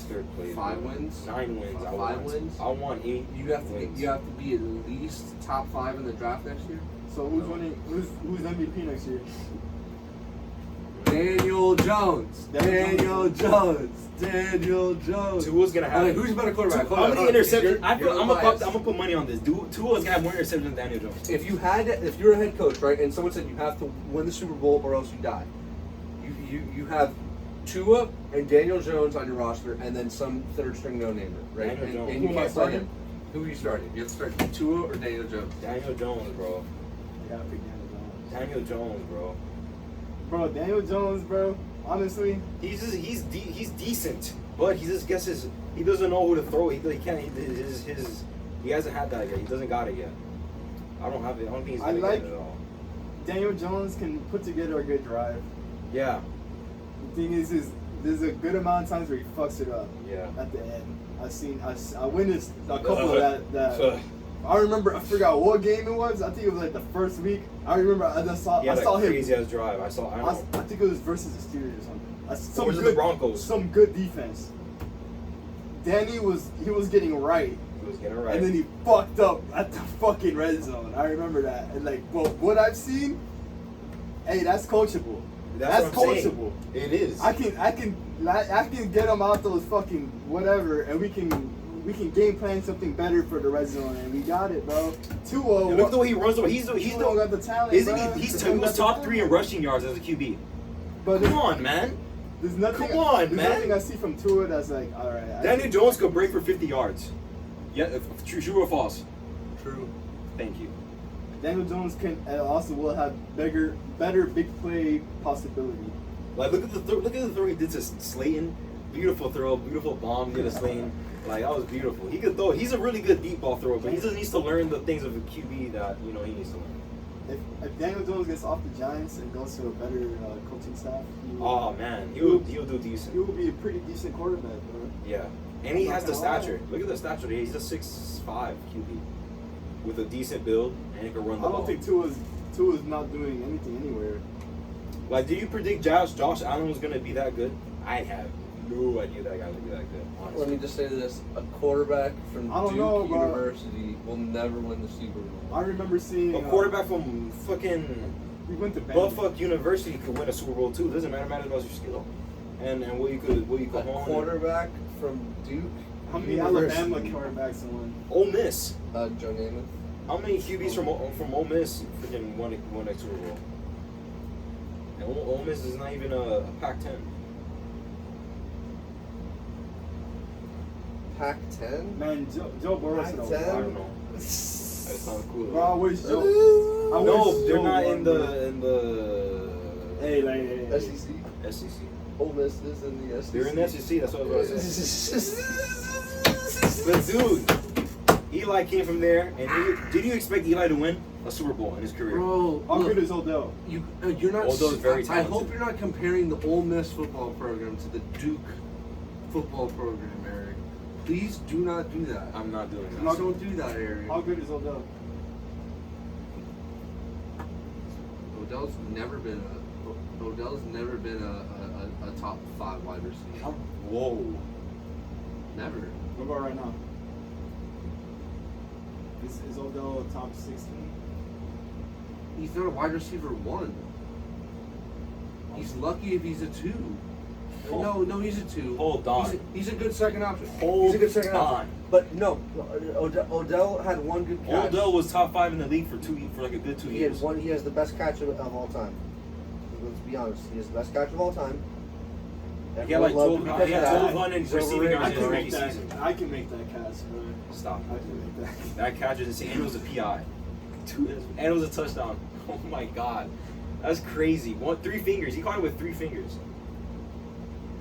B: third place.
C: 5
B: bro.
C: wins?
B: 9 wins. I
C: 5
B: want.
C: wins?
B: I want 8.
C: You have to.
B: wins.
C: You have to be at least top 5 in the draft next year.
A: So who's winning? Who's MVP next year?
C: Daniel Jones.
A: Daniel
C: Daniel Jones.
B: Tua's gonna have.
C: Okay, who's a better quarterback? Hold
B: How
C: on,
B: many
C: hold on.
B: interceptions?
C: You're
B: I'm
C: biased.
B: gonna put money on this. Tua's gonna have more interceptions than Daniel Jones.
C: If you're a head coach, right, and someone said you have to win the Super Bowl or else you die, you have Tua and Daniel Jones on your roster, and then some third string no namer, right?
B: Daniel Jones.
C: And you
A: Who am I
C: can't play
A: starting?
C: him. Who are you starting? You have to start Tua or Daniel Jones.
B: Daniel Jones, bro.
A: I gotta pick Daniel Jones.
B: Daniel Jones, bro.
A: Bro, Daniel Jones, bro. Honestly,
B: He's decent, but he just guesses he doesn't know who to throw. He can't. He hasn't had that yet. He doesn't got it yet. I don't have it. I don't think he's gonna
A: like-
B: get it at all.
A: Daniel Jones can put together a good drive.
B: Yeah,
A: The thing is there's a good amount of times where he fucks it up
B: yeah.
A: at the end. I witnessed a couple of that I remember, I forgot what game it was. I think it was like the first week. I remember I just saw,
B: He had
A: I saw
B: like
A: him.
B: crazy ass drive. I saw. I don't know.
A: I think it was versus the Steelers or something. Some
B: Or was it
A: good,
B: the Broncos?
A: Some good defense. Danny was getting right,
B: He was getting it right.
A: and then he fucked up at the fucking red zone. I remember that. And like, well, what I've seen, hey, that's coachable. That's
B: what I'm saying.
A: coachable.
B: It is.
A: I can get him out those fucking whatever, and we can game plan something better for the red zone, and we got it, bro. 2-0.
B: Yeah, look at the way he runs. He's
A: Tua got the talent.
B: Isn't
A: bro.
B: he? He
A: Tua
B: was
A: got the
B: top
A: talent.
B: 3 in rushing yards as a QB.
A: But
B: Come on, man.
A: There's nothing.
B: Come on,
A: there's
B: man.
A: nothing I see from Tua that's like, all right.
B: Daniel Jones could break for 50 yards. Yeah, true or false?
C: True.
B: Thank you.
A: Daniel Jones can also will have better big play possibility.
B: Like look at the throw he did to Slayton. Beautiful throw, beautiful bomb he did to Slayton. Like that was beautiful. He could throw. He's a really good deep ball thrower, but he just needs to learn the things of a QB that he needs to learn.
A: If Daniel Jones gets off the Giants and goes to a better coaching staff,
B: Oh man, he'll do decent.
A: he will be a pretty decent quarterback, bro.
B: Yeah, and he
A: I'm
B: has
A: not
B: the
A: gonna lie.
B: stature. Look at the stature. He's a 6'5" QB with a decent build, and he can run the
A: I
B: ball.
A: don't think Tua's not doing anything anywhere.
B: Like, did you predict Josh Allen was gonna be that good? I have no idea that guy would be that good. Honestly.
C: Let me just say this: a quarterback from
A: I don't
C: Duke
A: know, bro.
C: University will never win the Super Bowl.
A: I remember seeing
B: A quarterback from fucking
A: we went to Bama.
B: Buttfuck University could win a Super Bowl too. Doesn't matter about your skill, and what you could
C: A
B: hone.
C: quarterback from Duke
A: How many
C: University.
A: Alabama quarterbacks won?
B: Ole Miss.
C: Joe Namath.
B: How many QBs from Ole Miss freaking won a Super Bowl? And Ole Miss is not even a Pac-10.
C: Pac-10.
A: Man, Joe Burrow said,
C: Pac-10?
B: I don't know. That sounds cool.
A: Bro, I wish Joe. I
B: No,
A: wish
B: they're
A: Joe
B: not
A: won,
B: in
A: bro.
B: the
A: Hey.
C: SEC.
B: SEC.
C: Ole Miss is in the SEC.
B: They're in the SEC. That's what I was about to say. But dude, Eli came from there, and did you expect Eli to win a Super Bowl in his career?
C: Bro,
A: How
C: look,
A: good is Odell?
C: you're not.
B: Odell's very
C: I hope
B: talented.
C: you're not comparing the Ole Miss football program to the Duke football program, Eric. Please do not do that.
B: I'm not doing that.
A: No,
C: Don't do that, Eric.
A: How good is Odell?
C: Odell's never been a top 5 wide receiver.
B: Whoa.
C: Never.
A: What about right now? Is Odell a top 16?
C: He's not a wide receiver 1. He's lucky if he's a 2. No, he's a 2.
B: Hold on.
C: He's a good second option.
B: Hold
C: he's a good second
B: on.
C: option. But no, Odell had one good catch.
B: Odell was top 5 in the league for like a good 2
C: He
B: years.
C: has one. He has the best catch of all time. Let's be honest. He has the best catch of all time.
B: He had like
C: Everyone loved him
B: 12
C: because of that.
B: 1,200
C: He's
B: receiving
C: overrated.
B: yards
A: I
B: in his
A: can
B: rookie
A: make that.
B: season.
A: I can make that catch, bro.
B: Stop.
A: I can make that.
B: That catch is insane. And it was a PI. And it was a touchdown. Oh my god. That's crazy. 3 fingers. He caught it with 3 fingers.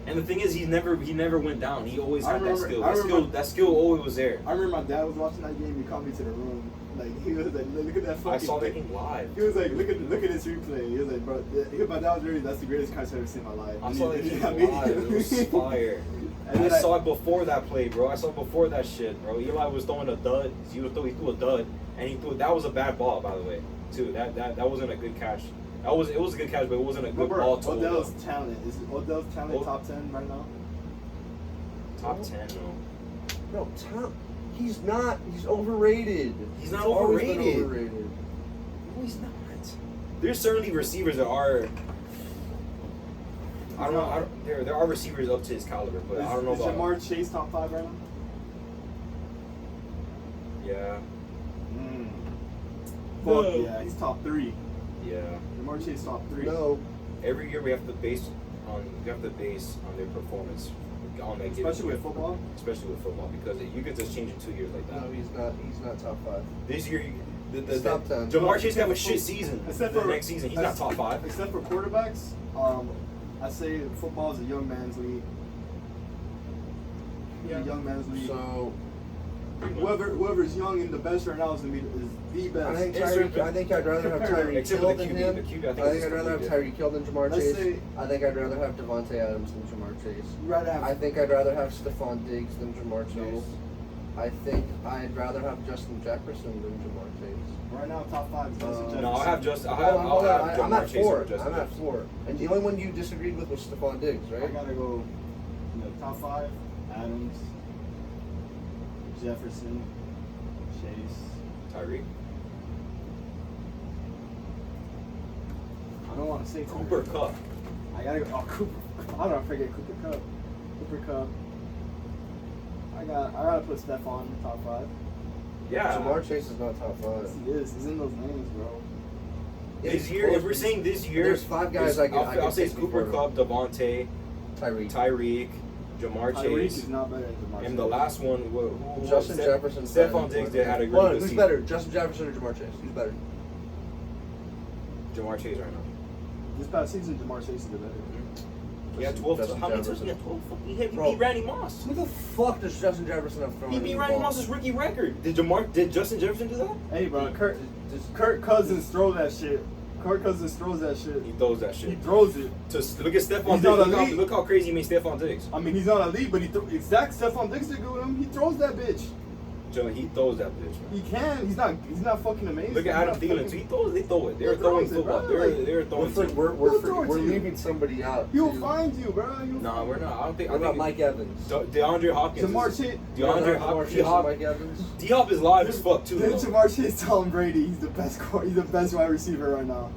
B: And the thing is, he never went down. He always had that skill. That skill always was there.
A: I remember my dad was watching that game. He called me to the room. Like he was like, look at that fucking.
B: I saw that
A: thing.
B: game live.
A: He was like, look at this replay. He was like, bro, my dad was really. That's the greatest catch I've ever seen in my life.
B: I saw that game
A: Yeah, me-
B: live. It was fire.
A: And
B: I
A: then
B: saw it before that play, bro. I saw it before that shit, bro. Eli was throwing a dud. He threw a dud, and he threw. That was a bad ball, by the way, too. That wasn't a good catch. It was a good catch, but it wasn't a good ball to
A: Odell's talent. Is Odell's talent
B: Oh.
A: top 10 right now?
B: Top 10, no.
C: No, Tom. He's not. He's overrated.
B: He's not
C: always been
B: overrated.
C: overrated.
B: No, he's not. There's certainly receivers that are. I don't know. There are receivers up to his caliber, but I don't know
A: is
B: about.
A: Jamar Chase top 5 right now?
B: Yeah,
A: Fuck yeah, he's top 3.
B: yeah.
A: Jamar Chase top 3.
C: No.
B: Every year we have to base on their performance on that given
A: Especially
B: year.
A: with football.
B: Especially with football, because you could just change in 2 years like that.
C: No, he's not. He's not top 5.
B: This year,
C: He's top 10.
B: Jamar Chase have a shit season.
A: Except
B: the
A: for-
B: next season, he's not top 5.
A: Except for quarterbacks, I say football is a young man's league.
B: Yeah.
A: A young man's league.
C: So
A: Whoever's young and the best right now is the best.
C: I think
B: It's
C: I think I'd rather have Tyreek
B: Except
C: Hill
B: with the
C: than
B: QB.
C: him.
B: The QB, I
C: I
B: think
C: think
B: is
C: I'd rather have
B: good.
C: Tyreek Hill than Jamar
A: Let's
C: Chase.
A: say-
C: I think I'd rather have Devontae Adams than Jamar Chase.
A: You'd rather have
C: I think I'd rather have Stephon Diggs than Jamar Chase. I think I'd rather have Justin Jefferson than Jamar Chase.
A: Right now, top 5 is Justin Jefferson.
B: No, I'll have just.
C: I'm
B: Jamar
C: at
B: Chase
C: 4.
B: over Justin
C: I'm at
B: Jefferson.
C: 4. And the only one you disagreed with was Stephon Diggs,
A: I
C: right?
A: gotta go, top 5, Adams, Jefferson, Chase.
B: Tyreek.
A: I don't want to say
B: Cooper Kupp.
A: I gotta go. Oh, Cooper. How do I forget Cooper Kupp? Cooper Kupp. I gotta put Stephon in top 5.
B: Yeah.
C: Jamar Chase is not top 5.
A: Yes, he is. He's in those names, bro.
B: This year, if we're saying this year,
C: there's 5 guys I
B: I'll say it's
C: pick
B: Cooper
C: before.
B: Kupp, Devontae,
C: Tyreek.
B: Jamar
A: Tyreek
B: Chase,
A: is not better than Jamar Chase.
B: and the last one, who
C: Justin Jefferson.
B: Stephon Diggs had a great
C: Hold on,
B: good
C: who's
B: season.
C: better, Justin Jefferson or Jamar Chase? Who's better?
B: Jamar Chase right now.
A: This past season, Jamar Chase is the better.
B: He had 12.
C: Justin
B: How many times
C: Jefferson.
B: he had 12? He
C: Bro.
B: beat Randy Moss.
C: Who the fuck does Justin Jefferson have thrown?
B: He beat Randy Moss's rookie record. Did Justin Jefferson do that?
A: Hey, bro, Kirk Cousins throws that shit. Kirk Cousins throws that shit.
B: He throws that
A: He
B: shit.
A: throws it.
B: Look at Stephon
A: He's not
B: Diggs.
A: elite.
B: Look how crazy he made Stephon Diggs.
A: I mean, he's not elite, but exact Stephon Diggs did good with him. He throws that bitch.
B: Joe, he throws that bitch, man.
A: He can. He's not fucking amazing.
B: Look at Adam Thielen. They throw it. They're
A: He
B: throwing
A: throws it,
B: football.
A: bro.
B: They're throwing.
C: We're leaving somebody out.
A: He'll
C: too.
A: find you, bro.
B: Nah, we're not. I don't think.
C: What about Mike Evans?
B: DeAndre Hopkins.
A: Jamar Chase.
C: Jamar Chase and Mike Evans.
B: D-Hop is live as fuck too.
A: Then
B: though.
A: Jamar Chase, Tom Brady. He's the best. He's the best wide receiver right now.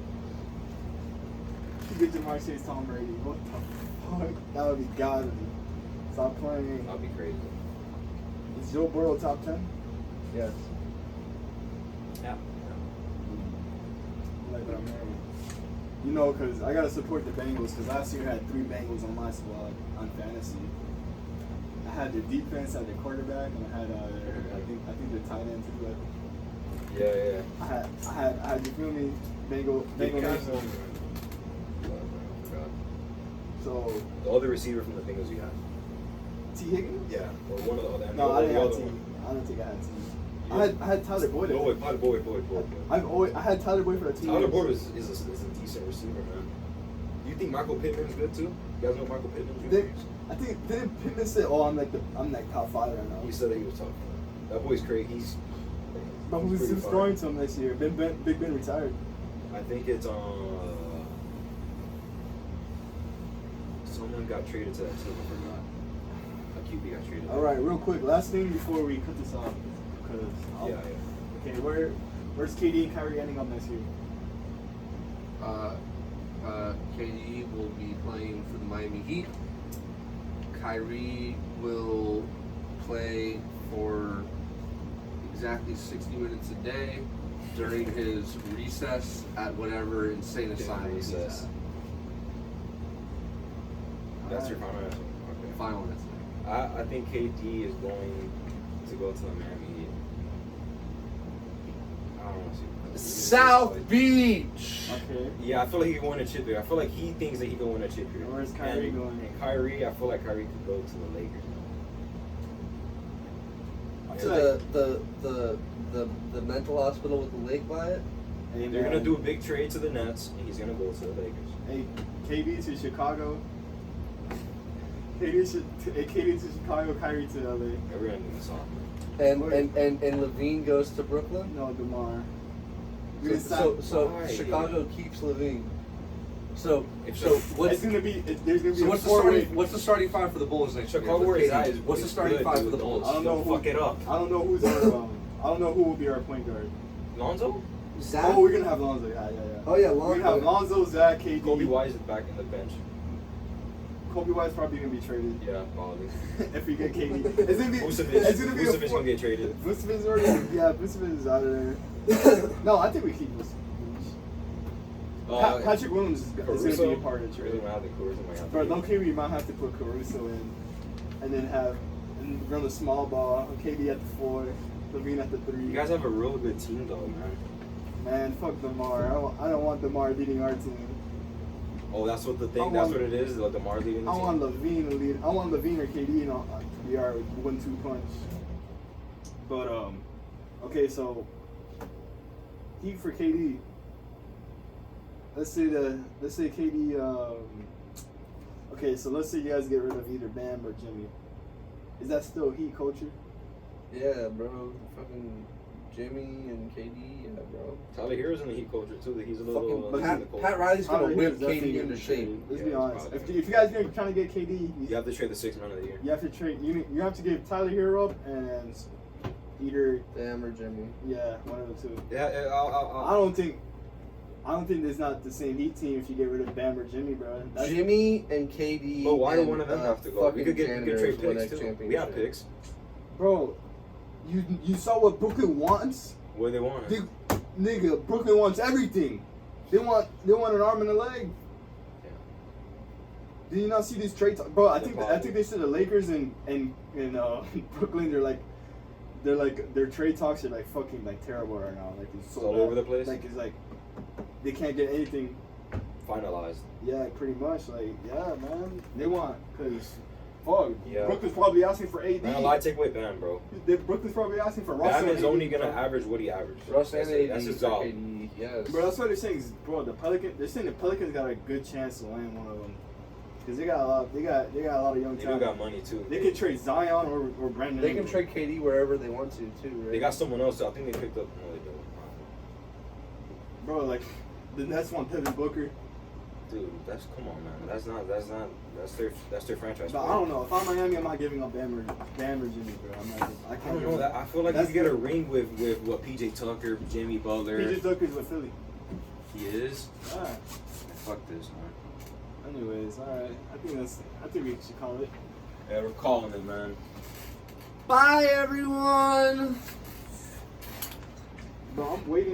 A: You get Jamar Chase, Tom Brady. What the fuck? That would be godly. Stop playing.
B: That'd be crazy.
A: Is Joe Burrow top 10?
C: Yes.
B: Yeah.
A: Like that, man. You know, because I got to support the Bengals, because last year I had 3 Bengals on my squad on fantasy. I had their defense, I had their quarterback, and I had I think their tight end too.
B: Yeah.
A: I had you feel me? Bengal Nation. So
B: The other receiver from the Bengals you had.
A: T Higgins?
B: Yeah. Or one of the other.
A: No, I didn't have
B: other
A: T.
B: one.
A: I don't think I had T. I had Tyler Boyd.
B: Boyd.
A: I had Tyler Boyd for the team.
B: Tyler Boyd is a decent receiver, man. You think Michael Pittman's good too? You guys know Michael Pittman?
A: I think didn't Pittman say, "Oh, I'm like top 5 right now."
B: He said that he was tough. That boy's crazy.
A: But who's throwing to him this year? Big Ben retired.
B: I think it's someone got traded to that team. I forgot. A QB got traded.
A: All right, real quick, last thing before we cut this off, because
B: Yeah.
A: okay, where's KD and Kyrie ending up next year?
C: KD will be playing for the Miami Heat. Kyrie will play for exactly 60 minutes a day during his recess at whatever insane asylum he's at.
B: That's your final answer. Okay.
C: Final answer.
B: I think KD is going to go to the Miami Heat. I don't want to see.
C: South Beach.
A: Okay.
B: Yeah, I feel like he can win a chip here. I feel like he thinks that he can win a chip here.
A: Where's Kyrie
B: and,
A: going?
B: And Kyrie, I feel like Kyrie could go to the Lakers.
C: The mental hospital with the lake by it.
A: Hey,
B: They're
A: man.
B: gonna do a big trade to the Nets, and he's gonna go to the Lakers.
A: Hey, KD to Chicago. KD to Chicago. Kyrie to LA.
B: And we're gonna do this off.
C: And Levine goes to Brooklyn.
A: No, DeMar.
C: So
B: Why?
C: Chicago keeps Levine. So
B: If
C: what's
A: There's gonna be
C: so
A: a four-way.
C: what's the starting five for the Bulls next year?
B: Chicago
C: with
B: where he's
C: KD?
B: at is
C: What's the starting
B: good,
C: five
B: dude.
C: for the Bulls?
A: I don't know
B: Don't
A: who-
B: fuck it up.
A: I don't know who's our. I don't know who will be our point guard.
B: Lonzo?
C: Zach?
A: Oh, we're gonna have Lonzo. Yeah.
C: Oh yeah,
A: We're gonna have Lonzo, Zach, KD.
B: Kobe Wise is back in the bench.
A: Kobe White's probably gonna be traded.
B: Yeah, probably.
A: If we get KD, it's gonna be.
B: Vucevic.
A: It's gonna be a
B: Vucevic gonna get traded.
A: Vucevic's already. Yeah, Vucevic is out of there. No, I think we keep Vucevic. Patrick Williams is gonna be a part of the trade. Bro, don't KD, you might have to put Caruso in, and then run the small ball. KD at the 4, Levine at the 3.
B: You guys have a real good team, though, man.
A: Man, fuck DeMar. I don't want DeMar leading our team.
B: Oh, that's what the thing. That's what it is. Like DeMar leading the
A: I
B: team.
A: want Levine to lead. I want Levine or KD to be our 1-2 punch. But okay, so Heat for KD. Let's say KD. Okay, so let's say you guys get rid of either Bam or Jimmy. Is that still Heat culture?
C: Yeah, bro. Fucking Jimmy and KD, yeah, bro.
B: Tyler Hero's in the Heat culture too. He's a
C: Fucking
B: little.
C: Pat Riley's gonna
A: Tyler
C: whip
A: Hero's definitely
C: KD
A: gonna
C: into
A: be
C: shape.
A: traded. Let's
B: Yeah,
A: be
B: he's
A: honest.
B: probably
A: If you guys are trying to get KD,
B: You have to trade the sixth man of the year.
A: you have to trade. You have to give Tyler Hero up and either
C: Damn or Jimmy.
A: one of the two.
B: Yeah,
A: I don't think there's not the same Heat team if you get rid of Bam or Jimmy, bro.
C: Jimmy and KD.
B: But why do
C: and,
B: one of them have to go? We could
C: fucking
B: trade
C: win
B: picks
C: that
B: too. We have
C: championship.
B: picks.
A: Bro, you saw what Brooklyn wants?
B: What do they want?
A: Nigga, Brooklyn wants everything. They want an arm and a leg.
B: Yeah.
A: Do you not see these trades, bro? I
B: The
A: think they said the Lakers and Brooklyn. Their trade talks are like fucking like terrible right now. Like it's so
B: It's all
A: bad.
B: over the place?
A: Like it's like they can't get anything.
B: Finalized.
A: Yeah, pretty much. Like yeah, man. They want because fuck.
B: Yeah.
A: Brooklyn's probably asking for AD.
B: Man, a lot take away Bam, bro.
A: Brooklyn's probably asking for Russell.
B: Bam is
A: and
B: only
A: AD,
B: gonna
A: bro.
B: average what he averaged.
C: Russ and AD.
B: That's his
C: for
B: job.
C: KD, yes.
A: Bro, that's what they're saying. Is, bro, they're saying the Pelicans got a good chance to land one of them because they got a lot. They got a lot of young
B: They do
A: talent.
B: got money too.
A: They can trade Zion or Brandon.
C: They can
A: Ingram.
C: trade KD wherever they want to, too, right?
B: They got someone else. I think they picked up. No, they don't.
A: Bro, like the Nets want Devin Booker.
B: Dude, come on, man. That's their franchise.
A: But I
B: player.
A: don't know. If I'm Miami, I'm not giving up Bam or Jimmy, bro. I
B: I
A: can't.
B: don't
A: give
B: know.
A: up.
B: I feel like
A: That's
B: you could get a
A: the-
B: ring with what PJ Tucker, Jimmy Butler.
A: PJ Tucker's with Philly.
B: He is.
A: Alright.
B: Fuck this, man.
A: Anyways, alright. I think we should call it.
B: Yeah, we're calling it, man.
C: Bye, everyone!
A: Bro, I'm waiting.